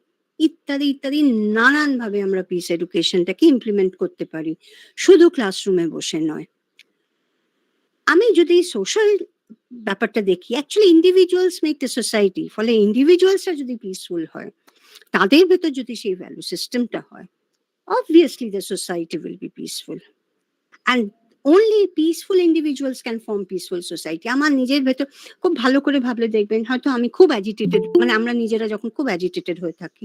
ইত্যাদি ইত্যাদি নানানভাবে আমরা পিস এডুকেশনটাকে ইমপ্লিমেন্ট করতে পারি, শুধু ক্লাসরুমে বসে নয়। আমি যদি সোশ্যাল ব্যাপারটা দেখি, actually individuals make the society, ফলে ইন্ডিভিজুয়ালসরা যদি পিসফুল হয়, তাদের ভেতর যদি সেই ভ্যালু সিস্টেমটা হয়, obviously the society will be peaceful, and only peaceful individuals can form peaceful society. আমার নিজের ভেতর খুব ভালো করে ভাবলে দেখবেন, হয়তো আমি খুব অ্যাজিটেটেড, মানে আমরা নিজেরা যখন খুব অ্যাজিটেটেড হয়ে থাকি,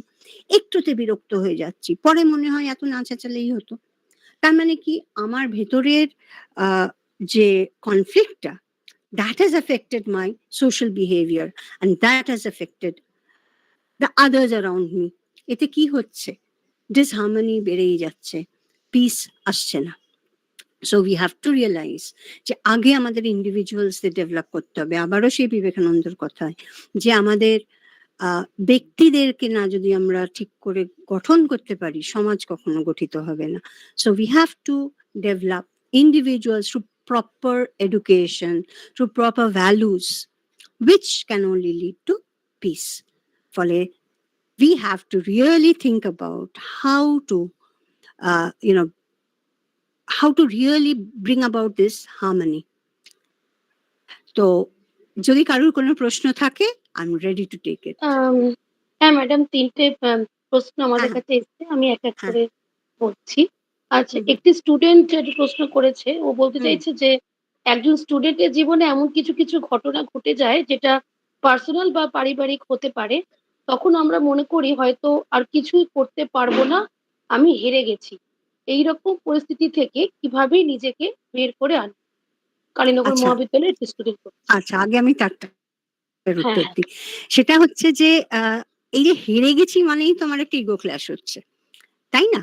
একটুতে বিরক্ত হয়ে যাচ্ছি, পরে মনে হয় এত না চেঁচালেই হতো। তার মানে কি, আমার ভেতরের যে কনফ্লিক্টটা, that has affected my social behavior and that has affected the others around me. এতে কি হচ্ছে, ডিসহারমনি বেড়েই যাচ্ছে, পিস আসছে না। So we have to realise যে আগে আমাদের ইন্ডিভিজুয়ালসদের ডেভেলপ করতে হবে। আবারও সেই বিবেকানন্দর কথায় যে আমাদের ব্যক্তিদেরকে না যদি আমরা ঠিক করে গঠন করতে পারি, সমাজ কখনো গঠিত হবে না। So we have to develop individuals through proper education, through proper values, which can only lead to peace. ফলে we have to really think about how to really bring about this harmony. তো যদি কারোর কোনো প্রশ্ন থাকে, I'm ready to take it. হ্যাঁ madam, 3টে প্রশ্ন আমাদের কাছে এসেছে, আমি এক এক করে বলছি। আচ্ছা, একটি স্টুডেন্ট প্রশ্ন করেছে, ও বলতে চাইছে যে একজন স্টুডেন্টের জীবনে এমন কিছু কিছু ঘটনা ঘটে যায় যেটা পার্সোনাল বা পারিবারিক হতে পারে, তখন আমরা মনে করি হয়তো আর কিছুই করতে পারবো না, আমি হেরে গেছি। এইরকম পরিস্থিতি থেকে কিভাবে নিজেকে বের করে আন? কালীনগর মহাবিদ্যালয়ের একটি স্টুডেন্ট। আচ্ছা, আগে আমি তারটা উত্তর দিই। সেটা হচ্ছে যে এই যে হেরে গেছি মানেই তো আমার একটা ইগো ক্ল্যাশ হচ্ছে, তাই না?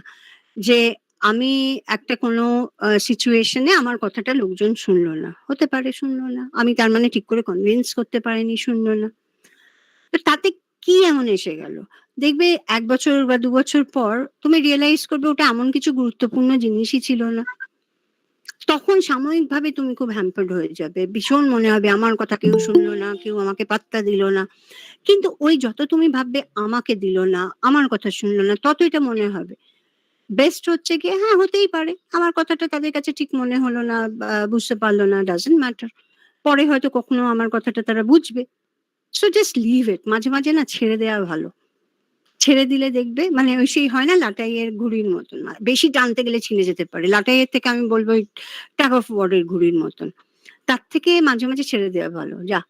যে আমি একটা কোনো সিচুয়েশনে আমার কথাটা লোকজন শুনলো না, হতে পারে শুনলো না, আমি তার মানে ঠিক করে কনভিন্স করতে পারিনি, শুনলো না, তাতে কি এমন এসে গেল? দেখবে 1 বছর বা 2 বছর পর তুমি রিয়েলাইজ করবে ওটা এমন কিছু গুরুত্বপূর্ণ জিনিসই ছিল না। তখন সাময়িকভাবে তুমি খুব হ্যাম্পার্ড হয়ে যাবে, ভীষণ মনে হবে আমার কথা কেউ শুনলো না, কেউ আমাকে পাত্তা দিল না। কিন্তু ওই যত তুমি ভাববে আমাকে দিল না, আমার কথা শুনলো না, তত এটা মনে হবে। বেস্ট হচ্ছে কি, হ্যাঁ হতেই পারে আমার কথাটা তাদের কাছে ঠিক মনে হলো না, বুঝতে পারলো না, ডাজন্ট ম্যাটার, পরে হয়তো কখনো আমার কথাটা তারা বুঝবে। So just leave it. মাঝে মাঝে না ছেড়ে দেওয়া ভালো, ছেড়ে দিলে দেখবে, মানে ওই সেই হয় না লাটাইয়ের ঘুড়ির মতন, বেশি টানতে গেলে ছিঁড়ে যেতে পারে, লাটাইয়ের থেকে আমি বলবো ওই টাগ অফ ওয়ারের ঘুড়ির মতন, তার থেকে মাঝে মাঝে ছেড়ে দেওয়া ভালো, যা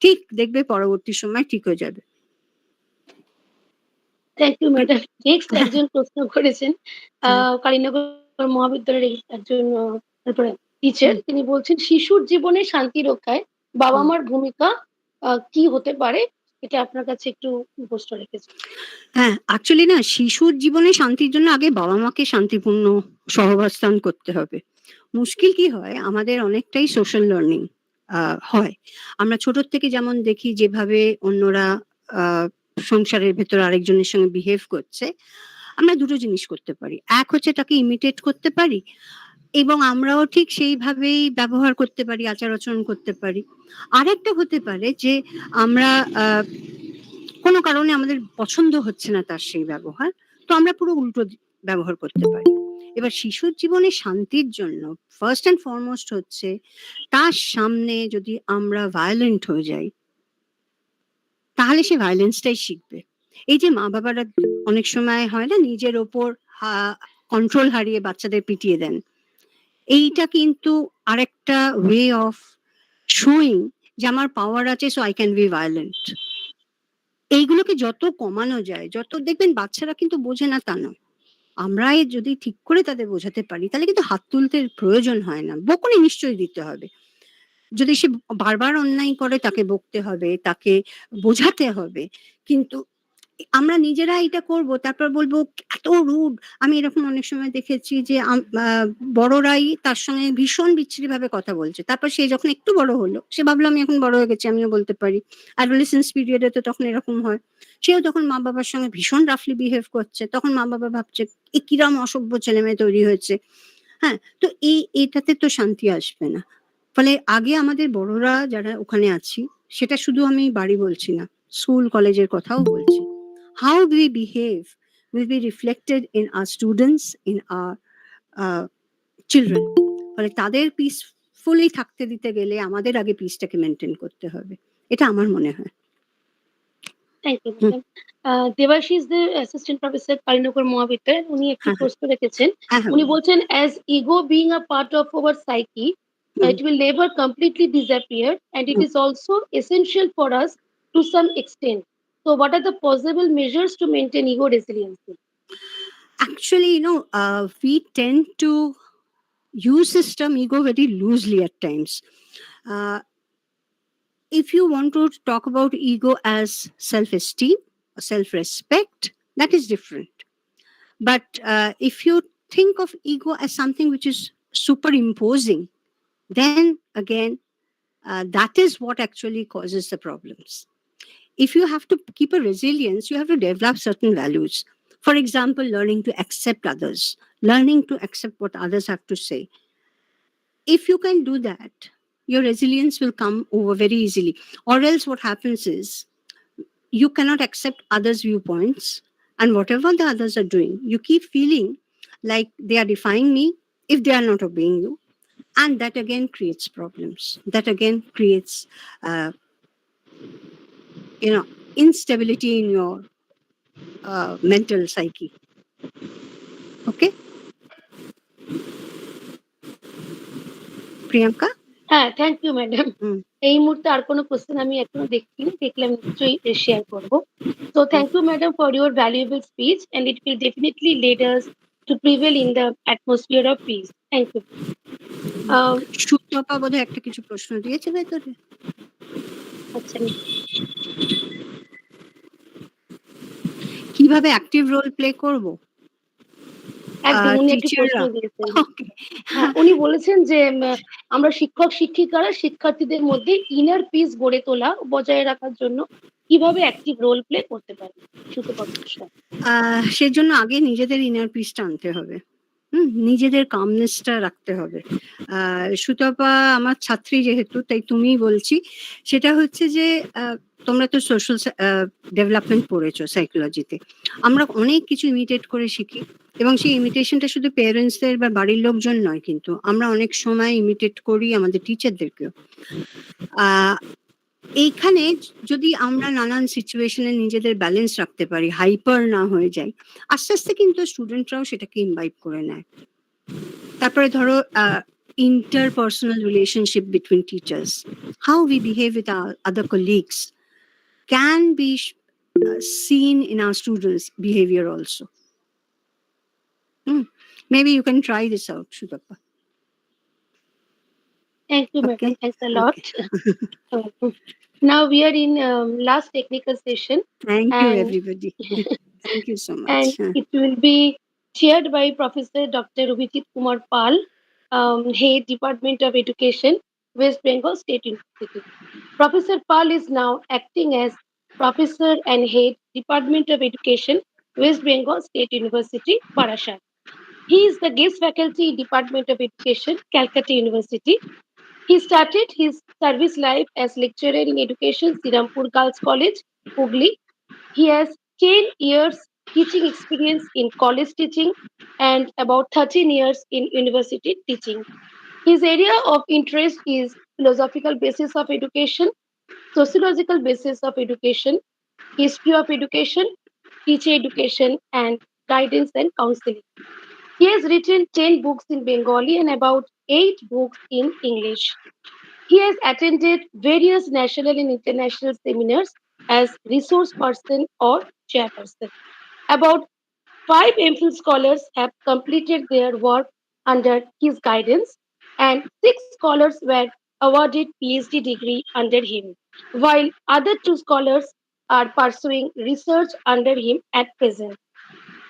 ঠিক দেখবে পরবর্তী সময় ঠিক হয়ে যাবে। Thank you madam. নেক্সট একজন প্রশ্ন করেছেন, কালীনগর মহাবিদ্যালয়ের একজন টিচার, তিনি বলছেন শিশুর জীবনে শান্তি রক্ষায় বাবা মার ভূমিকা কি হতে পারে, এটা আপনার কাছে একটু প্রশ্ন রেখেছি। হ্যাঁ, অ্যাকচুয়ালি না, শিশুর জীবনে শান্তির জন্য আগে বাবা মাকে শান্তিপূর্ণ সহাবস্থান করতে হবে। মুশকিল কি হয়, আমাদের অনেকটাই সোশ্যাল লার্নিং হয়। আমরা ছোট থেকে যেমন দেখি যেভাবে অন্যরা সংসারের ভেতর আরেকজনের সঙ্গে বিহেভ করছে, আমরা দুটো জিনিস করতে পারি। এক হচ্ছে তাকে ইমিটেট করতে পারি, এবং আমরাও ঠিক সেইভাবেই ব্যবহার করতে পারি, আচার-আচরণ করতে পারি। আরেকটা হতে পারে যে আমরা কোনো কারণে আমাদের পছন্দ হচ্ছে না তার সেই ব্যবহার, তো আমরা পুরো উল্টো ব্যবহার করতে পারি। এবার শিশুর জীবনে শান্তির জন্য ফার্স্ট অ্যান্ড ফরমোস্ট হচ্ছে তার সামনে যদি আমরা ভায়োলেন্ট হয়ে যাই, তাহলে সে ভায়োলেন্সটাই শিখবে। এই যে মা-বাবারা অনেক সময় হয় না নিজের ওপর কন্ট্রোল হারিয়ে বাচ্চাদের পিটিয়ে দেন। এইটা কিন্তু আরেকটা ওয়ে অফ শোয়িং যে আমার পাওয়ার আছে so I can be violent. এইগুলোকে যত কমানো যায়, যত দেখবেন বাচ্চারা কিন্তু বোঝে না তা নয়। আমরাই যদি ঠিক করে তাদের বোঝাতে পারি তাহলে কিন্তু হাত তুলতে প্রয়োজন হয় না। বকুনি নিশ্চয়ই দিতে হবে। যদি সে বারবার অন্যায় করে তাকে বকতে হবে, তাকে বোঝাতে হবে। কিন্তু আমরা নিজেরা এটা করব, তারপর বলবো এত রুড। আমি এরকম অনেক সময় দেখেছি যে বড়রাই তার সঙ্গে ভীষণ বিচ্ছিরিভাবে কথা বলছে। তারপর সে যখন একটু বড় হলো, সে ভাবলো আমি এখন বড় হয়ে গেছি, আমিও বলতে পারি। অ্যাডোলেসেন্স পিরিয়ডে তো তখন এরকম হয়। সেও তখন মা-বাবার সঙ্গে ভীষণ রাফলি বিহেভ করছে। তখন মা-বাবা ভাবছে এ কিরম অসভ্য ছেলেমেয়ে তৈরি হয়েছে। হ্যাঁ? তো এটাতে তো শান্তি আসবে না। ফলে আগে আমাদের বড়রা যারা ওখানে আছি, সেটা শুধু আমি বাড়ি বলছি না, স্কুল কলেজের কথাও বলছি। How we behave will be reflected in our students, in our children. ফলে তাদের পিসফুলি থাকতে দিতে গেলে আমাদের আগে পিসটাকে মেনটেন করতে হবে। এটা আমার মনে হয়। Thank you madam. Debashis Dey assistant professor Kalinagar Mahavidyalaya, উনি একটি হ্যাঁ, প্রশ্ন রেখেছেন। হ্যাঁ, হ্যাঁ, উনি বলছেন as ego being a part of our psyche, it will never completely disappear and it is also essential for us to some extent. So what are the possible measures to maintain ego resiliency? Actually, we tend to use this term ego very loosely at times. If you want to talk about ego as self-esteem, self-respect, that is different. But if you think of ego as something which is superimposing, then again, that is what actually causes the problems. If you have to keep a resilience, you have to develop certain values. For example, learning to accept others, learning to accept what others have to say. If you can do that, your resilience will come over very easily. Or else what happens is you cannot accept others' viewpoints, and whatever the others are doing, you keep feeling like they are defying me if they are not obeying you. And that again creates problems. That again creates, instability in your mental psyche. Okay? Priyanka? হ্যাঁ, thank you madam. হুম। এই মুহূর্তে আর কোনো question আমি এখনো দেখিনি, দেখলে আমি নিশ্চয়ই শেয়ার করবো। So thank you madam for your valuable speech and it will definitely lead us to prevail in the atmosphere of peace. Thank you. Sutapa বোধহয় একটা কিছু প্রশ্ন দিয়েছে ভেতরে। আচ্ছা, কিভাবে অ্যাক্টিভ রোল প্লে করব? একদম উনি একটি প্রশ্ন দিয়েছেন। হ্যাঁ, উনি বলেছেন যে আমরা শিক্ষক-শিক্ষিকারা শিক্ষার্থীদের মধ্যে ইনার পিস গড়ে তোলা, বজায় রাখার জন্য কিভাবে অ্যাক্টিভ রোল প্লে করতে পারি? সুতপা ঘোষ। সেজন্য আগে নিজেদের ইনার পিসটা আনতে হবে। নিজেদের কামনেসটা রাখতে হবে। সুতপা আমার ছাত্রী যেহেতু তাই তুমিই বলছি। সেটা হচ্ছে যে তোমরা তো সোশ্যাল ডেভেলপমেন্ট পড়েছো সাইকোলজিতে। আমরা অনেক কিছু ইমিটেট করে শিখি এবং সেই ইমিটেশনটা শুধু প্যারেন্টসদের বা বাড়ির লোকজন নয়, কিন্তু আমরা অনেক সময় ইমিটেট করি আমাদের টিচারদেরকেও। এইখানে যদি আমরা নানান সিচুয়েশনে নিজেদের ব্যালেন্স রাখতে পারি, হাইপার না হয়ে যাই, আস্তে আস্তে কিন্তু স্টুডেন্টরাও সেটাকে ইমবাইব করে নেয়। তারপরে ধরো interpersonal relationship between teachers, how we behave with our other colleagues can be seen in our students' behavior also. Maybe you can try this out, Shudappa. Thank you, Okay. madam. Thanks a lot. Okay. Now we are in last technical session. Thank you, And- everybody. Thank you so much. And it will be chaired by Professor Dr. Abhijit Kumar Pal, Head Department of Education, West Bengal State University. Professor Pal is now acting as Professor and Head Department of Education, West Bengal State University, Parashar. He is the guest faculty in Department of Education, Calcutta University. He started his service life as lecturer in education, Sirampur Girls College, Hooghly. He has 10 years teaching experience in college teaching and about 13 years in university teaching. His area of interest is philosophical basis of education, sociological basis of education, history of education, teacher education, and guidance and counseling. He has written 10 books in Bengali and about 8 books in English. He has attended various national and international seminars as resource person or chairperson. About 5 MPhil scholars have completed their work under his guidance, and 6 scholars were awarded PhD degree under him, while other 2 scholars are pursuing research under him at present.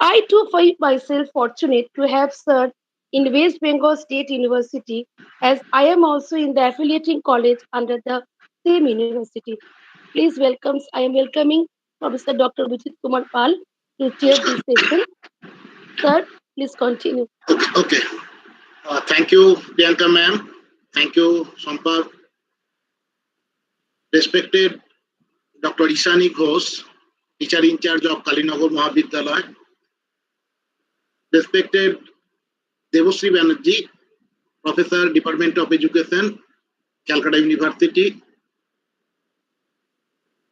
I too find myself fortunate to have served in West Bengal State University, as I am also in the affiliating college under the same university. I am welcoming Professor Dr. Vijit Kumar Pal to chair this session. Sir, please continue. Okay. Thank you, Priyanka ma'am. Thank you, Sampar. Respected Dr. Ishani Ghosh, teacher in charge of Kalinagar Mahavidyalaya. Respected Devasri Banerjee, Professor, Department of Education, Calcutta University.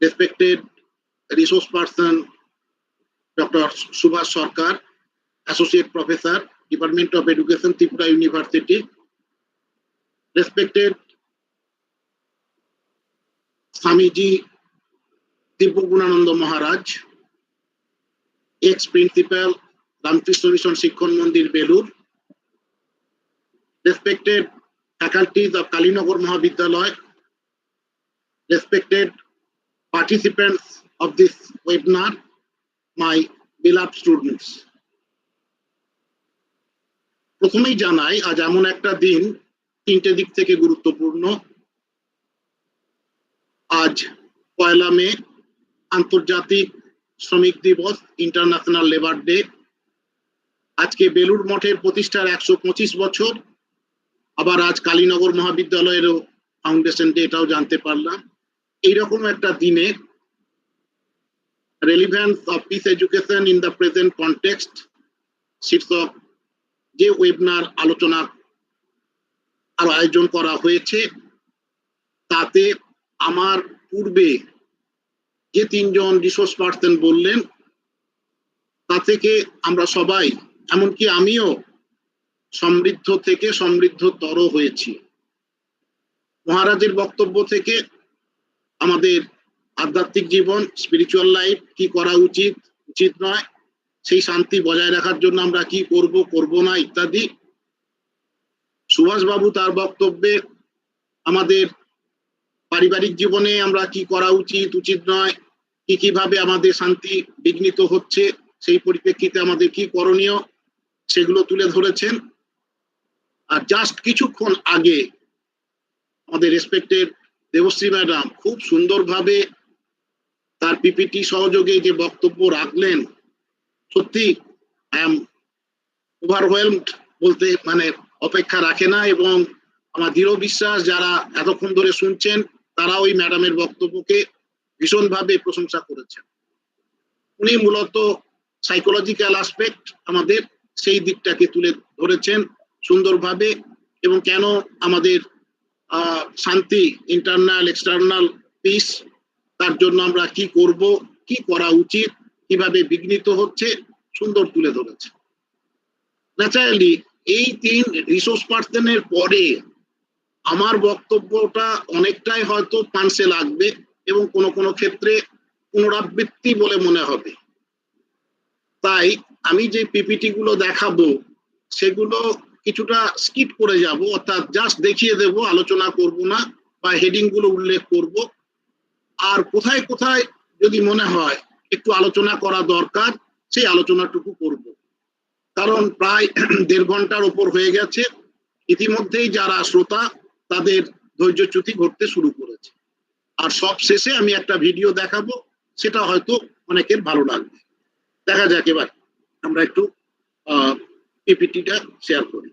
Respected resource person, Dr. Subhash Sarkar, Associate Professor, Department of Education, Tripura University. Respected Swamiji Dipogunananda Maharaj, ex-principal, Ramkrishna Mission Shikhon Mandir, Belur. Respected faculties of Kalinagar Mahavidyalaya, respected participants of this webinar, my beloved students. প্রথমেই জানাই আজ এমন একটা দিন তিনটে দিক থেকে গুরুত্বপূর্ণ। আজ 1 মে আন্তর্জাতিক শ্রমিক দিবস, ইন্টারন্যাশনাল লেবার ডে। আজকে বেলুড় মঠের প্রতিষ্ঠার 125 বছর। আবার আজ কালীনগর মহাবিদ্যালয়েরও ফাউন্ডেশন ডে, এটাও জানতে পারলাম। এইরকম একটা দিনে relevance of peace education in the present context শীর্ষক যে ওয়েবিনার আলোচনা আয়োজন করা হয়েছে, তাতে আমার পূর্বে যে 3 জন রিসোর্স পার্সন বললেন, তা থেকে আমরা সবাই, এমনকি আমিও সমৃদ্ধ থেকে সমৃদ্ধতর হয়েছি। মহারাজের বক্তব্য থেকে আমাদের আধ্যাত্মিক জীবন, স্পিরিচুয়াল লাইফ, কি করা উচিত উচিত নয়, সেই শান্তি বজায় রাখার জন্য আমরা কি করব করব না ইত্যাদি। সুভাষবাবু তার বক্তব্যে আমাদের পারিবারিক জীবনে আমরা কি করা উচিত উচিত নয়, কিভাবে আমাদের শান্তি বিঘ্নিত হচ্ছে, সেই পরিপ্রেক্ষিতে আমাদের কি করণীয়, সেগুলো তুলে ধরেছেন। আর জাস্ট কিছুক্ষণ আগে আমাদের রেসপেক্টেড দেবশ্রী ম্যাডাম খুব সুন্দরভাবে তার পিপিটি সহযোগে যে বক্তব্য রাখলেন, সত্যি আই এম ওভারওয়েলমড বলতে মানে অপেক্ষা রাখে না। এবং আমার দৃঢ় বিশ্বাস যারা এতক্ষণ ধরে শুনছেন তারা ওই ম্যাডামের বক্তব্যকে ভীষণভাবে প্রশংসা করেছেন। উনি মূলত সাইকোলজিক্যাল অ্যাসপেক্ট আমাদের সেই দিকটাকে তুলে ধরেছেন সুন্দরভাবে, এবং কেন আমাদের শান্তি, ইন্টারনাল এক্সটার্নাল পিস, তার জন্য আমরা কি করব, কি করা উচিত, কিভাবে বিঘ্নিত হচ্ছে, সুন্দর তুলে ধরেছে। ন্যাচারালি এই 3 রিসোর্স পার্সনের পরে আমার বক্তব্যটা অনেকটাই হয়তো পানসে লাগবে এবং কোনো ক্ষেত্রে পুনরাবৃত্তি বলে মনে হবে। তাই আমি যে পিপিটি গুলো দেখাবো সেগুলো কিছুটা স্কিপ করে যাব, অর্থাৎ জাস্ট দেখিয়ে দেব, আলোচনা করব না, বা হেডিং গুলো উল্লেখ করব। আর কোথায় কোথায় যদি মনে হয় একটু আলোচনা করা দরকার, সেই আলোচনাটুকু করব। কারণ প্রায় 1.5 ঘন্টার উপর হয়ে গেছে, ইতিমধ্যেই যারা শ্রোতা তাদের ধৈর্যচ্যুতি ঘটতে শুরু করেছে। আর সব শেষে আমি একটা ভিডিও দেখাবো, সেটা হয়তো অনেকের ভালো লাগবে। দেখা যাক এবার আমরা একটু পিপিটিটা শেয়ার করি।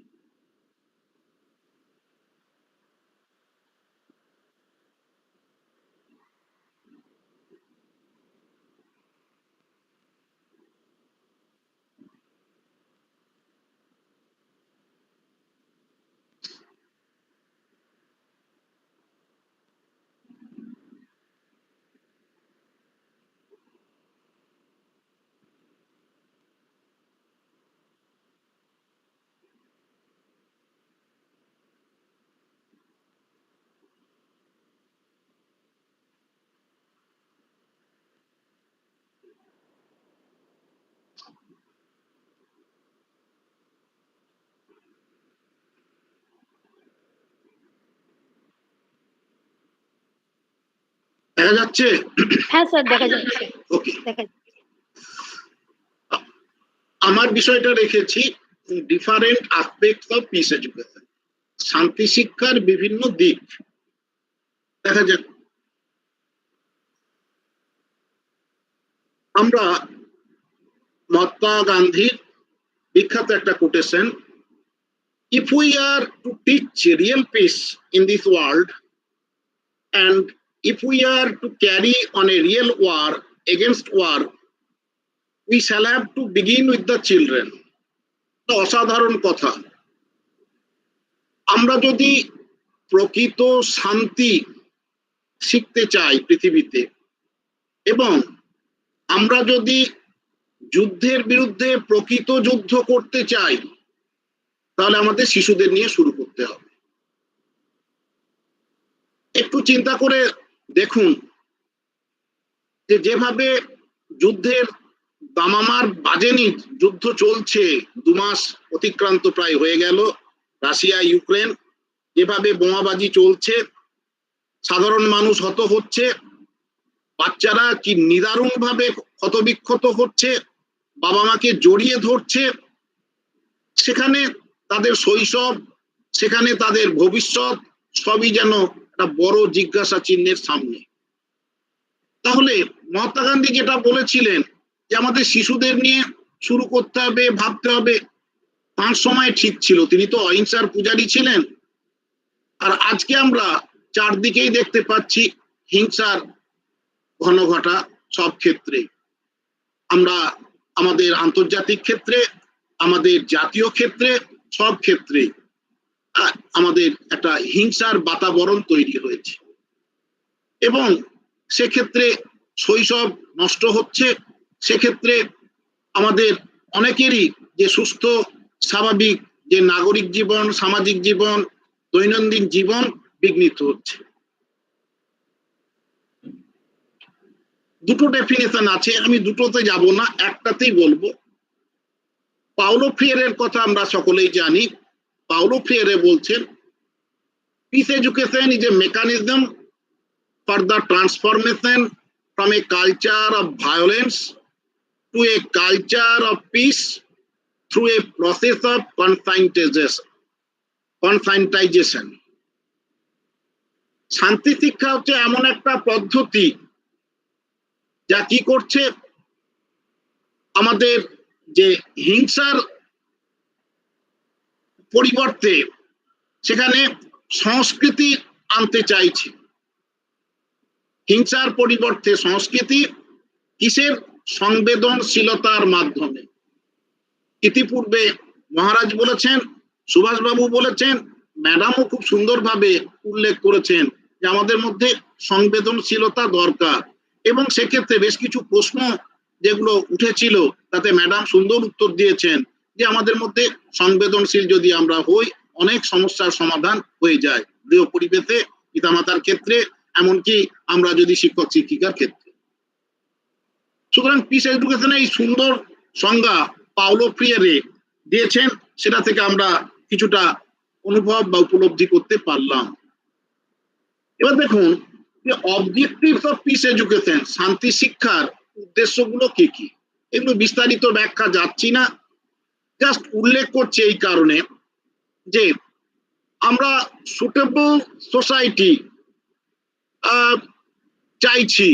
দেখা যাচ্ছে? হ্যাঁ স্যার, দেখা যাচ্ছে। ওকে, দেখা আমার বিষয়টা রেখেছি different aspects of peace education, শান্তি শিক্ষার বিভিন্ন দিক। দেখা যাক, আমরা মহাত্মা গান্ধীর বিখ্যাত একটা quotation, if we are to teach real peace in this world and if we are to carry on a real war against war, we shall have to begin with the children. অসাধারণ কথা। আমরা যদি প্রকৃত শান্তি শিখতে চাই পৃথিবীতে, এবং আমরা যদি যুদ্ধের বিরুদ্ধে প্রকৃত যুদ্ধ করতে চাই, তাহলে আমাদের শিশুদের নিয়ে শুরু করতে হবে। একটু চিন্তা করে দেখুন যে যেভাবে যুদ্ধের দামামার বাজেনি, যুদ্ধ চলছে, 2 মাস অতিক্রান্ত প্রায় হয়ে গেল, রাশিয়া ইউক্রেন, যেভাবে বোমাবাজি চলছে, সাধারণ মানুষ হত হচ্ছে, বাচ্চারা কি নিদারুণ ভাবে ক্ষতবিক্ষত হচ্ছে, বাবা মাকে জড়িয়ে ধরছে, সেখানে তাদের শৈশব, সেখানে তাদের ভবিষ্যৎ সবই যেন একটা বড় জিজ্ঞাসা চিহ্নের সামনে। তাহলে মহাত্মা গান্ধী যেটা বলেছিলেন যে আমাদের শিশুদের নিয়ে শুরু করতে হবে, ভাবতে হবে, তার সময় ঠিক ছিল, তিনি তো অহিংসার পূজারী ছিলেন। আর আজকে আমরা চারদিকেই দেখতে পাচ্ছি হিংসার ঘনঘটা সব ক্ষেত্রে। আমরা আমাদের আন্তর্জাতিক ক্ষেত্রে, আমাদের জাতীয় ক্ষেত্রে, সব ক্ষেত্রে আমাদের একটা হিংসার বাতাবরণ তৈরি হয়েছে, এবং সেক্ষেত্রে শৈশব নষ্ট হচ্ছে, সেক্ষেত্রে আমাদের অনেকেরই যে সুস্থ স্বাভাবিক যে নাগরিক জীবন, সামাজিক জীবন, দৈনন্দিন জীবন বিঘ্নিত হচ্ছে। দুটো ডেফিনেশন আছে, আমি দুটোতে যাব না, একটাতেই বলবো। পাওলো ফ্রিয়ারের কথা আমরা সকলেই জানি। পাওলো ফ্রিয়ারে বলছেন, piece education is a mechanism for the transformation from a culture of violence to a culture of peace through a process of conscientization. শান্তি শিক্ষা হচ্ছে এমন একটা পদ্ধতি যা কি করছে, আমাদের যে হিংসার পরিবর্তে সেখানে সংস্কৃতি আনতে চাইছে। হিংসার পরিবর্তে সংস্কৃতি, কিসের? সংবেদনশীলতার মাধ্যমে। ইতিপূর্বে মহারাজ বলেছেন, সুভাষবাবু বলেছেন, ম্যাডামও খুব সুন্দরভাবে উল্লেখ করেছেন যে আমাদের মধ্যে সংবেদনশীলতা দরকার, এবং সেক্ষেত্রে বেশ কিছু প্রশ্ন যেগুলো উঠেছিল তাতে ম্যাডাম সুন্দর উত্তর দিয়েছেন যে আমাদের মধ্যে সংবেদনশীল যদি আমরা হই, অনেক সমস্যার সমাধান হয়ে যায়, গৃহ পরিবেশে, পিতামাতার ক্ষেত্রে, এমনকি আমরা যদি শিক্ষক শিক্ষিকার ক্ষেত্রে। সুতরাং পিস এডুকেশনে এই সুন্দর সংজ্ঞা পাওলো ফ্রিয়ারে দিয়েছেন, সেটা থেকে আমরা কিছুটা অনুভব বা উপলব্ধি করতে পারলাম। এবার দেখুন যে অবজেক্টিভস অফ পিস এডুকেশন, শান্তি শিক্ষার উদ্দেশ্যগুলো কি কি, এগুলো বিস্তারিত ব্যাখ্যা যাচ্ছি না, জাস্ট উল্লেখ করছি এই কারণে যে আমরা সুটেবল সোসাইটি চাইছি,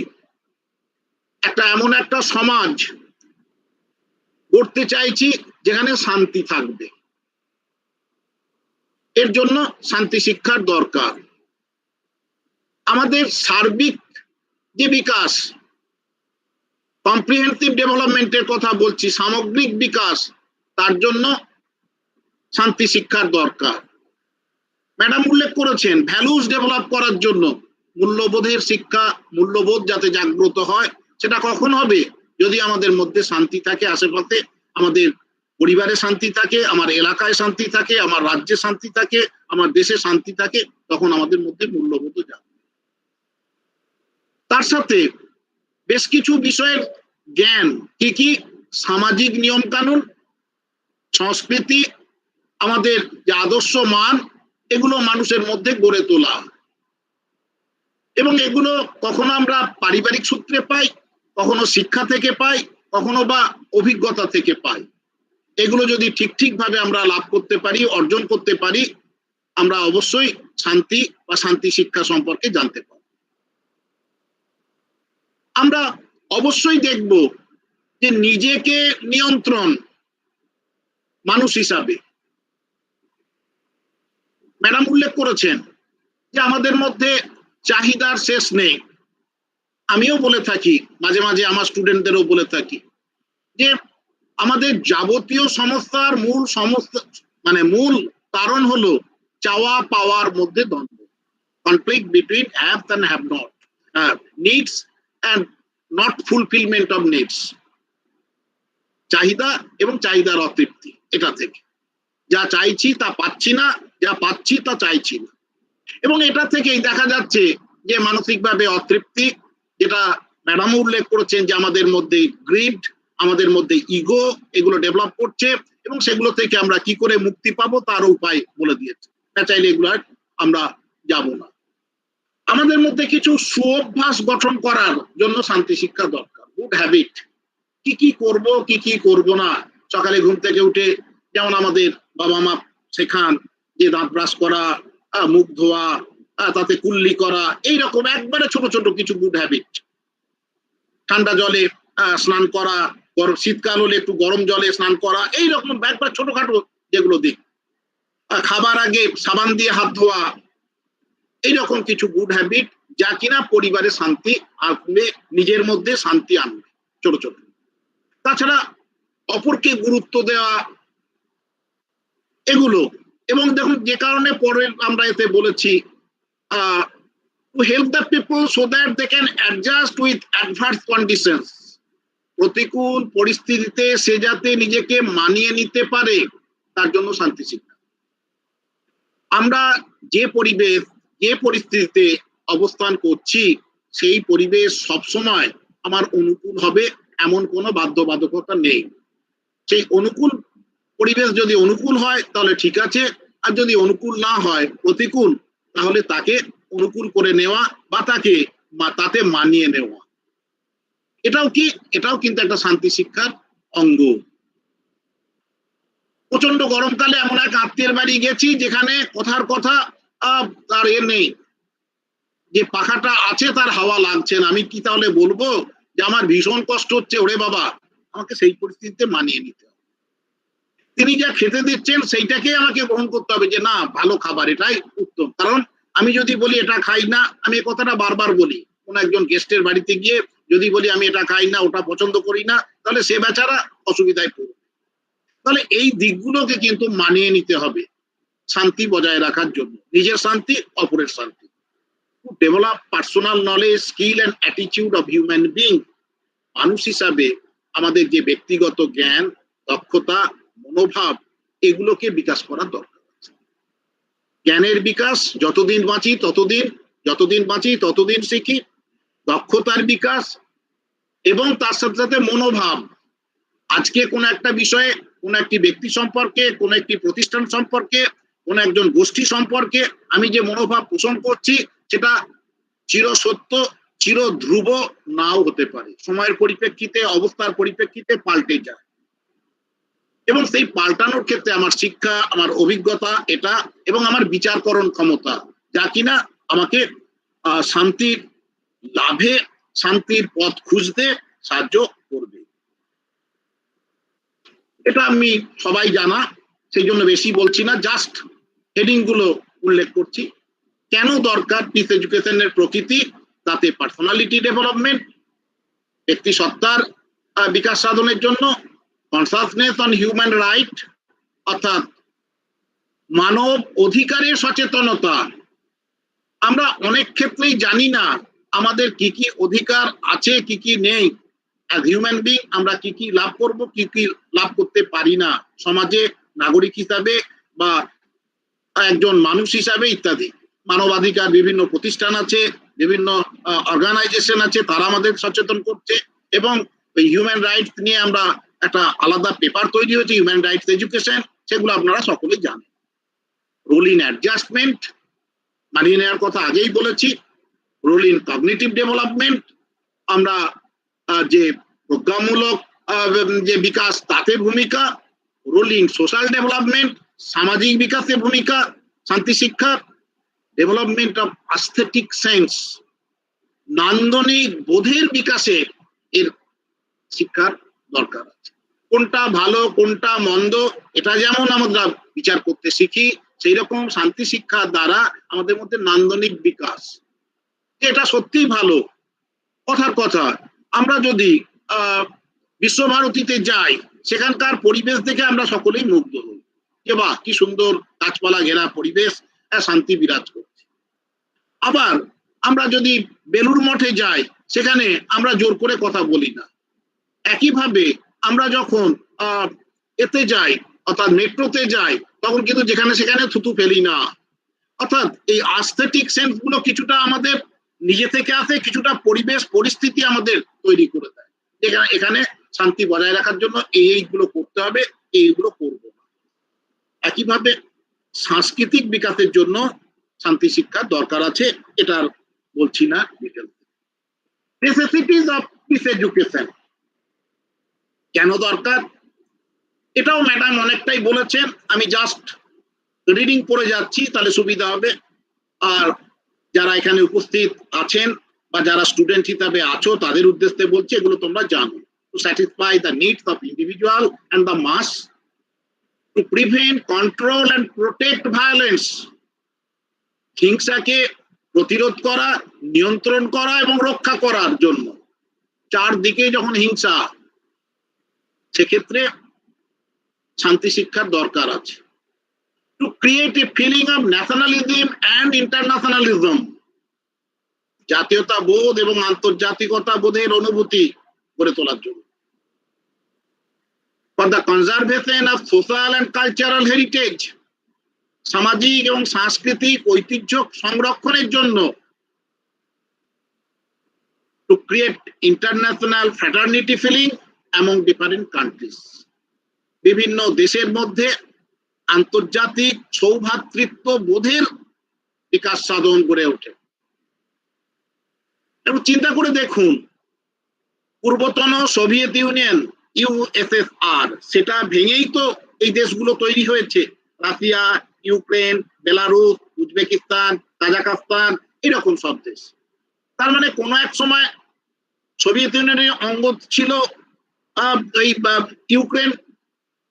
একটা এমন একটা সমাজ গড়তে চাইছি যেখানে শান্তি থাকবে। এর জন্য শান্তি শিক্ষার দরকার। আমাদের সার্বিক যে বিকাশ, কম্প্রিহেন্সিভ ডেভেলপমেন্টের কথা বলছি, সামগ্রিক বিকাশ, তার জন্য শান্তি শিক্ষার দরকার। ম্যাডাম উল্লেখ করেছেন ভ্যালুস ডেভেলপ করার জন্য মূল্যবোধের শিক্ষা, মূল্যবোধ যাতে জাগ্রত হয়, সেটা কখন হবে? যদি আমাদের মধ্যে শান্তি থাকে, আশেপাশে আমাদের পরিবারে শান্তি থাকে, আমার এলাকায় শান্তি থাকে, আমার রাজ্যে শান্তি থাকে, আমার দেশে শান্তি থাকে, তখন আমাদের মধ্যে মূল্যবোধ জাগবে। তার সাথে বেশ কিছু বিষয়ের জ্ঞান, কি কি? সামাজিক নিয়ম কানুন, সংস্কৃতি, আমাদের যে আদর্শ মান, এগুলো মানুষের মধ্যে গড়ে তোলা। এবং এগুলো কখনো আমরা পারিবারিক সূত্রে পাই, কখনো শিক্ষা থেকে পাই, কখনো বা অভিজ্ঞতা থেকে পাই। এগুলো যদি ঠিক ভাবে আমরা লাভ করতে পারি, অর্জন করতে পারি, আমরা অবশ্যই শান্তি বা শান্তি শিক্ষা সম্পর্কে জানতে পারি। আমরা অবশ্যই দেখব যে নিজেকে নিয়ন্ত্রণ মানুষ হিসাবে, ম্যাডাম উল্লেখ করেছেন যে আমাদের মধ্যে চাহিদার শেষ নেই। আমিও বলে থাকি, মাঝে মাঝে আমার স্টুডেন্টদেরও বলে থাকি যে আমাদের যাবতীয় সমস্যার মূল কারণ হলো চাওয়া পাওয়ার মধ্যে দ্বন্দ্ব, conflict between have and have not, needs and not fulfilment of needs. চাহিদা এবং চাহিদার অতৃপ্তি, এটা থেকে যা চাইছি তা পাচ্ছি না, যা পাচ্ছি তা চাইছি না। এবং এটা থেকেই দেখা যাচ্ছে যে মানসিকভাবে অতৃপ্তি, যেটা ম্যাডাম উল্লেখ করেছেন যে আমাদের মধ্যে গ্রিড, আমাদের মধ্যে ইগো, এগুলো ডেভেলপ করছে, এবং সেগুলো থেকে আমরা কি করে মুক্তি পাবো তার উপায় বলে দিয়েছে। না চাইলে এগুলো আমরা যাব না। আমাদের মধ্যে কিছু সুঅভ্যাস গঠন করার জন্য শান্তি শিক্ষা দরকার, গুড হ্যাবিট। কি কি করব, কি কি করব না। সকালে ঘুম থেকে উঠে যেমন আমাদের বাবা মা শেখান যে দাঁত ব্রাশ করা, মুখ ধোয়া, তাতে কুল্লি করা, এইরকম একবারে ছোট ছোট কিছু গুড হ্যাবিট। ঠান্ডা জলে স্নান করা, শীতকাল হলে একটু গরম জলে স্নান করা, এইরকম একবার ছোটখাটো যেগুলো দিক। খাবার আগে সাবান দিয়ে হাত ধোয়া, এইরকম কিছু গুড হ্যাবিট, যা কিনা পরিবারে শান্তি আনবে, নিজের মধ্যে শান্তি আনবে, ছোট ছোট। তাছাড়া অপরকে গুরুত্ব দেওয়া, এগুলো। এবং দেখুন যে কারণে পরে আমরা এতে বলেছি to help the people so that they can adjust with adverse conditions, প্রতিকূল পরিস্থিতিতে সে যাতে নিজেকে মানিয়ে নিতে পারে, তার জন্য শান্তি শিক্ষা। আমরা যে পরিবেশ, যে পরিস্থিতিতে অবস্থান করছি, সেই পরিবেশ সবসময় আমার অনুকূল হবে এমন কোনো বাধ্যবাধকতা নেই। সেই অনুকূল পরিবেশ যদি অনুকূল হয় তাহলে ঠিক আছে, আর যদি অনুকূল না হয়, প্রতিকূল, তাহলে তাকে অনুকূল করে নেওয়া বা তাতে মানিয়ে নেওয়া, এটাও কিন্তু একটা শান্তি শিক্ষার অঙ্গ। প্রচন্ড গরমকালে এমন এক আত্মীয়ের বাড়ি গেছি যেখানে কথার কথা তার নেই, যে পাখাটা আছে তার হাওয়া লাগছে না। আমি কি তাহলে বলবো যে আমার ভীষণ কষ্ট হচ্ছে? ওরে বাবা, আমাকে সেই পরিস্থিতিতে মানিয়ে নিতে হবে। তিনি যা খেতে দিচ্ছেন সেইটাকে আমাকে গ্রহণ করতে হবে, যে না, ভালো খাবার, এটাই উত্তম। কারণ আমি যদি বলি এটা খাই না, আমি এই কথাটা বারবার বলি, কোন একজন গেস্টের বাড়িতে গিয়ে যদি বলি আমি এটা খাই না, ওটা পছন্দ করি না, তাহলে সে বেচারা অসুবিধায় পড়বে। তাহলে এই দিকগুলোকে কিন্তু মানিয়ে নিতে হবে শান্তি বজায় রাখার জন্য, নিজের শান্তি, অপরের শান্তি। Develop personal knowledge, skill and attitude of human being, মানুষ হিসাবে আমাদের যে ব্যক্তিগত জ্ঞান, দক্ষতা, মনোভাব, এগুলোকে বিকাশ করার দরকার আছে। জ্ঞানের বিকাশ, যতদিন বাঁচি ততদিন শিখি। দক্ষতার বিকাশ, এবং তার সাথে সাথে মনোভাব। আজকে কোন একটা বিষয়ে, কোন একটি ব্যক্তি সম্পর্কে, কোন একটি প্রতিষ্ঠান সম্পর্কে, কোন একজন গোষ্ঠী সম্পর্কে আমি যে মনোভাব পোষণ করছি, সেটা চিরসত্য, চির ধ্রুব নাও হতে পারে। সময়ের পরিপ্রেক্ষিতে, অবস্থার পরিপ্রেক্ষিতে পাল্টে যায়। এবং সেই পাল্টানোর ক্ষেত্রে আমার শিক্ষা, আমার অভিজ্ঞতা, এটা এবং আমার বিচারকরণ ক্ষমতা, যা কিনা আমাকে শান্তির লাভে, শান্তির পথ খুঁজতে সাহায্য করবে। এটা আমি সবাই জানা, সেই জন্য বেশি বলছি না, জাস্ট হেডিং গুলো উল্লেখ করছি। কেন দরকার পিস এডুকেশনের প্রকৃতি, তাতে পার্সোনালিটি ডেভেলপমেন্ট, ব্যক্তি সত্তার বিকাশ সাধনের জন্য, কনসাসনেস অন হিউম্যান রাইট অর্থাৎ মানব অধিকারের সচেতনতা। আমরা অনেক ক্ষেত্রেই জানি না আমাদের কি কি অধিকার আছে, কি কি নেই। অ্যাজ হিউম্যান বিং আমরা কি কি লাভ করব, কি কি লাভ করতে পারি না সমাজে, নাগরিক হিসাবে বা একজন মানুষ হিসাবে ইত্যাদি। মানবাধিকার বিভিন্ন প্রতিষ্ঠান আছে, বিভিন্ন অর্গানাইজেশন আছে, তারা আমাদের সচেতন করছে। এবং ওই হিউম্যান রাইটস নিয়ে আমরা একটা আলাদা পেপার তৈরি হয়েছে, হিউম্যান রাইটস এডুকেশন, সেগুলো আপনারা সকলেই জানেন। রোল ইন অ্যাডজাস্টমেন্ট মানিয়ে নেওয়ার কথা আগেই বলেছি। রোল ইন কগনিটিভ ডেভেলপমেন্ট, আমরা যে প্রজ্ঞামূলক যে বিকাশ তাতে ভূমিকা। রোল ইন সোশ্যাল ডেভেলপমেন্ট, সামাজিক বিকাশে ভূমিকা, শান্তি শিক্ষা। ডেভেলপমেন্ট অফ অ্যাস্থেটিক সেন্স, নান্দনিক বোধের বিকাশে এর শিক্ষার দরকার আছে। কোনটা ভালো কোনটা মন্দ এটা যেমন আমরা বিচার করতে শিখি, সেই রকম শান্তি শিক্ষার দ্বারা আমাদের মধ্যে নান্দনিক বিকাশ, এটা সত্যিই ভালো। কথার কথা, আমরা যদি বিশ্বভারতীতে যাই, সেখানকার পরিবেশ দেখে আমরা সকলেই মুগ্ধ হই যে বাহ কি সুন্দর গাছপালা ঘেরা পরিবেশ, শান্তি বিরাজ করছে। আবার আমরা যদি বেলুর মঠে যাই, সেখানে আমরা জোর করে কথা বলি না। একইভাবে আমরা যখন এতে যাই অর্থাৎ মেট্রোতে যাই, তখন কিন্তু যেখানে সেখানে থুতু ফেলি না। অর্থাৎ এই অ্যাস্থেটিক সেন্স গুলো কিছুটা আমাদের নিজে থেকে আসে, কিছুটা পরিবেশ পরিস্থিতি আমাদের তৈরি করে দেয়। এখানে শান্তি বজায় রাখার জন্য এইগুলো করতে হবে, এইগুলো করবো না। একইভাবে সাংস্কৃতিক বিকাশের জন্য শান্তি শিক্ষার দরকার আছে, এটা বলছি না detail. Necessities of peace education কেন দরকার, এটাও ম্যাডাম অনেকটাই বলেছেন, আমি জাস্ট রিডিং পড়ে যাচ্ছি তাহলে সুবিধা হবে। আর যারা এখানে উপস্থিত আছেন বা যারা স্টুডেন্ট হিসাবে আছো তাদের উদ্দেশ্যে বলছি, এগুলো তোমরা জানো। To satisfy the needs of individual and the mass, to prevent, control and protect violence, হিংসাকে প্রতিরোধ করা, নিয়ন্ত্রণ করা এবং রক্ষা করার জন্য। চারদিকে যখন হিংসা, সেক্ষেত্রে শান্তি শিক্ষার দরকার আছে। To create a feeling of nationalism and internationalism, জাতীয়তা বোধ এবং আন্তর্জাতিকতা বোধের অনুভূতি গড়ে তোলার জন্য। For the conservation of social and cultural heritage, সামাজিক এবং সাংস্কৃতিক ঐতিহ্য সংরক্ষণের জন্য। To create international fraternity feeling among different countries, বিভিন্ন দেশের মধ্যে আন্তর্জাতিক সৌভ্রাতৃত্ব বোধের বিকাশ সাধন গড়ে ওঠে। এবং চিন্তা করে দেখুন, পূর্বতন সোভিয়েত ইউনিয়ন ইউএসএসআর, সেটা ভেঙেই তো এই দেশগুলো তৈরি হয়েছে। Russia, Ukraine, Belarus, Uzbekistan, Kazakhstan, এরকম সব দেশ। তার মানে কোনো এক সময় সোভিয়েত ইউনিয়নের অঙ্গ ছিল এই ইউক্রেন।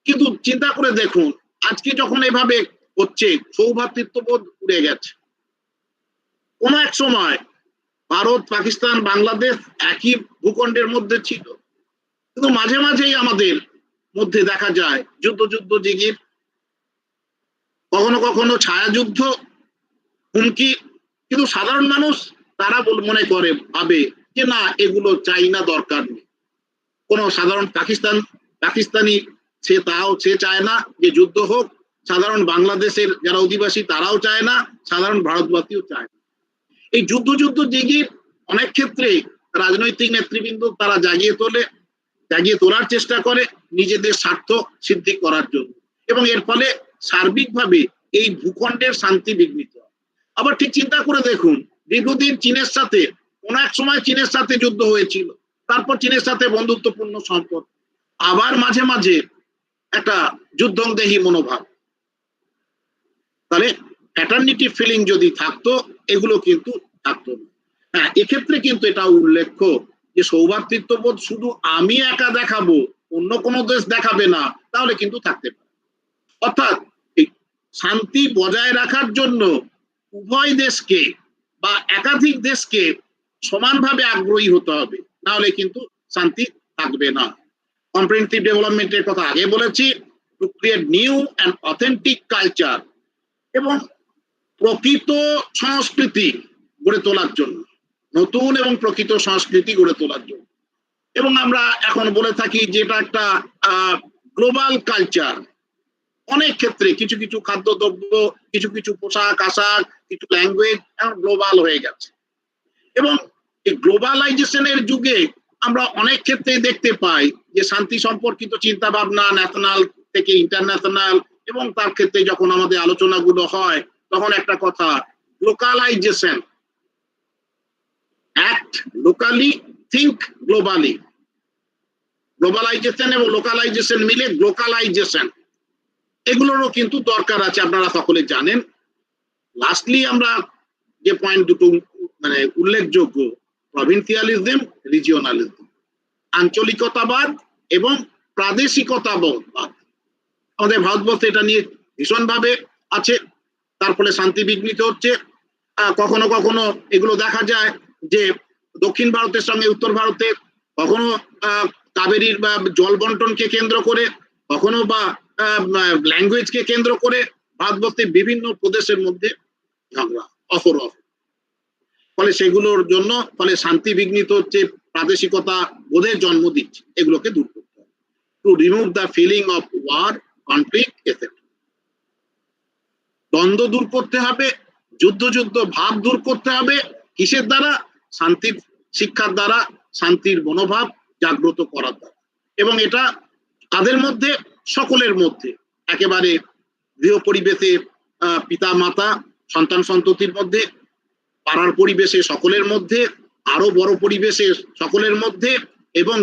কিন্তু চিন্তা করে দেখুন, আজকে যখন এভাবে হচ্ছে, সৌভ্রাতৃত্ববোধ উড়ে গেছে। কোন এক সময় ভারত, পাকিস্তান, বাংলাদেশ একই ভূখণ্ডের মধ্যে ছিল, কিন্তু মাঝে মাঝেই আমাদের মধ্যে দেখা যায় যুদ্ধ জিগির, কখনো কখনো ছায়াযুদ্ধ, হুমকি। কিন্তু সাধারণ মানুষ তারা মনে করে, ভাবে যে না, এগুলো চাই না, দরকার নেই। কোনো সাধারণ পাকিস্তানি সে চায় না যে যুদ্ধ হোক, সাধারণ বাংলাদেশের যারা অধিবাসী তারাও চায় না, সাধারণ ভারতবাসীও চায় না। এই যুদ্ধ জিগির অনেক ক্ষেত্রে রাজনৈতিক নেতৃবৃন্দ তারা জাগিয়ে তোলার চেষ্টা করে নিজেদের স্বার্থ সিদ্ধি করার জন্য, এবং এর ফলে সার্বিকভাবে এই ভূখণ্ডের শান্তি বিঘ্নিত। আবার ঠিক চিন্তা করে দেখুন, দীর্ঘদিন চীনের সাথে, কোন এক সময় চীনের সাথে যুদ্ধ হয়েছিল, তারপর চীনের সাথে বন্ধুত্বপূর্ণ সম্পর্ক, আবার মাঝে মাঝে একটা যুদ্ধংদেহী মনোভাব। তাহলে ফ্র্যাটার্নিটি ফিলিং যদি থাকতো, এগুলো কিন্তু থাকতো না। হ্যাঁ, এক্ষেত্রে কিন্তু এটা উল্লেখ্য যে সৌভ্রাতৃত্ববোধ শুধু আমি একা দেখাবো, অন্য কোনো দেশ দেখাবে না, তাহলে কিন্তু থাকতে পারে। অর্থাৎ এই শান্তি বজায় রাখার জন্য উভয় দেশকে বা একাধিক দেশকে সমানভাবে আগ্রহী হতে হবে, না হলে কিন্তু শান্তি থাকবে না। কম্প্রিহেনসিভ ডেভেলপমেন্টের কথা আগে বলেছি, to create new and authentic culture, এবং প্রকৃত সংস্কৃতি গড়ে তোলার জন্য, নতুন এবং প্রকৃত সংস্কৃতি গড়ে তোলার জন্য। এবং আমরা এখন বলে থাকি যেটা একটা গ্লোবাল কালচার। অনেক ক্ষেত্রে কিছু কিছু খাদ্যদ্রব্য, কিছু কিছু পোশাক আশাক, কিছু ল্যাঙ্গুয়েজ এখন গ্লোবাল হয়ে গেছে। এবং এই গ্লোবালাইজেশনের যুগে আমরা অনেক ক্ষেত্রেই দেখতে পাই যে শান্তি সম্পর্কিত চিন্তা ভাবনা ন্যাশনাল থেকে ইন্টারন্যাশনাল, এবং তার ক্ষেত্রে যখন আমাদের আলোচনাগুলো হয় তখন একটা কথা, localisation, act locally, think globally. Globalisation এবং লোকালাইজেশন মিলে গ্লোকালাইজেশন, এগুলোরও কিন্তু দরকার আছে, আপনারা সকলে জানেন। লাস্টলি আমরা যে পয়েন্ট দুটো মানে উল্লেখযোগ্য, প্রভিন্সিয়ালিজম, রিজিওনালিজম, আঞ্চলিকতাবাদ এবং প্রাদেশিকতাবাদ। আমাদের ভারতবর্ষে এটা নিয়ে ভীষণভাবে আছে, তার ফলে শান্তি বিঘ্নিত হচ্ছে। কখনো কখনো এগুলো দেখা যায় যে দক্ষিণ ভারতের সঙ্গে উত্তর ভারতে, কখনো কাবেরীর বা জল বন্টনকে কেন্দ্র করে, কখনো বা ল্যাঙ্গুয়েজকে কেন্দ্র করে ভারতবর্ষের বিভিন্ন প্রদেশের মধ্যে ঝগড়া অহরহ। ফলে সেগুলোর জন্য ফলে শান্তি বিঘ্নিত হচ্ছে, প্রাদেশিকতা বোধের জন্ম দিচ্ছে। এগুলোকে দূর করতে হবে, to remove the feeling of war, conflict etcetera. দ্বন্দ্ব দূর করতে হবে, যুদ্ধ যুদ্ধ ভাব দূর করতে হবে। কিসের দ্বারা? শান্তির শিক্ষার দ্বারা, শান্তির মনোভাব জাগ্রত করার দ্বারা। এবং এটা তাদের মধ্যে, সকলের মধ্যে, একেবারে গৃহ পরিবেশে পিতা মাতা সন্তান সন্ততির মধ্যে, পাড়ার পরিবেশে সকলের মধ্যে, আরো বড় পরিবেশে সকলের মধ্যে, এবং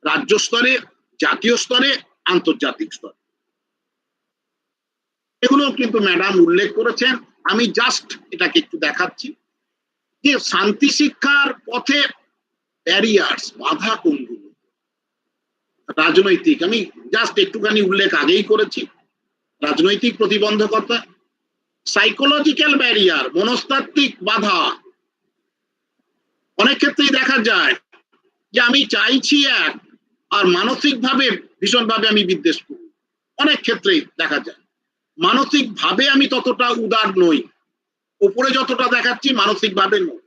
রাজ্য স্তরে, জাতীয় স্তরে, আন্তর্জাতিক স্তরে। এগুলো কিন্তু ম্যাডাম উল্লেখ করেছেন। আমি জাস্ট এটাকে একটু দেখাচ্ছি যে শান্তি শিক্ষার পথে ব্যারিয়ার্স, বাধা কোনগুলো। রাজনৈতিক, আমি জাস্ট একটুখানি উল্লেখ আগেই করেছি, রাজনৈতিক প্রতিবন্ধকতা। সাইকোলজিক্যাল ব্যারিয়ার, মনস্তাত্ত্বিক বাধা। অনেক ক্ষেত্রেই দেখা যায় যে আমি চাইছি এক, আর মানসিকভাবে ভীষণভাবে আমি বিদ্বেষ করি। অনেক ক্ষেত্রেই দেখা যায় মানসিকভাবে আমি ততটা উদার নই, উপরে যতটা দেখাচ্ছি মানসিকভাবে নই।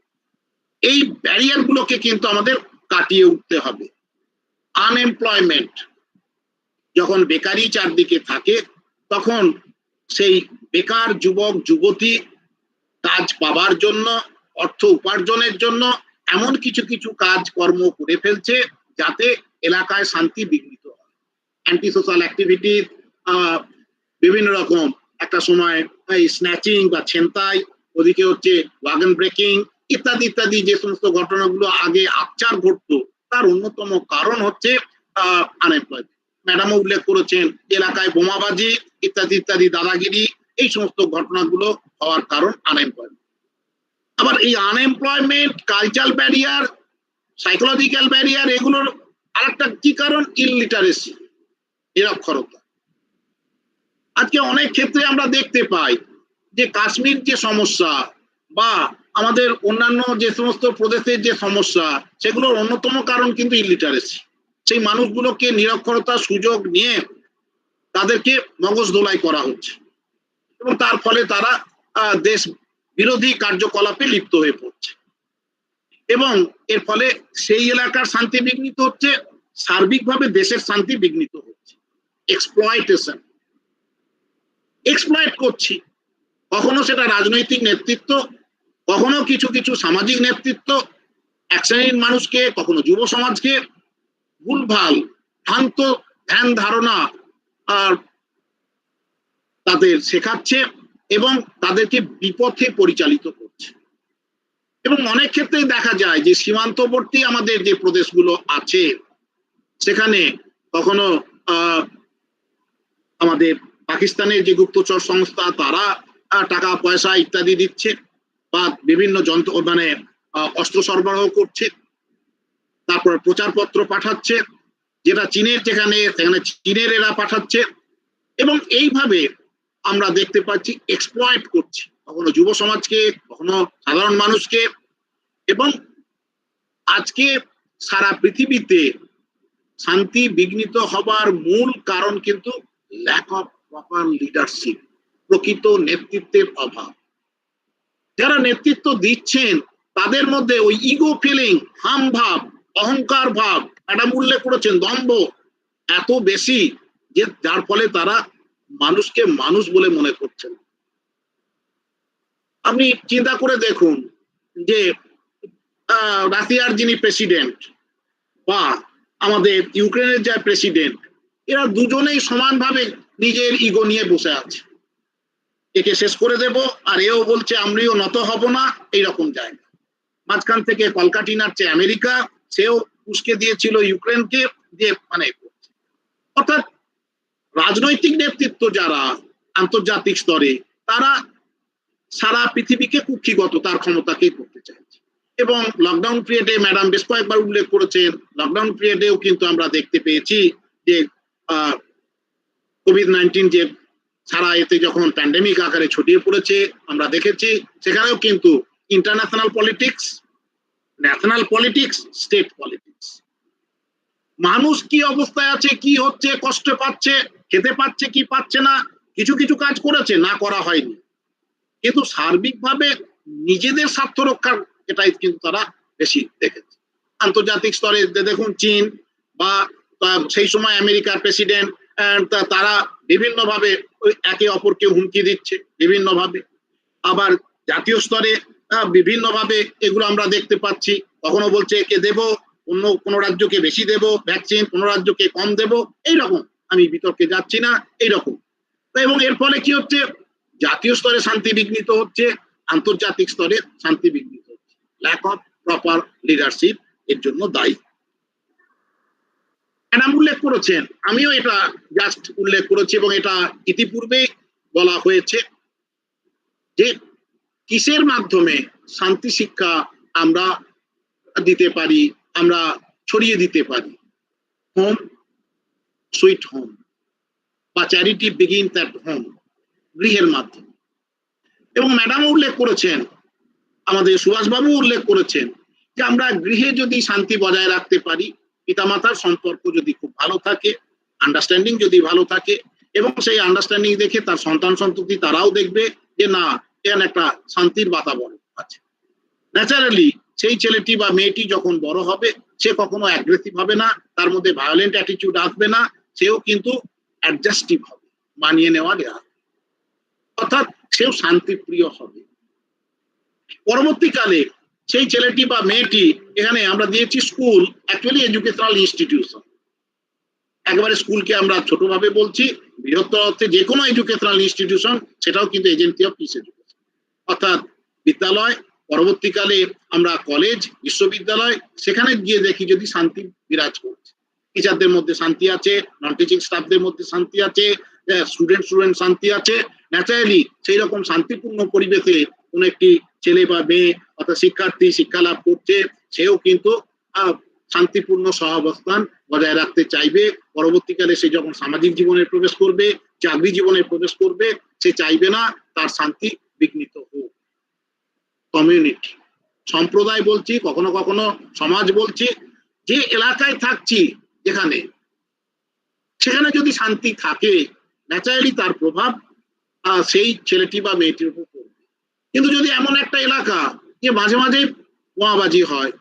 এই ব্যারিয়ার গুলোকে কিন্তু আমাদের কাটিয়ে উঠতে হবে। আনএমপ্লয়মেন্ট, যখন বেকারি চারদিকে থাকে তখন সেই বেকার যুবক যুবতী কাজ পাবার জন্য, অর্থ উপার্জনের জন্য এমন কিছু কিছু কাজ কর্ম করে ফেলছে যাতে এলাকায় শান্তি বিঘ্নিত হয়। অ্যান্টি সোশ্যাল অ্যাক্টিভিটি, বিভিন্ন রকম, একটা সময় স্ন্যাচিং বা ছিনতাই, ওদিকে হচ্ছে ওয়াগন ব্রেকিং ইত্যাদি ইত্যাদি, যে সমস্ত ঘটনাগুলো আগে আকচার ঘটতো তার অন্যতম কারণ হচ্ছে আনএমপ্লয়মেন্ট। ম্যাডামও উল্লেখ করেছেন এলাকায় বোমাবাজি ইত্যাদি ইত্যাদি, দাদাগিরি, এই সমস্ত ঘটনাগুলো হওয়ার কারণ আনএমপ্লয়মেন্ট। আবার এই unemployment, cultural barrier, psychological barrier, এগুলোর আরেকটা কি কারণ? ইললিটারেসি, নিরক্ষরতা। আজকে অনেক ক্ষেত্রে আমরা দেখতে পাই যে কাশ্মীর যে সমস্যা বা আমাদের অন্যান্য যে সমস্ত প্রদেশের যে সমস্যা, সেগুলোর অন্যতম কারণ কিন্তু ইলিটারেসি। সেই মানুষগুলোকে নিরক্ষরতার সুযোগ নিয়ে তাদেরকে মগজ ধোলাই করা হচ্ছে, এবং তার ফলে তারা দেশ বিরোধী কার্যকলাপে লিপ্ত হয়ে পড়ছে, এবং এর ফলে সেই এলাকার শান্তি বিঘ্নিত হচ্ছে, সার্বিকভাবে দেশের শান্তি বিঘ্নিত হচ্ছে। এক্সপ্লয়টেশন, এক্সপ্লয়েট করছি, কখনো সেটা রাজনৈতিক নেতৃত্ব, কখনো কিছু কিছু সামাজিক নেতৃত্ব এক শ্রেণীর মানুষকে, কখনো যুব সমাজকে ভুলভাল ভ্রান্ত ধ্যান ধারণা আর তাদের শেখাচ্ছে এবং তাদেরকে বিপথে পরিচালিত করছে। এবং অনেক ক্ষেত্রেই দেখা যায় যে সীমান্তবর্তী আমাদের যে প্রদেশগুলো আছে সেখানে কখনো আমাদের পাকিস্তানের যে গুপ্তচর সংস্থা তারা টাকা পয়সা ইত্যাদি দিচ্ছে বা বিভিন্ন যন্ত্র মানে অস্ত্র সরবরাহ করছে, তারপর প্রচারপত্র পাঠাচ্ছে, যেটা চীনের সেখানে চীনের এরা পাঠাচ্ছে, এবং এইভাবে আমরা দেখতে পাচ্ছি এক্সপ্লয়েট করছি কখনো যুব সমাজকে, কখনো সাধারণ মানুষকে। এবং আজকে সারা পৃথিবীতে শান্তি বিঘ্নিত হবার মূল কারণ কিন্তু ল্যাক অফ প্রপার লিডারশিপ, প্রকৃত নেতৃত্বের অভাব। যারা নেতৃত্ব দিচ্ছেন তাদের মধ্যে ওই ইগো ফিলিং, হাম ভাব, অহংকার ভাব, ম্যাডাম উল্লেখ করেছেন দম্ভ এত বেশি যে যার ফলে তারা মানুষকে মানুষ বলে মনে করছেন। আপনি চিন্তা করে দেখুন যে রাশিয়ার যিনি প্রেসিডেন্ট বা আমাদের ইউক্রেনের যা প্রেসিডেন্ট, এরা দুজনেই সমানভাবে নিজের ইগো নিয়ে বসে আছে। একে শেষ করে দেব আর এও বলছে আমরাও নত হব না, এইরকম জায়গা। মাঝখান থেকে কলকাঠি নাড়ছে আমেরিকা, সেও উস্কে দিয়েছিল ইউক্রেনকে, দিয়ে মানে অর্থাৎ রাজনৈতিক নেতৃত্ব যারা আন্তর্জাতিক স্তরে, তারা সারা পৃথিবীকে কুক্ষিগত তার ক্ষমতাকে করতে চাইছে। এবং লকডাউন পিরিয়ডে ম্যাডাম বেশ কয়েকবার উল্লেখ করেছেন, লকডাউন পিরিয়ডেও কিন্তু আমরা দেখতে পেয়েছি যে কোভিড-19 যে সারা এতে যখন প্যান্ডেমিক আকারে ছড়িয়ে পড়েছে আমরা দেখেছি, সেখানেও কিন্তু international politics, national politics, state politics, মানুষ কি অবস্থায় আছে, কি হচ্ছে, কষ্ট পাচ্ছে, খেতে পাচ্ছে কি পাচ্ছে না, কিছু কিছু কাজ করেছে, না করা হয়নি, কিন্তু সার্বিকভাবে নিজেদের স্বার্থ রক্ষার এটাই কিন্তু তারা বেশি দেখেছে। আন্তর্জাতিক স্তরে দেখুন চীন বা সেই সময় আমেরিকার প্রেসিডেন্ট, তারা বিভিন্নভাবে একে অপরকে হুমকি দিচ্ছে বিভিন্নভাবে। আবার জাতীয় স্তরে বিভিন্নভাবে এগুলো আমরা দেখতে পাচ্ছি, কখনো বলছে একে দেব, অন্য কোনো রাজ্যকে বেশি দেব ভ্যাকসিন, কোনো রাজ্যকে কম দেব, এইরকম। আমি বিতর্কে যাচ্ছি না, এইরকম। এবং এর ফলে কি হচ্ছে, জাতীয় স্তরে শান্তি বিঘ্নিত হচ্ছে, আন্তর্জাতিক স্তরে শান্তি বিঘ্নিত হচ্ছে। ল্যাক অফ প্রপার লিডারশিপ এর জন্য দায়ী। ম্যাডাম উল্লেখ করেছেন, আমিও এটা জাস্ট উল্লেখ করেছি এবং এটা ইতিপূর্বে বলা হয়েছে যে কিসের মাধ্যমে শান্তি শিক্ষা আমরা দিতে পারি, আমরা ছড়িয়ে দিতে পারি। হোম সুইট হোম বা চ্যারিটি বিগিনস অ্যাট হোম, গৃহের মাধ্যমে। এবং ম্যাডাম উল্লেখ করেছেন, আমাদের সুভাষবাবু উল্লেখ করেছেন যে আমরা গৃহে যদি শান্তি বজায় রাখতে পারি, পিতামাতার সম্পর্ক যদি খুব ভালো থাকে, আন্ডারস্ট্যান্ডিং যদি ভালো থাকে, এবং সেই আন্ডারস্ট্যান্ডিং দেখে তার সন্তান সন্ততি তারাও দেখবে যে না, এখানে একটা শান্তির বাতাবরণ আছে। ন্যাচারালি সেই ছেলেটি বা মেয়েটি যখন বড় হবে, সে কখনো অ্যাগ্রেসিভ হবে না, তার মধ্যে ভায়োলেন্ট অ্যাটিটিউড আসবে না, সেও কিন্তু অ্যাডজাস্টিভ হবে, মানিয়ে নেওয়া যায়, অর্থাৎ সেও শান্তিপ্রিয় হবে। পরবর্তীকালে সেই ছেলেটি বা মেয়েটি, এখানে আমরা দিয়েছি স্কুল, অ্যাকচুয়ালি এডুকেশনাল ইনস্টিটিউশন, একেবারে স্কুলকে আমরা ছোটভাবে বলছি, বৃহত্তর অর্থে যে কোনো এডুকেশনাল ইনস্টিটিউশন সেটাও কিন্তু এজেন্সি অফ পিস এডুকেশন, অর্থাৎ বিদ্যালয়। পরবর্তীকালে আমরা কলেজ, বিশ্ববিদ্যালয়, সেখানে গিয়ে দেখি যদি শান্তি বিরাজ করছে, টিচারদের মধ্যে শান্তি আছে, নন টিচিং স্টাফদের মধ্যে শান্তি আছে, স্টুডেন্ট শান্তি আছে, ন্যাচারালি সেই রকম শান্তিপূর্ণ পরিবেশে কোন একটি ছেলে বা মেয়ে অর্থাৎ শিক্ষার্থী শিক্ষা লাভ করছে, সেও কিন্তু শান্তিপূর্ণ সহাবস্থান বজায় রাখতে চাইবে। পরবর্তীকালে সে যখন সামাজিক জীবনে প্রবেশ করবে, চাকরি জীবনে প্রবেশ করবে, সে চাইবে না তার শান্তি বিঘ্নিত হোক। কমিউনিটি, সম্প্রদায় বলছি, কখনো কখনো সমাজ বলছি, যে এলাকায় থাকছি যেখানে, সেখানে যদি শান্তি থাকে, ন্যাচারালি তার প্রভাব সেই ছেলেটি বা মেয়েটির উপর পড়বে। কিন্তু যদি এমন একটা এলাকা যে মাঝে মাঝে বোমাবাজি হয়,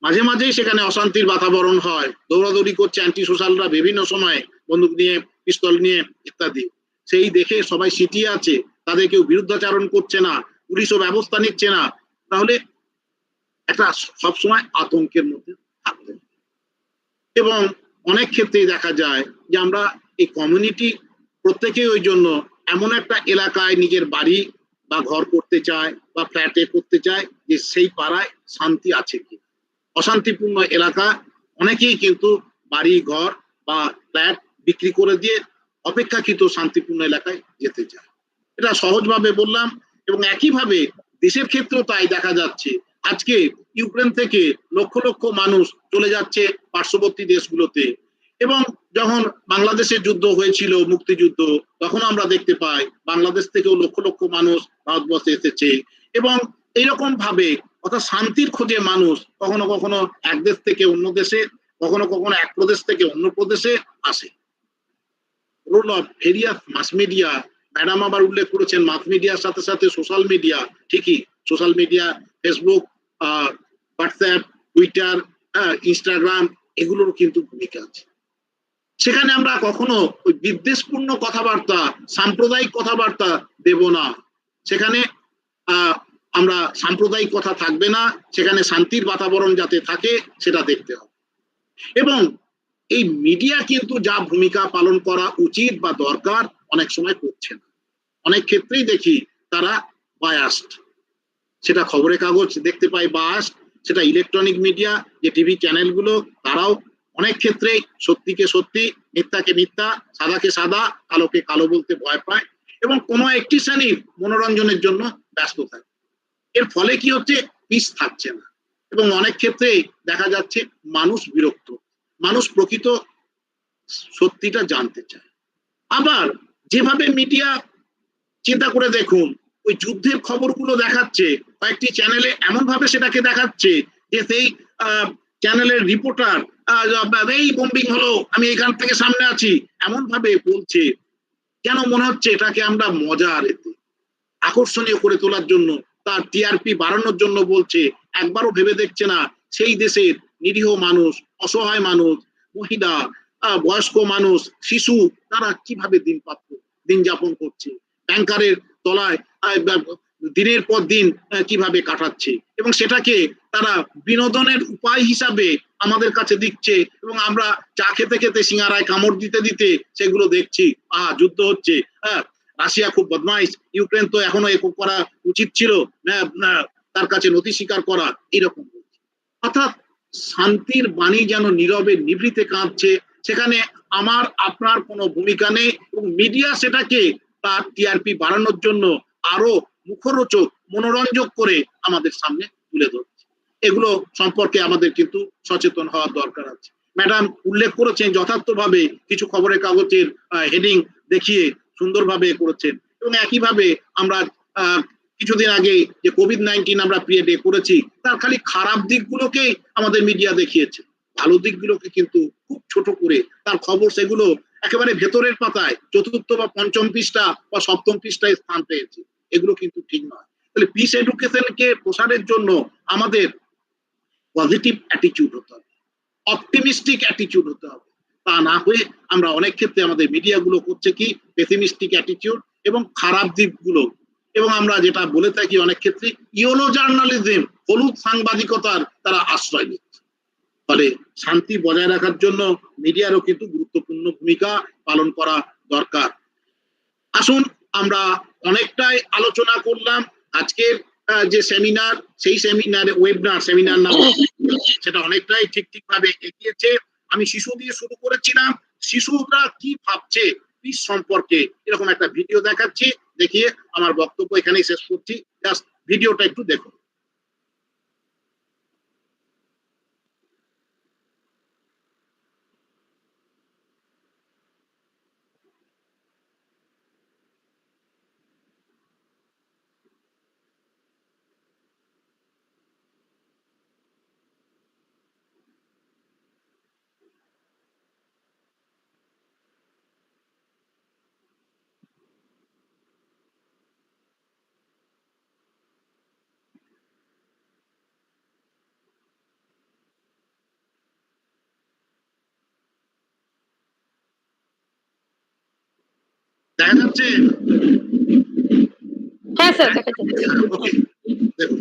মাঝে মাঝেই সেখানে অশান্তির বাতাবরণ হয়, দৌড়াদৌড়ি করছে অ্যান্টি সোশ্যালরা বিভিন্ন সময় বন্দুক নিয়ে, পিস্তল নিয়ে ইত্যাদি, সেই দেখে সবাই সিটিয়ে আছে, তাদের কেউ বিরুদ্ধাচারণ করছে না, পুলিশও ব্যবস্থা নিচ্ছে না, তাহলে একটা সবসময় আতঙ্কের মধ্যে থাকতে হবে। এবং অনেক ক্ষেত্রেই দেখা যায় যে আমরা এই কমিউনিটি প্রত্যেকেই ওই জন্য এমন একটা এলাকায় নিজের বাড়ি বা ঘর করতে চায় বা ফ্ল্যাটে করতে চায় যে সেই পাড়ায় শান্তি আছে কি। অশান্তিপূর্ণ এলাকা অনেকেই কিন্তু বাড়ি ঘর বা ফ্ল্যাট বিক্রি করে দিয়ে অপেক্ষাকৃত শান্তিপূর্ণ এলাকায় যেতে চায়। এটা সহজভাবে বললাম। এবং একইভাবে দেশের ক্ষেত্রেও তাই দেখা যাচ্ছে আজকে ইউক্রেন থেকে লক্ষ লক্ষ মানুষ চলে যাচ্ছে পার্শ্ববর্তী দেশগুলোতে, এবং যখন বাংলাদেশের যুদ্ধ হয়েছিল, মুক্তিযুদ্ধ, তখন আমরা দেখতে পাই বাংলাদেশ থেকেও লক্ষ লক্ষ মানুষ ভারতবর্ষে এসেছে। এবং এইরকম ভাবে অর্থাৎ শান্তির খোঁজে মানুষ কখনো কখনো এক দেশ থেকে অন্য দেশে, কখনো কখনো এক প্রদেশ থেকে অন্য প্রদেশে আসে। Role of various mass media, madam আবার উল্লেখ করেছেন মাস মিডিয়ার সাথে সাথে সোশ্যাল মিডিয়া। ঠিকই, social media, Facebook, WhatsApp, Twitter, Instagram, এগুলোরও কিন্তু ভূমিকা আছে। সেখানে আমরা কখনো ওই বিদ্বেষপূর্ণ কথাবার্তা, সাম্প্রদায়িক কথাবার্তা দেব না। সেখানে আমরা সাম্প্রদায়িক কথা থাকবে না, সেখানে শান্তির বাতাবরণ যাতে থাকে সেটা দেখতে হবে। এবং এই মিডিয়া কিন্তু যা ভূমিকা পালন করা উচিত বা দরকার অনেক সময় করছে না। অনেক ক্ষেত্রেই দেখি তারা বায়াসড, সেটা খবরের কাগজ দেখতে পাই বায়াসড, সেটা ইলেকট্রনিক মিডিয়া যে টিভি চ্যানেলগুলো, তারাও অনেক ক্ষেত্রেই সত্যিকে সত্যি, মিথ্যাকে মিথ্যা, সাদাকে সাদা, কালোকে কালো বলতে ভয় পায়, এবং কোনো একটি শ্রেণীর মনোরঞ্জনের জন্য ব্যস্ত থাকে। এর ফলে কি হচ্ছে, পিস থাকছে না, এবং অনেক ক্ষেত্রে দেখা যাচ্ছে মানুষ বিরক্ত, মানুষ প্রকৃত সত্যিটা জানতে চায়। আবার যেভাবে মিডিয়া, চিন্তা করে দেখুন, ওই যুদ্ধের খবরগুলো দেখাচ্ছে কয়েকটি চ্যানেলে, এমন ভাবে সেটাকে দেখাচ্ছে যে সেই চ্যানেলের রিপোর্টার এই বোম্বিং হলো, আমি এখান থেকে সামনে আছি, এমন ভাবে বলছে কেন মনে হচ্ছে এটাকে আমরা মজার, এতে আকর্ষণীয় করে তোলার জন্য, তার টিআরপি বাড়ানোর জন্য বলছে। একবারও ভেবে দেখছে না সেই দেশের নিরীহ মানুষ, অসহায় মানুষ, মহিলা, বয়স্ক মানুষ, শিশু, তারা কিভাবে দিন যাপন করছে, ট্যাঙ্কারের তলায় দিনের পর দিন কিভাবে কাটাচ্ছে, এবং সেটাকে তারা বিনোদনের উপায় হিসাবে আমাদের কাছে দিচ্ছে, এবং আমরা চা খেতে খেতে সিঙ্গারায় কামড় দিতে দিতে সেগুলো দেখছি। যুদ্ধ হচ্ছে, রাশিয়া খুব বদমাইশ, ইউক্রেন তো এখনো একক করা উচিত ছিল, তার কাছে নথি স্বীকার করা, এরকম। অর্থাৎ শান্তির বাণী যেন নীরবে নিভৃতে কাঁদছে, সেখানে আমার আপনার কোনো ভূমিকা নেই, এবং মিডিয়া সেটাকে তার টিআরপি বাড়ানোর জন্য আরো মুখরোচক, মনোরঞ্জক করে আমাদের সামনে তুলে ধরছে। এগুলো সম্পর্কে আমাদের কিন্তু সচেতন হওয়ার দরকার আছে। ম্যাডাম উল্লেখ করেছেন যথার্থভাবে, কিছু খবরের কাগজের হেডিং দেখিয়ে সুন্দরভাবে করেছেন, এবং একইভাবে আমরা কিছুদিন আগে যে কোভিড-19 আমরা পিরিয়ডে করেছি, তার খালি খারাপ দিকগুলোকেই আমাদের মিডিয়া দেখিয়েছে, ভালো দিকগুলোকে কিন্তু খুব ছোট করে তার খবর সেগুলো একেবারে ভেতরের পাতায় চতুর্থ বা পঞ্চম পৃষ্ঠা বা সপ্তম পৃষ্ঠায় স্থান পেয়েছে। এগুলো কিন্তু ঠিক নয়। তাহলে পিস এডুকেশনকে প্রসারের জন্য আমাদের পজিটিভ অ্যাটিটিউড হতে হবে, অপটিমিস্টিক অ্যাটিটিউড হতে হবে। তা না হয়ে আমরা অনেক ক্ষেত্রে আমাদের মিডিয়াগুলো করছে কি, পেসিমিস্টিক অ্যাটিটিউড এবং খারাপ দিকগুলো, এবং আমরা যেটা বলে থাকি অনেক ক্ষেত্রে ইয়োলো জার্নালিজম, হলুদ সাংবাদিকতার তারা আশ্রয় নিচ্ছে। ফলে শান্তি বজায় রাখার জন্য মিডিয়ারও কিন্তু গুরুত্বপূর্ণ ভূমিকা পালন করা দরকার। আসুন আমরা অনেকটাই আলোচনা করলাম। আজকের যে সেমিনার, সেই সেমিনারে ওয়েবিনার সেমিনার নাম, সেটা অনেকটাই ঠিকভাবে এগিয়েছে। আমি শিশু দিয়ে শুরু করেছিলাম, শিশুরা কি ভাবছে পিস সম্পর্কে, এরকম একটা ভিডিও দেখাচ্ছি, দেখিয়ে আমার বক্তব্য এখানেই শেষ করছি। জাস্ট ভিডিওটা একটু দেখুন। দেখা যাচ্ছে? হ্যাঁ স্যার, দেখা যাচ্ছে। ওকে, দেখুন।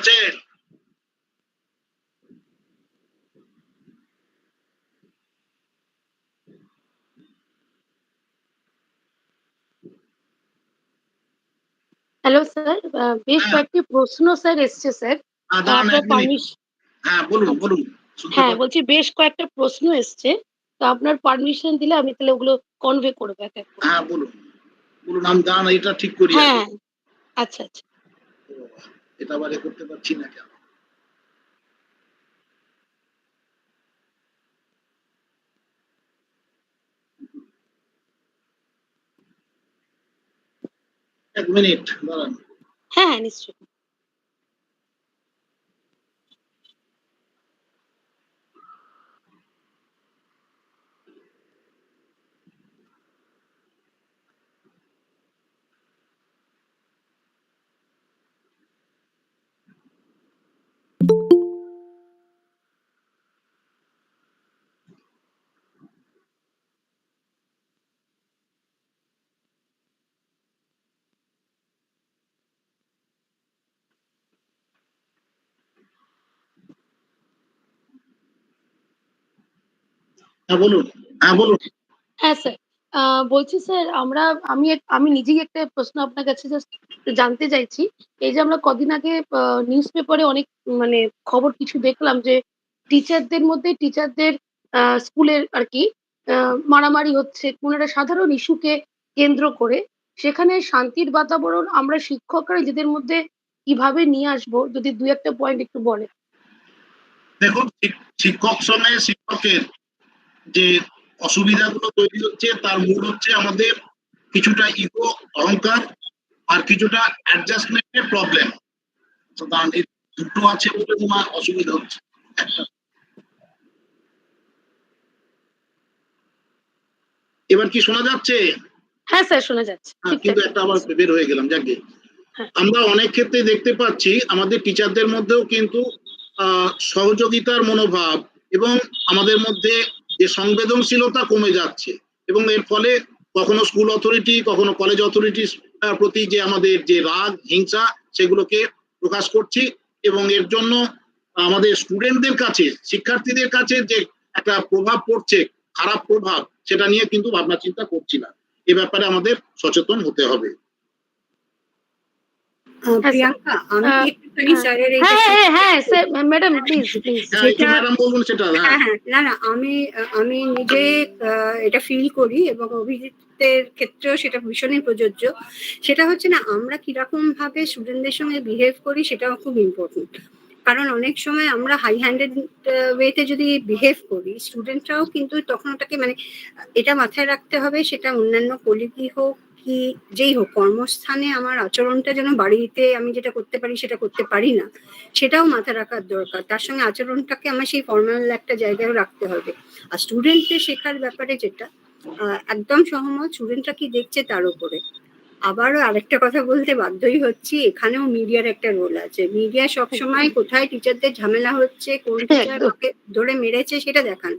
আছেন? হ্যালো স্যার, বেশ হ্যাঁ। কয়েকটি প্রশ্ন স্যার এসছে স্যার। দাঁড়ান আপনার 1 মিনিট। পারমিশন, হ্যাঁ, বলুন, বলুন। শুনতে হ্যাঁ পাচ্ছি। বলছি বেশ কয়েকটা প্রশ্ন এসছে, তো আপনার পারমিশন দিলে আমি তাহলে ওগুলো কনভে করবো এক এক করে। হ্যাঁ, বলুন। বলুন, আমি দাঁড়ান এটা ঠিক করি আগে। হ্যাঁ, আচ্ছা আচ্ছা। ও বাবা, এটা আবার এ করতে পারছি না কেন? এক মিনিট দাঁড়ান। হ্যাঁ হ্যাঁ নিশ্চয়ই। হ্যাঁ, বলুন। হ্যাঁ, বলুন। হ্যাঁ স্যার, বলছি স্যার আমি নিজেই একটা প্রশ্ন আপনার কাছে জাস্ট জানতে চাইছি। এই যে আমরা কদিন আগে নিউজ পেপারে অনেক মানে খবর কিছু দেখলাম যে টিচারদের মধ্যে টিচারদের স্কুলের আরকি মারামারি হচ্ছে কোনো একটা সাধারণ ইস্যুকে কেন্দ্র করে। সেখানে শান্তির বাতাবরণ আমরা শিক্ষকরা নিজেদের মধ্যে কিভাবে নিয়ে আসবো? যদি ২-১ টা পয়েন্ট একটু বলেন। দেখুন, শিক্ষক সঙ্গে শিক্ষকের যে অসুবিধাগুলো তৈরি হচ্ছে তার মূল হচ্ছে আমাদের কিছুটা ইগো, অহংকার আর কিছুটা অ্যাডজাস্টমেন্টের প্রবলেম। কারণ এই দুটো আছে বলে তোমার অসুবিধা হচ্ছে একটা। এবার কি শোনা যাচ্ছে? হ্যাঁ স্যার, শোনা যাচ্ছে। হ্যাঁ, ঠিকঠাক কিন্তু একটা আবার বের হয়ে গেলাম, যাকে হ্যাঁ। আমরা অনেক ক্ষেত্রে দেখতে পাচ্ছি আমাদের টিচারদের মধ্যেও কিন্তু সহযোগিতার মনোভাব এবং আমাদের মধ্যে যে সংবেদনশীলতা কমে যাচ্ছে এবং এর ফলে কখনো স্কুল অথরিটি কখনো কলেজ অথরিটির প্রতি যে আমাদের যে রাগ হিংসা সেগুলোকে প্রকাশ করছি এবং এর জন্য আমাদের স্টুডেন্টদের কাছে শিক্ষার্থীদের কাছে যে একটা প্রভাব পড়ছে, খারাপ প্রভাব, সেটা নিয়ে কিন্তু ভাবনা চিন্তা করছি না। এ ব্যাপারে আমাদের সচেতন হতে হবে। হ্যাঁ স্যার। প্রিয়াঙ্কা, আমি কি একটুখানি হ্যাঁ স্যারের এই হ্যাঁ যে হ্যাঁ হ্যাঁ স্যার, ম্যাডাম প্লিজ প্লিজ। হ্যাঁ, একটু যেটা ম্যাডাম বলুন সেটা। হ্যাঁ, হ্যাঁ হ্যাঁ না না আমি নিজে এটা ফিল করি এবং অভিজিতের ক্ষেত্রেও সেটা ভীষণই প্রযোজ্য। সেটা হচ্ছে না, আমরা কিরকম ভাবে স্টুডেন্টদের সঙ্গে বিহেভ করি সেটাও খুব ইম্পর্টেন্ট। কারণ অনেক সময় আমরা হাই হ্যান্ডেড ওয়েতে যদি বিহেভ করি, স্টুডেন্টরাও কিন্তু তখন ওটাকে মানে এটা মাথায় রাখতে হবে, সেটা অন্যান্য কলিগই হোক কি যেই হোক, কর্মস্থানে আমার আচরণটা যেন বাড়িতে আমি যেটা করতে পারি সেটা করতে পারি না, সেটাও মাথায় রাখার দরকার। তার সঙ্গে আচরণটাকে আমার সেই ফর্মাল একটা জায়গায় রাখতে হবে। আর স্টুডেন্টদের শেখার ব্যাপারে যেটা একদম সহমত, স্টুডেন্টরা কি দেখছে তার উপরে। আবারও আরেকটা কথা বলতে বাধ্যই হচ্ছি, এখানেও মিডিয়ার একটা রোল আছে। মিডিয়া সবসময় কোথায় টিচারদের ঝামেলা হচ্ছে, কোন টিচার একদম। কাকে ধরে মেরেছে সেটা দেখান,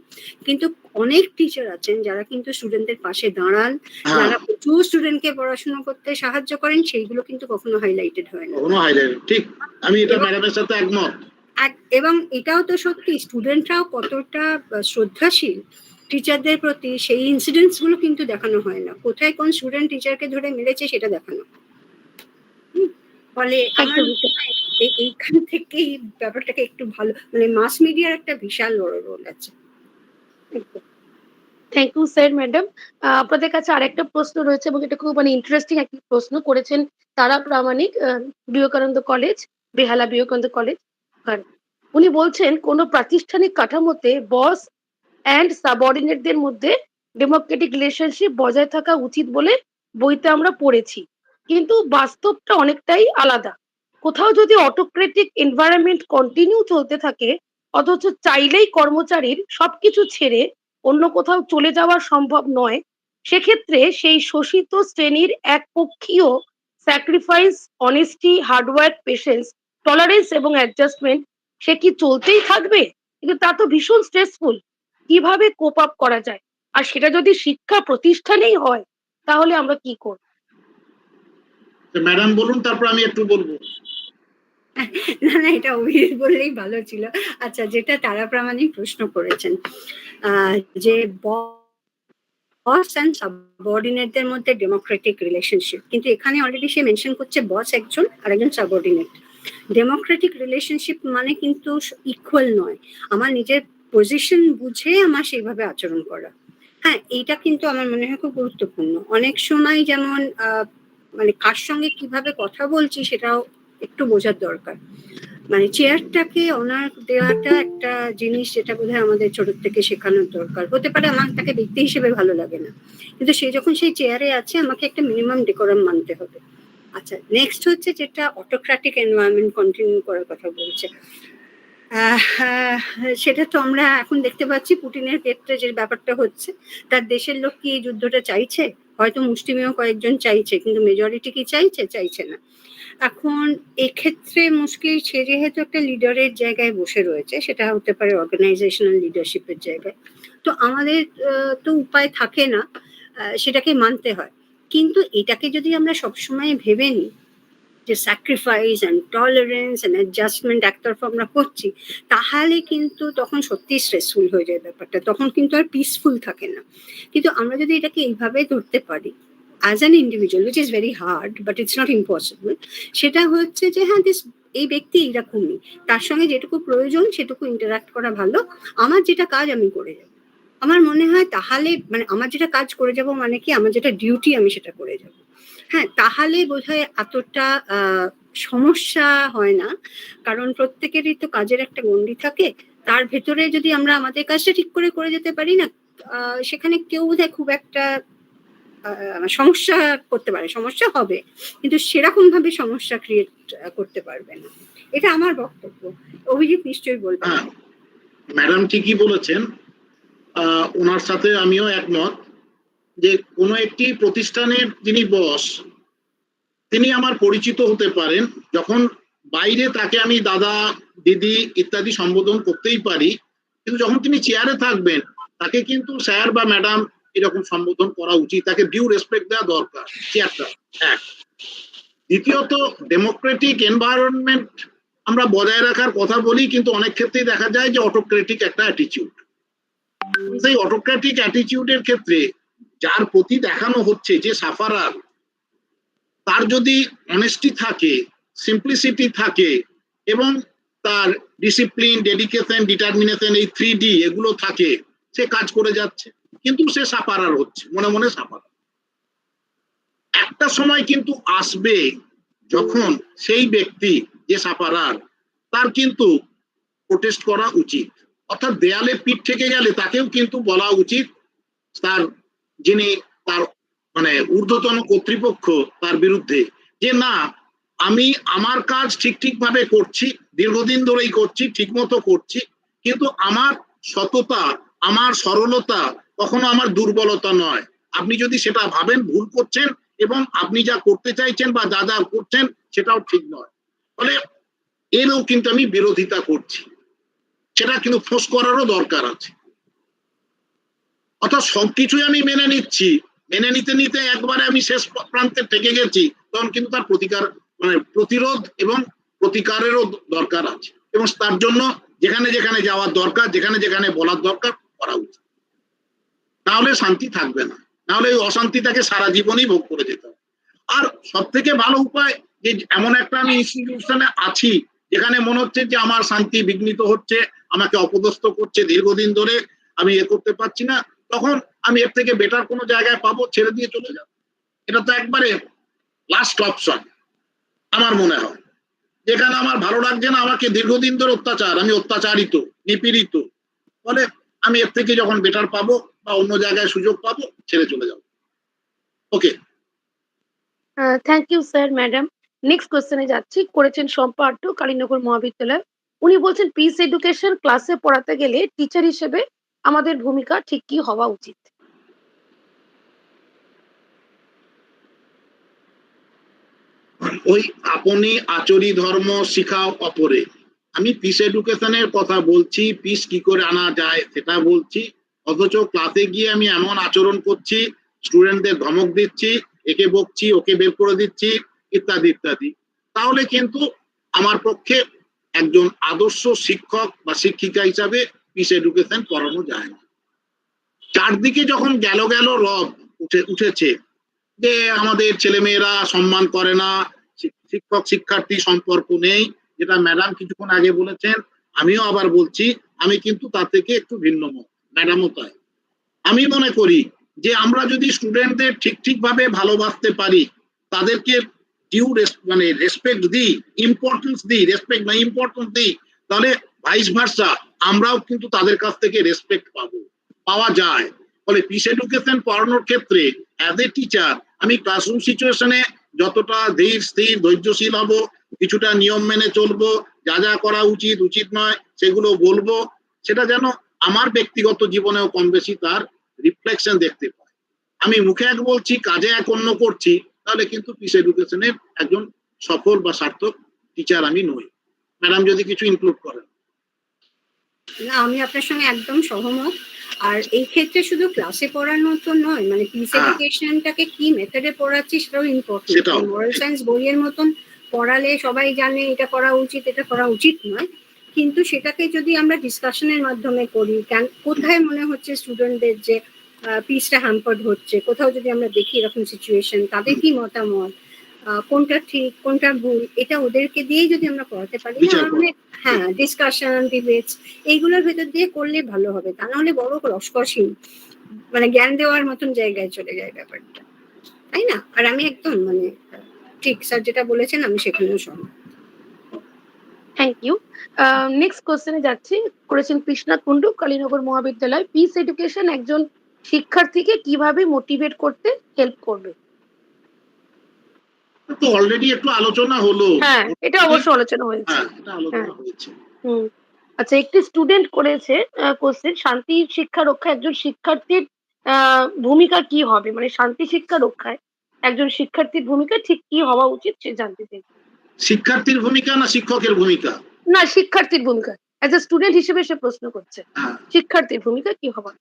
কিন্তু অনেক টিচার আছেন যারা কিন্তু স্টুডেন্টদের পাশে দাঁড়ান, হ্যাঁ, যারা প্রচুর স্টুডেন্টকে পড়াশোনা করতে সাহায্য করেন, সেইগুলো কিন্তু কখনো হাইলাইটেড হয় না। কখনো হাইলাইট, ঠিক। আমি এটা এবং ম্যাডামের সাথে একমত। এবং এটাও তো সত্যি, স্টুডেন্টরাও কতটা শ্রদ্ধাশীল টিচারদের প্রতি, সেই ইনসিডেন্টস গুলো কিন্তু দেখানো হয় না। কোথায় কোন স্টুডেন্ট টিচারকে ধরে মেরেছে সেটা দেখানো। ফলে আমার একদম। মনে হয় এইখান থেকেই ব্যাপারটাকে একটু ভালো মানে মাস মিডিয়ার একটা বিশাল বড় রোল আছে। Thank you sir, madam. আপনাদের কাছে আরেকটা প্রশ্ন রয়েছে এবং এটা খুব মানে ইন্টারেস্টিং একটা প্রশ্ন করেছেন তারা প্রামাণিক, বিবেকানন্দ কলেজ, বেহালা বিবেকানন্দ কলেজ। আর উনি বলছেন কোন প্রাতিষ্ঠানিক কাঠামোতে বস অ্যান্ড সাবঅর্ডিনেটদের মধ্যে ডেমোক্রেটিক রিলেশনশিপ বজায় থাকা উচিত বলে বইতে আমরা পড়েছি, কিন্তু বাস্তবটা অনেকটাই আলাদা। কোথাও যদি অটোক্রেটিক এনভায়রনমেন্ট কন্টিনিউ চলতে থাকে অথচ চাইলেই কর্মচারীর সবকিছু ছেড়ে অন্য কোথাও চলে যাওয়া সম্ভব নয়, সেক্ষেত্রে সেই শোষিত শ্রেণীর একপক্ষীয় sacrifice, honesty, hard work, patience, tolerance এবং অ্যাডজাস্টমেন্ট সে কি চলতেই থাকবে? কিন্তু তা তো ভীষণ স্ট্রেসফুল। কিভাবে কোপ আপ করা যায়? আর সেটা যদি শিক্ষা প্রতিষ্ঠানেই হয় তাহলে আমরা কি করব? ম্যাডাম বলুন, তারপর আমি একটু বলবো। না না, এটা অভিজিৎ বললেই ভালো ছিল। আচ্ছা, যেটা তারা প্রামাণিক প্রশ্ন করেছেন, যে বস অ্যান্ড সাবঅর্ডিনেটদের মধ্যে ডেমোক্রেটিক রিলেশনশিপ, কিন্তু এখানে অলরেডি সে মেনশন করছে বস একজন আর একজন সাবঅর্ডিনেট। ডেমোক্রেটিক রিলেশনশিপ মানে কিন্তু ইকুয়াল নয়, আমার নিজের পজিশন বুঝে আমার সেইভাবে আচরণ করা। হ্যাঁ, এইটা কিন্তু আমার মনে হয় খুব গুরুত্বপূর্ণ। অনেক সময় যেমন মানে কার সঙ্গে কিভাবে কথা বলছি সেটাও একটু বোঝার দরকার। মানে চেয়ারটাকে অনার দেওয়াটা একটা জিনিস যেটা বোধহয় আমাদের ছোট থেকে শেখানোর দরকার। হতে পারে আমার তাকে ব্যক্তি হিসেবে ভালো লাগে না, কিন্তু সে যখন সেই চেয়ারে আছে আমাকে একটা মিনিমাম ডেকোরাম মানতে হবে। আচ্ছা, নেক্সট হচ্ছে যেটা অটোক্র্যাটিক এনভায়রনমেন্ট কন্টিনিউ করার কথা বলছে। সেটা তো আমরা এখন দেখতে পাচ্ছি পুটিনের ক্ষেত্রে যে ব্যাপারটা হচ্ছে, তার দেশের লোক কি এই যুদ্ধটা চাইছে? হয়তো মুষ্টিমেয় কয়েকজন চাইছে, কিন্তু মেজরিটি কি চাইছে? চাইছে না। এখন এক্ষেত্রে মুশকিল, সে যেহেতু একটা লিডারের জায়গায় বসে রয়েছে, সেটা হতে পারে অর্গানাইজেশনাল লিডারশিপের জায়গায়, তো আমাদের তো উপায় থাকে না, সেটাকে মানতে হয়। কিন্তু এটাকে যদি আমরা সবসময় ভেবে নিই যে sacrifice and tolerance and adjustment একতরফা আমরা করছি, তাহলে কিন্তু তখন সত্যি স্ট্রেসফুল হয়ে যায় ব্যাপারটা, তখন কিন্তু আর পিসফুল থাকে না। কিন্তু আমরা যদি এটাকে এইভাবে ধরতে পারি as an individual, which is very hard but it's not impossible, সেটা হচ্ছে যে হ্যাঁ, এই ব্যক্তি এইরকমই, তার সঙ্গে যেটুকু প্রয়োজন সেটুকু ইন্টারাক্ট করা ভালো, আমার যেটা কাজ আমি করে যাব। আমার মনে হয় তাহলে, মানে আমার যেটা কাজ করে যাব মানে কি, আমার যেটা ডিউটি আমি সেটা করে যাব। হ্যাঁ, তাহলে বোধহয় এতটা সমস্যা হয় না, কারণ প্রত্যেকেরই তো কাজের একটা গণ্ডি থাকে, তার ভেতরে যদি আমরা আমাদের কাজটা ঠিক করে করে যেতে পারি না, সেখানে কেউ বোধহয় খুব একটা সমস্যা করতে পারে, সমস্যা হবে কিন্তু সেরকম ভাবে সমস্যা ক্রিয়েট করতে পারবে না। এটা আমার বক্তব্য। অভিজিৎ নিশ্চয়ই বলবেন। ম্যাডাম ঠিকই বলেছেন, ওনার সাথে আমিও একমত যে কোনো একটি প্রতিষ্ঠানের যিনি বস, তিনি আমার পরিচিত হতে পারেন, যখন বাইরে তাকে আমি দাদা দিদি ইত্যাদি সম্বোধন করতেই পারি, কিন্তু যখন তিনি চেয়ারে থাকবেন তাকে কিন্তু স্যার বা ম্যাডাম এরকম সম্বোধন করা উচিত, তাকে ডিউ রেসপেক্ট দেওয়া দরকার চেয়ারটা এক। দ্বিতীয়ত, ডেমোক্রেটিক এনভায়রনমেন্ট আমরা বজায় রাখার কথা বলি, কিন্তু অনেক ক্ষেত্রেই দেখা যায় যে অটোক্রেটিক একটা অ্যাটিটিউড। সেই অটোক্রেটিক অ্যাটিটিউডের ক্ষেত্রে যার প্রতি দেখানো হচ্ছে যে সাফারার, তার যদি অনেস্টি থাকে, সিম্পলিসিটি থাকে এবং তার ডিসিপ্লিন, ডেডিকেশন, ডিটারমিনেশন, এই 3D এগুলো থাকে, সে কাজ করে যাচ্ছে, কিন্তু সে সাফারার হচ্ছে, মনে মনে সাফারার। একটা সময় কিন্তু আসবে যখন সেই ব্যক্তি যে সাফারার, তার কিন্তু প্রোটেস্ট করা উচিত, অর্থাৎ দেয়ালে পিঠ থেকে গেলে তাকেও কিন্তু বলা উচিত তার যিনি তার মানে ঊর্ধ্বতন কর্তৃপক্ষ তার বিরুদ্ধে, যে না, আমি আমার কাজ ঠিক ভাবে করছি, দীর্ঘদিন ধরেই করছি, ঠিক মতো করছি, কিন্তু আমার সততা, আমার সরলতা কখনো আমার দুর্বলতা নয়। আপনি যদি সেটা ভাবেন ভুল করছেন, এবং আপনি যা করতে চাইছেন বা যা যা করছেন সেটাও ঠিক নয়, ফলে এরও কিন্তু আমি বিরোধিতা করছি, সেটা কিন্তু ফোঁস করারও দরকার আছে। অর্থাৎ সবকিছুই আমি মেনে নিচ্ছি, মেনে নিতে নিতে একবারে আমি শেষ প্রান্তে থেকে গেছি, তখন কিন্তু তার প্রতিকার, মানে প্রতিরোধ এবং প্রতিকারেরও দরকার আছে, এবং তার জন্য যেখানে যেখানে যাওয়ার দরকার, যেখানে যেখানে বলার দরকার করা উচিত, নাহলে শান্তি থাকবে না, নাহলে ওই অশান্তিটাকে সারা জীবনই ভোগ করে যেতে হবে। আর সব থেকে ভালো উপায়, যে এমন একটা আমি ইনস্টিটিউশনে আছি যেখানে মনে হচ্ছে যে আমার শান্তি বিঘ্নিত হচ্ছে, আমাকে অপদস্থ করছে দীর্ঘদিন ধরে, আমি করতে পারছি না, তখন আমি এর থেকে বেটার কোনো জায়গায় পাবো, ছেড়ে দিয়ে চলে যাব। এটা তো একবারে লাস্ট অপশন আমার মনে হয়, যেখানে আমার ভালো লাগছে না, আমাকে দীর্ঘদিন ধরে অত্যাচার, আমি অত্যাচারিত, নিপীড়িত, ফলে আমি এর থেকে যখন বেটার পাবো বা অন্য জায়গায় সুযোগ পাবো, ছেড়ে চলে যাবো। Okay, thank you sir, madam. Next কোশ্চেনে যাচ্ছি, করেছেন শম্পা আড্ডু, কালীনগর মহাবিদ্যালয়। উনি বলছেন পিস এডুকেশন ক্লাসে পড়াতে গেলে টিচার হিসেবে আমাদের ভূমিকা ঠিক কি হওয়া উচিত? ওই আপনি আচরি ধর্ম শিখাও অপরে, আমি পিস এডুকেশনের কথা বলছি, পিস কি করে আনা যায় সেটা বলছি, অথচ ক্লাসে গিয়ে আমি এমন আচরণ করছি, স্টুডেন্টদের ধমক দিচ্ছি, একে বকছি, ওকে বের করে দিচ্ছি, ইত্যাদি ইত্যাদি, তাহলে কিন্তু আমার পক্ষে একজন আদর্শ শিক্ষক বা শিক্ষিকা হিসাবে পিস এডুকেশন পড়ানো যায় না। চারদিকে যখন গেল রব উঠেছে যে আমাদের ছেলেমেয়েরা সম্মান করে না, শিক্ষক শিক্ষার্থী সম্পর্ক নেই, যেটা ম্যাডাম কিছুক্ষণ আগে বলেছেন, আমিও আবার বলছি, আমি কিন্তু তার থেকে একটু ভিন্ন মত, ম্যাডামও তাই। আমি মনে করি যে আমরা যদি স্টুডেন্টদের ঠিকভাবে ভালোবাসতে পারি, তাদেরকে ডিউ মানে রেসপেক্ট দিই, ইম্পর্টেন্স দিই, রেসপেক্ট না ইম্পর্টেন্স দিই, তাহলে ভাইস ভার্সা আমরাও কিন্তু তাদের কাছ থেকে রেসপেক্ট পাওয়া যায়। ফলে পিস এডুকেশন পড়ানোর ক্ষেত্রে অ্যাজ এ টিচার আমি ক্লাসরুম সিচুয়েশনে যতটা ধীর স্থির ধৈর্যশীল হব, কিছুটা নিয়ম মেনে চলবো, যা করা উচিত নয় সেগুলো বলবো, সেটা যেন আমার ব্যক্তিগত জীবনেও কম বেশি তার রিফ্লেকশন দেখতে পাই। আমি মুখে এক বলছি, কাজে এক অন্য করছি, তাহলে কিন্তু পিস এডুকেশনের একজন সফল বা সার্থক টিচার আমি নই। ম্যাডাম যদি কিছু ইনক্লুড করেন। না, আমি আপনার সঙ্গে একদম সহমত। আর এই ক্ষেত্রে শুধু ক্লাসে পড়ানো তো নয়, মানে পিস এডুকেশনটাকে কি মেথডে পড়াচ্ছি সেটাও ইম্পর্টেন্ট। মোরাল সায়েন্স বইয়ের মতন পড়ালে সবাই জানে এটা করা উচিত, এটা করা উচিত নয়, কিন্তু সেটাকে যদি আমরা ডিসকাশনের মাধ্যমে করি, কোথায় মনে হচ্ছে স্টুডেন্টদের যে পিসটা হ্যাম্পার্ড হচ্ছে, কোথাও যদি আমরা দেখি এরকম সিচুয়েশন, তাদের কি মতামত, কোনটা ঠিক কোনটা ভুল, এটা ওদেরকে দিয়েই যদি আমরা পড়াতে পারি না, মানে হ্যাঁ ডিসকাশন ডিবেটস এইগুলোর ভেতর দিয়ে করলে ভালো হবে। তা নাহলে বড় রসকসহীন মানে জ্ঞান দেওয়ার মতন জায়গায় চলে যায় ব্যাপারটা, তাই না? আর আমি একদম মানে ঠিক স্যার যেটা বলেছেন আমি সেখানেও সহমত। Thank you. নেক্সট কোশ্চেনে যাচ্ছি। করেছেন কৃষ্ণা কুন্ডু, কালীনগর মহাবিদ্যালয়। পিস এডুকেশন একজন শিক্ষার্থীকে কিভাবে মোটিভেট করতে হেল্প করবে? তো অলরেডি একটু আলোচনা হলো। হ্যাঁ, এটা অবশ্য আলোচনা হয়েছে। আচ্ছা, একটি স্টুডেন্ট করেছে কোশ্চেন, শান্তি শিক্ষা রক্ষা একজন শিক্ষার্থীর ভূমিকা কি হবে, মানে শান্তি শিক্ষা রক্ষায় একজন শিক্ষার্থীর ভূমিকা ঠিক কি হওয়া উচিত সে জানতে চাই। শিক্ষার্থীর ভূমিকা না শিক্ষকের ভূমিকা? না, শিক্ষার্থীর ভূমিকা। অ্যাজ এ স্টুডেন্ট হিসেবে সে প্রশ্ন করছে, শিক্ষার্থীর ভূমিকা কি হওয়া?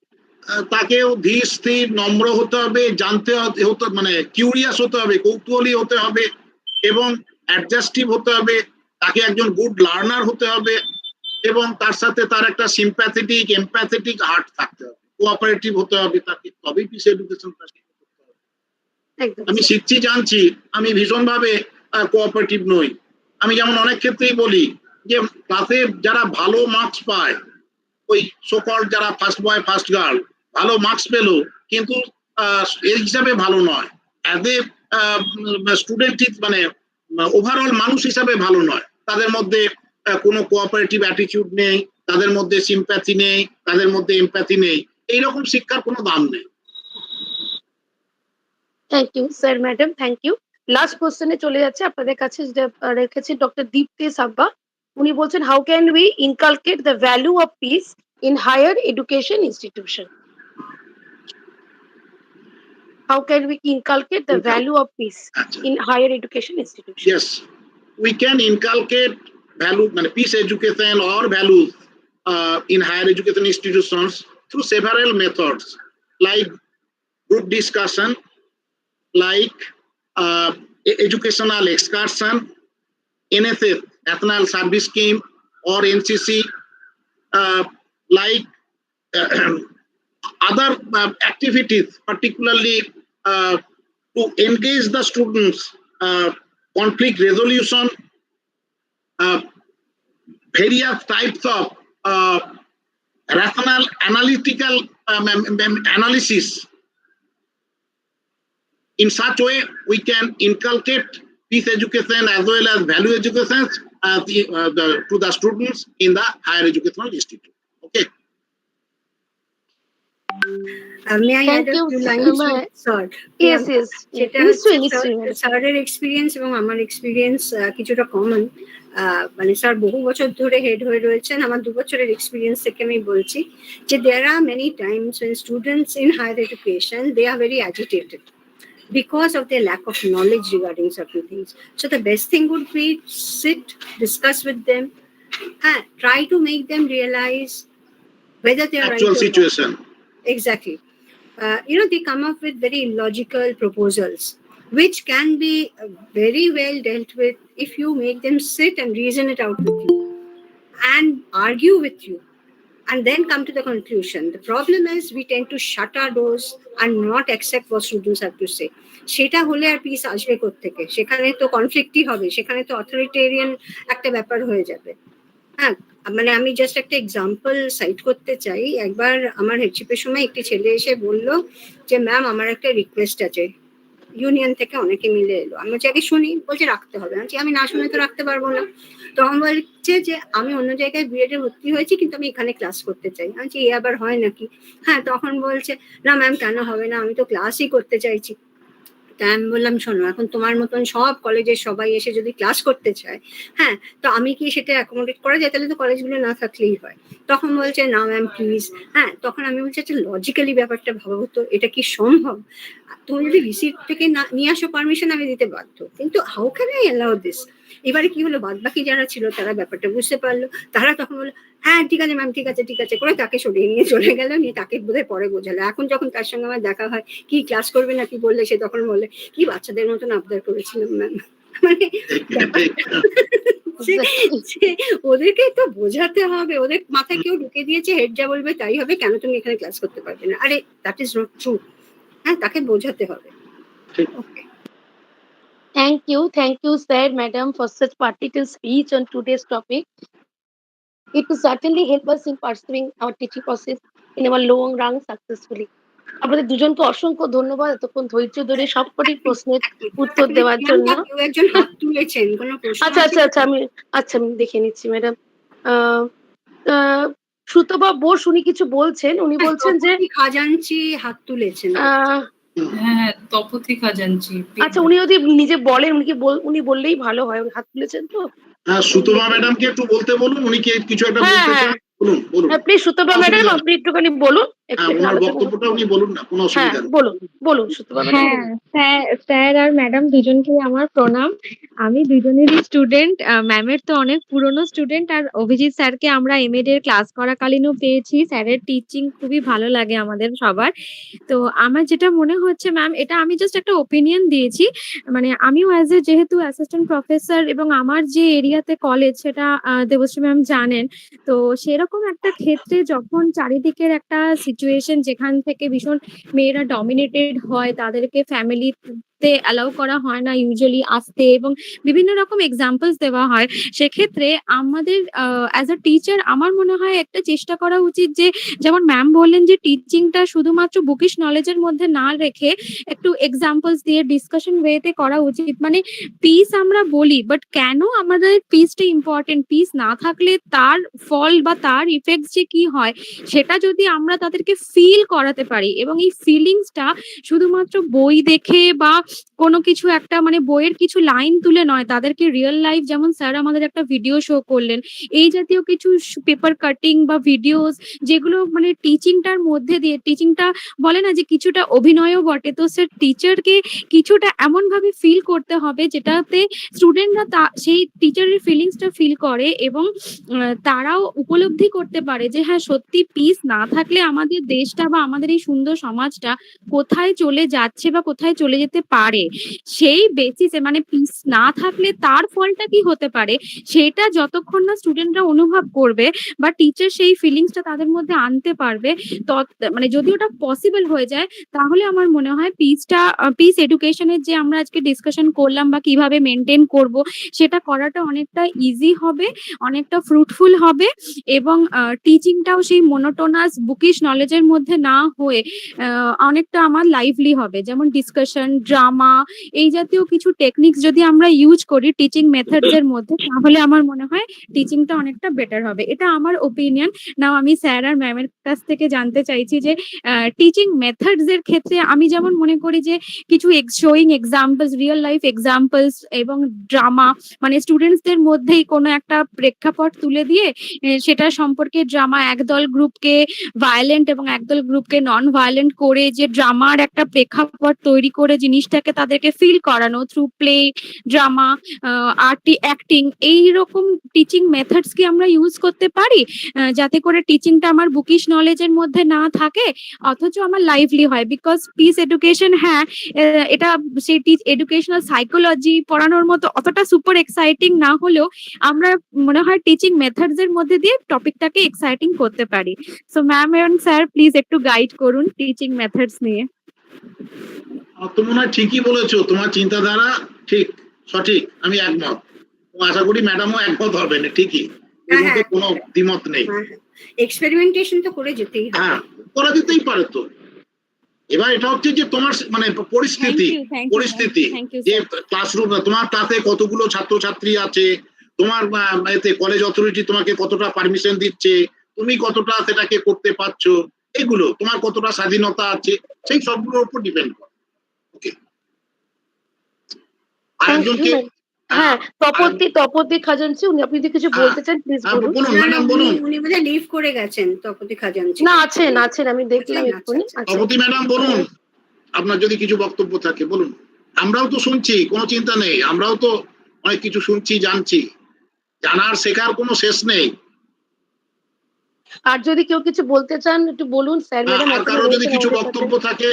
তাকেও ধীর স্থির নম্র হতে হবে, জানতে হতে মানে কিউরিয়াস হতে হবে, কৌতূহলী হতে হবে এবং অ্যাডজাস্টিভ হতে হবে। তাকে একজন গুড লার্নার হতে হবে এবং তার সাথে তার একটা সিম্প্যাথেটিক এমপ্যাথেটিক হার্ট থাকতে হবে, কোঅপারেটিভ হতে হবে তাকে, তবেই পিস এডুকেশন তাকে করতে হবে। আমি শিখছি জানছি, আমি ভীষণভাবে কোঅপারেটিভ নই। আমি যেমন অনেক ক্ষেত্রেই বলি যে ক্লাসে যারা ভালো মার্কস পায়, ওই সোকল যারা ফার্স্ট বয় ফার্স্ট গার্ল ভালো মার্কস পেলো, কিন্তু এই হিসাবে ভালো নয়, অ্যাজ এ স্টুডেন্ট মানে ওভারঅল মানুষ হিসাবে ভালো নয়। তাদের মধ্যে কোনো কোঅপারেটিভ অ্যাটিটিউড নেই, তাদের মধ্যে সিম্প্যাথি নেই, তাদের মধ্যে এমপ্যাথি নেই, এইরকম শিক্ষার কোনো দাম নেই। Thank you sir, madam, thank you. Last কোশ্চেনে চলে যাচ্ছে আপনাদের কাছে, যেটা রেখেছি ডক্টর দীপ্তি সাব্বা। উনি বলছেন, how can we inculcate the value of piece in higher education institution? How can we inculcate the value of peace in higher education institution? Yes, we can inculcate value, peace education or values in higher education institutions through several methods, like group discussion, like educational excursion, NSS, National Service Scheme, or NCC, like other activities, particularly to engage the students, conflict resolution, various types of rational analytical analysis. In such way, we can inculcate peace education as well as value education to the students in the higher educational institute. Okay. May I add a few lines, sir? Yes. স্যারের experience এবং আমার experience কিছুটা common. মানে sir বহু বছর ধরে head হয়ে রয়েছেন, আমার 2 বছরের এক্সপিরিয়েন্স থেকে আমি বলছি যে there are many times when students in higher education they are very agitated because of their lack of knowledge regarding certain things. So the best thing would be sit, discuss with them, and try to make them realize whether they are actual right situation. Exactly. They come up with very logical proposals, which can be very well dealt with if you make them sit and reason it out with you and argue with you and then come to the conclusion. The problem is we tend to shut our doors and not accept what students have to say. সেটা হলে আর piece আসবে কোত্থেকে? সেখানে তো কনফ্লিক্টই হবে, সেখানে তো authoritarian একটা ব্যাপার হয়ে যাবে। হ্যাঁ, মানে আমি জাস্ট একটা এক্সাম্পল সাইট করতে চাই। একবার আমার হেডশিপের সময় একটি ছেলে এসে বলল যে ম্যাম আমার একটা রিকোয়েস্ট আছে, ইউনিয়ন থেকে অনেকে মিলে এলো। আমি বলছি আগে শুনি, বলছে রাখতে হবে। আমি না শুনে তো রাখতে পারবো না। তখন বলছে যে আমি অন্য জায়গায় বিএড এ ভর্তি হয়েছি কিন্তু আমি এখানে ক্লাস করতে চাই। আমি বলছি এ আবার হয় নাকি? হ্যাঁ, তখন বলছে না ম্যাম কেন হবে না, আমি তো ক্লাসই করতে চাইছি। তা আমি বললাম শোনো, এখন তোমার মতন সব কলেজের সবাই এসে যদি ক্লাস করতে চায়, হ্যাঁ, তো আমি কি সেটা অ্যাকোমোডেট করা যায়? তাহলে তো কলেজগুলো না থাকলেই হয়। তখন বলছে না ম্যাম প্লিজ। হ্যাঁ, তখন আমি বলছি আচ্ছা লজিক্যালি ব্যাপারটা ভাবো তো, এটা কি সম্ভব? তুমি যদি রিসিট থেকে নিয়ে আসো পারমিশন, আমি দিতে বাধ্য, কিন্তু how can I allow this? এবারে কি হলো, বাদ বাকি যারা ছিল তারা ব্যাপারটা বুঝতে পারলো, তারা তখন বললো হ্যাঁ ঠিক আছে ম্যাম, ঠিক আছে করে তাকে সরিয়ে নিয়ে চলে গেল, নিয়ে তাকে বোধহয় পরে বোঝালো। এখন যখন তার সঙ্গে আমার দেখা হয়, কি ক্লাস করবে না কি বললে, সে তখন বলে কি বাচ্চাদের মতন আবদার করেছিলাম ম্যাম। মানে ওদেরকে তো বোঝাতে হবে, ওদের মাথায় কেউ ঢুকে দিয়েছে হেড যা বলবে তাই হবে, কেন তুমি এখানে ক্লাস করতে পারবে না? আরে দ্যাট ইজ নট ট্রু। হ্যাঁ, তাকে বোঝাতে হবে। ওকে, Thank you, sir, madam, for such particular speech on today's topic. It will certainly help us in pursuing our teaching process in our long run successfully. আপনাদের দুজনকে অসংখ্য ধন্যবাদ এতক্ষণ ধৈর্য ধরে সবকটি প্রশ্নের উত্তর দেওয়ার জন্য। কেউ একজন হাত তুলেছেন, কোনো প্রশ্ন? আচ্ছা আমি দেখে নিচ্ছি ম্যাডাম। সুতপা বোস উনি কিছু বলছেন, উনি বলছেন যে খাজাঞ্চি হাত তুলেছেন। হ্যাঁ, তপতি খাজাঞ্চি। আচ্ছা, উনি যদি নিজে বলেন, উনি বললেই ভালো হয়। উনি হাত তুলেছেন তো। সুতপা ম্যাডামকে একটু বলতে বলুন, উনি কি কিছু একটা বলতে চান? বলুন প্লিজ সুতপা ম্যাডাম, আপনি একটুখানি বলুন। ওনার বক্তব্যটা উনি বলুন না, কোনো অসুবিধা নেই। বলুন সুতপা ম্যাডাম। হ্যাঁ, স্যার আর ম্যাডাম দুজনকে আমার প্রণাম। আমি দুজনেরই স্টুডেন্ট। ম্যামের তো অনেক পুরনো স্টুডেন্ট, আর অভিজিৎ স্যারকে আমরা এমএড এর ক্লাস করাকালীনও পেয়েছি। স্যারের টিচিং খুবই ভালো লাগে আমাদের সবার। তো আমার যেটা মনে হচ্ছে ম্যাম, এটা আমি জাস্ট একটা ওপিনিয়ন দিয়েছি, মানে আমিও যেহেতু অ্যাসিস্ট্যান্ট প্রফেসর এবং আমার যে এরিয়াতে কলেজ সেটা দেবশ্রী ম্যাম জানেন। তো সেরকম একটা ক্ষেত্রে যখন চারিদিকের একটা সিচুয়েশন যেখান থেকে ভীষণ মেয়েরা ডমিনেটেড হয়, তাদেরকে ফ্যামিলিতে অ্যালাউ করা হয় না ইউজুয়ালি আসতে, এবং বিভিন্ন রকম এক্সাম্পলস দেওয়া হয়, সেক্ষেত্রে আমাদের অ্যাজ আ টিচার আমার মনে হয় একটা চেষ্টা করা উচিত যে, যেমন ম্যাম বললেন যে টিচিংটা শুধুমাত্র বুকিশ নলেজের মধ্যে না রেখে একটু এক্সাম্পলস দিয়ে ডিসকাশন ওয়েতে করা উচিত। মানে পিস আমরা বলি, বাট কেন আমাদের পিসটা ইম্পর্টেন্ট, পিস না থাকলে তার ফল বা তার ইফেক্টস যে কি হয় সেটা যদি আমরা তাদেরকে ফিল করাতে পারি, এবং এই ফিলিংসটা শুধুমাত্র বই দেখে বা কোনো কিছু একটা মানে বইয়ের কিছু লাইন তুলে নয়, তাদেরকে রিয়েল লাইফ, যেমন স্যার আমাদের একটা ভিডিও শো করলেন, এই জাতীয় কিছু পেপার কাটিং বা ভিডিওস যেগুলো মানে টিচিংটার মধ্যে দিয়ে, টিচিংটা বলে না যে কিছুটা অভিনয়ও বটে, তো স্যার টিচারকে কিছুটা এমন ভাবে ফিল করতে হবে যেটাতে স্টুডেন্টরা সেই টিচারের ফিলিংসটা ফিল করে, এবং তারাও উপলব্ধি করতে পারে যে হ্যাঁ সত্যি পিস না থাকলে আমাদের দেশটা বা আমাদের এই সুন্দর সমাজটা কোথায় চলে যাচ্ছে বা কোথায় চলে যেতে পারে। সেই বেসিসে মানে পিস না থাকলে তার ফলটা কি হতে পারে সেটা যতক্ষণ না স্টুডেন্টরা অনুভব করবে বা টিচার সেই ফিলিংসটা তাদের মধ্যে আনতে পারবে, মানে যদি ওটা পসিবল হয়ে যায়, তাহলে আমার মনে হয় পিস এডুকেশনের যে আমরা আজকে ডিসকাশন করলাম বা কিভাবে মেনটেন করব, সেটা করাটা অনেকটা ইজি হবে, অনেকটা ফ্রুটফুল হবে, এবং টিচিংটাও সেই মোনোটোনাস বুকিশ নলেজের মধ্যে না হয়ে অনেকটা আমার লাইভলি হবে। যেমন ডিসকাশন, ড্রামা, এই জাতীয় কিছু টেকনিক্স যদি আমরা ইউজ করি টিচিং মেথডস এর মধ্যে, তাহলে আমার মনে হয় টিচিংটা অনেকটা বেটার হবে। এটা আমার ওপিনিয়ন। নাও আমি স্যার আর ম্যামের কাছ থেকে জানতে চাইছি যে টিচিং মেথডস এর ক্ষেত্রে আমি যেমন মনে করি যে কিছু showing examples, real life examples এবং ড্রামা, মানে স্টুডেন্টসদের মধ্যেই কোনো একটা প্রেক্ষাপট তুলে দিয়ে সেটা সম্পর্কে ড্রামা, একদল গ্রুপকে ভায়োলেন্ট এবং একদল গ্রুপকে নন ভায়োলেন্ট করে যে ড্রামার একটা প্রেক্ষাপট তৈরি করে জিনিসটা জিনিসটাকে তাদেরকে ফিল করানো through play, drama, art, acting, এইরকম টিচিং মেথডস কি আমরা ইউজ করতে পারি যাতে করে টিচিংটা আমার বুকিশ নলেজের মধ্যে না থাকে অথচ আমার লাইভলি হয়? বিকজ পিস এডুকেশন, হ্যাঁ এটা সেই এডুকেশনাল সাইকোলজি পড়ানোর মতো অতটা সুপার এক্সাইটিং না হলেও আমরা মনে হয় টিচিং মেথডস এর মধ্যে দিয়ে টপিকটাকে এক্সাইটিং করতে পারি। So ma'am and sir please একটু গাইড করুন টিচিং মেথডস নিয়ে। তো মনে হয় ঠিকই বলেছো, তোমার চিন্তাধারা ঠিক সঠিক, আমি একমত। আশা করি ম্যাডামও একমত হবেন, ঠিকই, এর মধ্যে কোনো দ্বিমত নেই। এক্সপেরিমেন্টেশন তো করে যেতেই হবে। হ্যাঁ, করা যেতেই পারে তো। এবার এটা হচ্ছে যে তোমার মানে পরিস্থিতি, যে ক্লাসরুম, তোমার ক্লাসে কতগুলো ছাত্রছাত্রী আছে, তোমার এতে কলেজ অথরিটি তোমাকে কতটা পারমিশন দিচ্ছে, তুমি কতটা সেটাকে করতে পারছো, এগুলো তোমার কতটা স্বাধীনতা আছে, সেই সবগুলোর উপর ডিপেন্ড করে। ওকে, আরেকজনকে, হ্যাঁ, তপতি খাজানচি, উনি আপনি যদি কিছু বলতে চান প্লিজ বলুন। বলুন ম্যাডাম, বলুন। উনি বোধহয় লিভ করে গেছেন তপতি খাজানচি। না, আছেন, আমি দেখলাম এক্ষুনি। তপতি ম্যাডাম বলুন, আপনার যদি কিছু বক্তব্য থাকে বলুন। আমরাও তো শুনছি, কোনো চিন্তা নেই, আমরাও তো অনেক কিছু শুনছি, জানছি, জানার শেখার কোনো শেষ নেই। আর যদি কেউ কিছু বলতে চান একটু বলুন স্যার ম্যাডাম। আর কারো যদি কিছু বক্তব্য থাকে?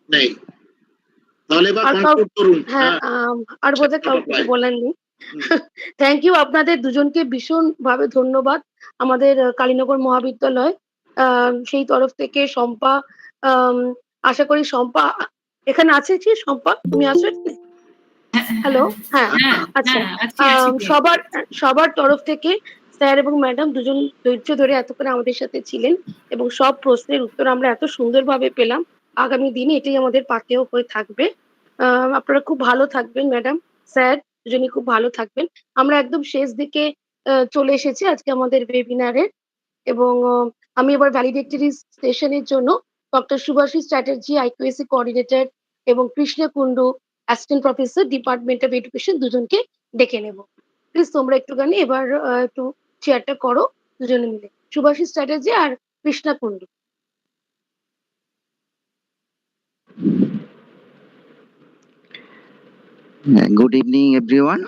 নেই, তাহলে এবার কনক্লুড করুন। হ্যাঁ, আর বোধহয় কাউকে কিছু বলার নেই। থ্যাংক ইউ, আপনাদের দুজনকে ভীষণ ভাবে ধন্যবাদ। আমাদের কালীনগর মহাবিদ্যালয় সেই তরফ থেকে শম্পা, আশা করি শম্পা এখানে আছে কি? শম্পা তুমি আছো? হ্যালো, হ্যাঁ, আচ্ছা, সবার তরফ থেকে স্যার এবং ম্যাডাম দুজন ধৈর্য ধরে এতক্ষণ আমাদের সাথে ছিলেন এবং সব প্রশ্নের উত্তর আমরা এত সুন্দরভাবে পেলাম। আগামী দিনে এটাই আমাদের পাথেয় হয়ে থাকবে। আপনারা খুব ভালো থাকবেন, ম্যাডাম স্যার দুজনই খুব ভালো থাকবেন। আমরা একদম শেষ দিকে চলে এসেছি আজকে আমাদের ওয়েবিনারের, এবং আমি এবার ভ্যালিডেটরি সেশনের জন্য doctor Shubhashis Chatterjee, IQAC coordinator, এবং Krishna Kundu, assistant professor, department of education, দুজনকে ডেকে নেব। প্লিজ তোমরা একটুখানি এবার একটু চেয়ারটা করো দুজনে মিলে, শুভাশিস চ্যাটার্জি আর Krishna Kundu. Good evening, everyone.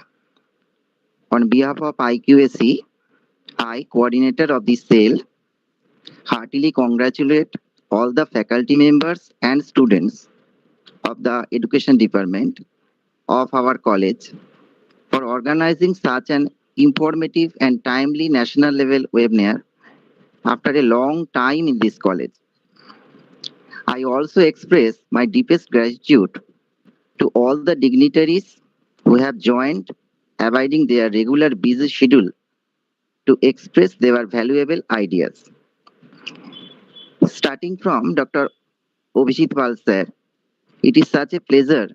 On behalf of IQAC, I, coordinator of this cell, heartily congratulate all the faculty members and students of the education department of our college for organizing such an informative and timely national level webinar after a long time in this college. I also express my deepest gratitude to all the dignitaries who have joined, abiding their regular busy schedule to express their valuable ideas. Starting from Dr. Obhijit Pal sir, it is such a pleasure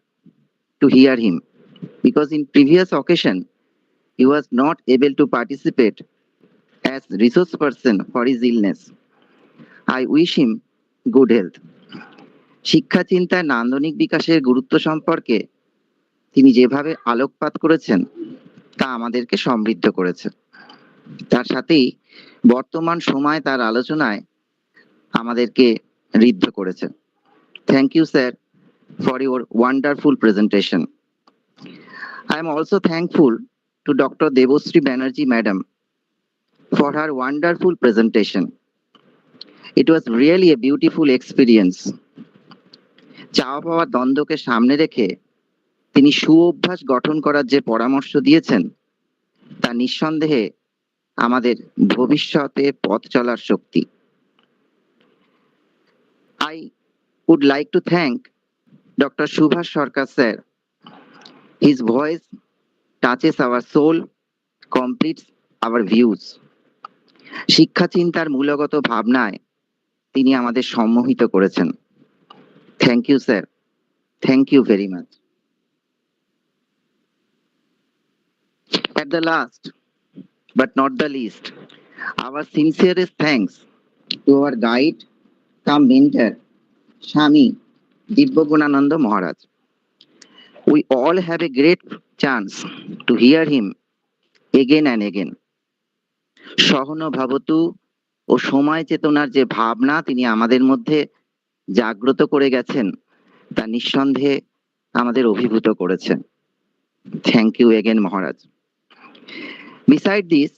to hear him because in previous occasion he was not able to participate as resource person for his illness. I wish him good health. শিক্ষা চিন্তার নান্দনিক বিকাশের গুরুত্ব সম্পর্কে তিনি যেভাবে আলোকপাত করেছেন তা আমাদেরকে সমৃদ্ধ করেছে। তার সাথেই বর্তমান সময় তার আলোচনায় আমাদেরকে ঋদ্ধ করেছে। Thank you, sir, for your wonderful presentation. I am also thankful to Dr. Devasri Banerjee, Madam, for her wonderful presentation. It was really a beautiful experience. চাওয়া পাওয়া দ্বন্দ্বকে সামনে রেখে তিনি সুঅভ্যাস গঠন করার যে পরামর্শ দিয়েছেন তা নিঃসন্দেহে আমাদের ভবিষ্যতে পথ চলার শক্তি। I would like to thank Dr. Subhash Sarkar sir. His voice touches our soul, completes our views. শিক্ষা চিন্তার মূলগত ভাবনায় তিনি আমাদের সম্মোহিত করেছেন। Thank you, sir. Thank you very much. At the last, but not the least, our sincerest thanks to our guide, come mentor, Swami Dibyagunananda Maharaj. We all have a great chance to hear him again and again. সহন ভবতু ও সময় চেতনার যে ভাবনা তিনি আমাদের মধ্যে জাগ্রত করে গেছেন তা নিঃসন্দেহে আমাদের অভিভূত করেছে। Thank you again Maharaj. Beside this,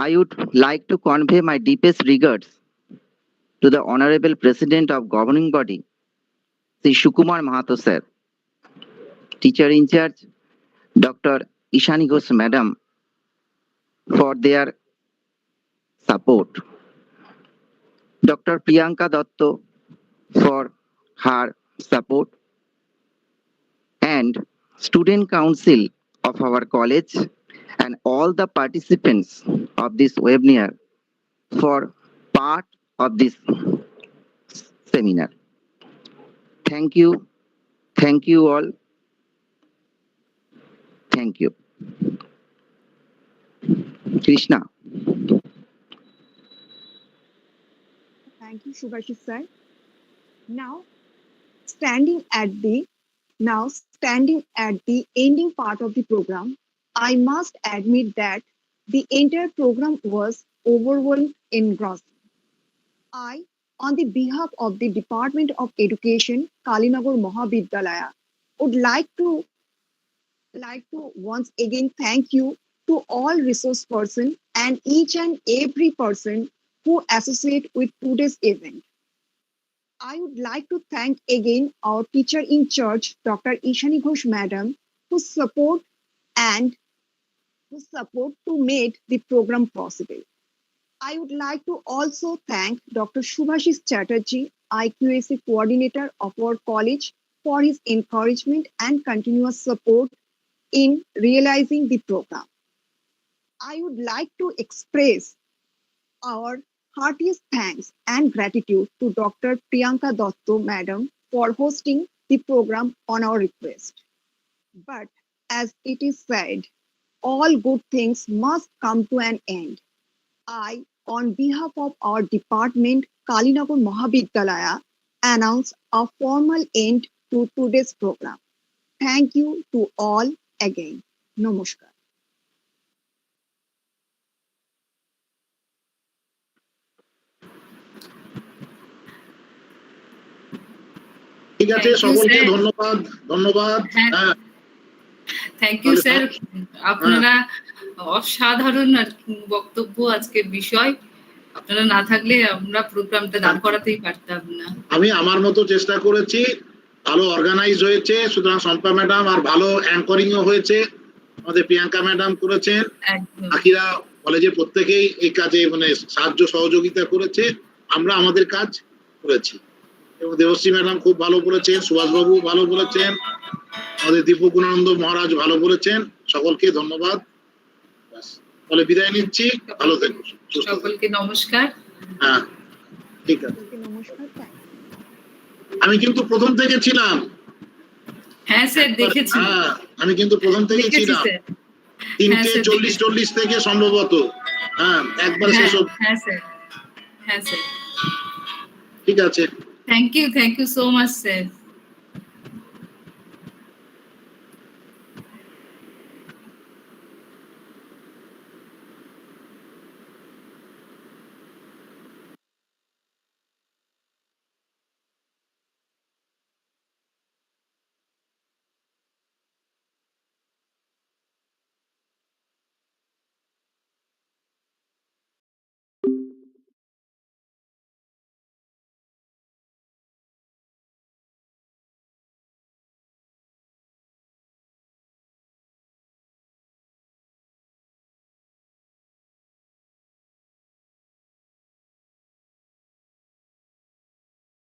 I would like to convey my deepest regards to the Honorable President of Governing Body, Sri Sukumar Mahato sir, Teacher in charge, Dr. Ishani Ghosh Madam, for their support. Dr. Priyanka Dotto for her support, and Student Council of our college and all the participants of this webinar for part of this seminar. Thank you all. Thank you. Krishna. Thank you, Subhashis sir. Now, standing at the ending part of the program, I must admit that the entire program was overwhelmed engrossing. I, on the behalf of the Department of Education, Kalinagar Mahavidyalaya, would like to once again thank you to all resource person and each and every person who associate with today's event. I would like to thank again our teacher in charge, Dr. Ishani Ghosh Madam, whose support to make the program possible. I would like to also thank Dr. Subhashis Chatterjee, IQAC coordinator of our college, for his encouragement and continuous support in realizing the program. I would like to express our heartiest thanks and gratitude to Dr. Priyanka Dotto Madam for hosting the program on our request. But as it is said, all good things must come to an end. I, on behalf of our department, Kalinagar Mahavidyalaya, announce a formal end to today's program. Thank you to all again. Namaskar. ঠিক আছে, Thank you, সকলকে sir. ধন্যবাদ। হ্যাঁ, thank you sir. আপনারা অসাধারণ বক্তব্য, আজকের বিষয়। আপনারা না থাকলে আমরা প্রোগ্রামটা দান করাতেই পারতাম না। আমি আমার মতো চেষ্টা করেছি, ভালো অর্গানাইজ হয়েছে, সুতরাং শম্পা ম্যাডাম আর ভালো অ্যাঙ্করিংও হয়েছে, আমাদের প্রিয়াঙ্কা ম্যাডাম করেছেন, বাকিরা কলেজে প্রত্যেকেই এই কাজে মানে সাহায্য সহযোগিতা করেছে, আমরা আমাদের কাজ করেছি। এবং দেবশ্রী ম্যাডাম খুব ভালো বলেছেন, সুভাষবাবু ভালো বলেছেন, আমাদের দীপগুণানন্দ মহারাজ ভালো বলেছেন। সকলকে ধন্যবাদ। বলে বিদায় নিচ্ছি, ভালো থাকুন, সকলকে নমস্কার। হ্যাঁ, ঠিক আছে। নমস্কার। আমি কিন্তু প্রথম থেকে ছিলাম। হ্যাঁ স্যার, দেখেছি। হ্যাঁ, আমি কিন্তু প্রথম থেকে ছিলাম, 3:40 থেকে সম্ভবত। হ্যাঁ, একবার শেষ হবে। হ্যাঁ স্যার, হ্যাঁ স্যার। ঠিক আছে। Thank you so much sir.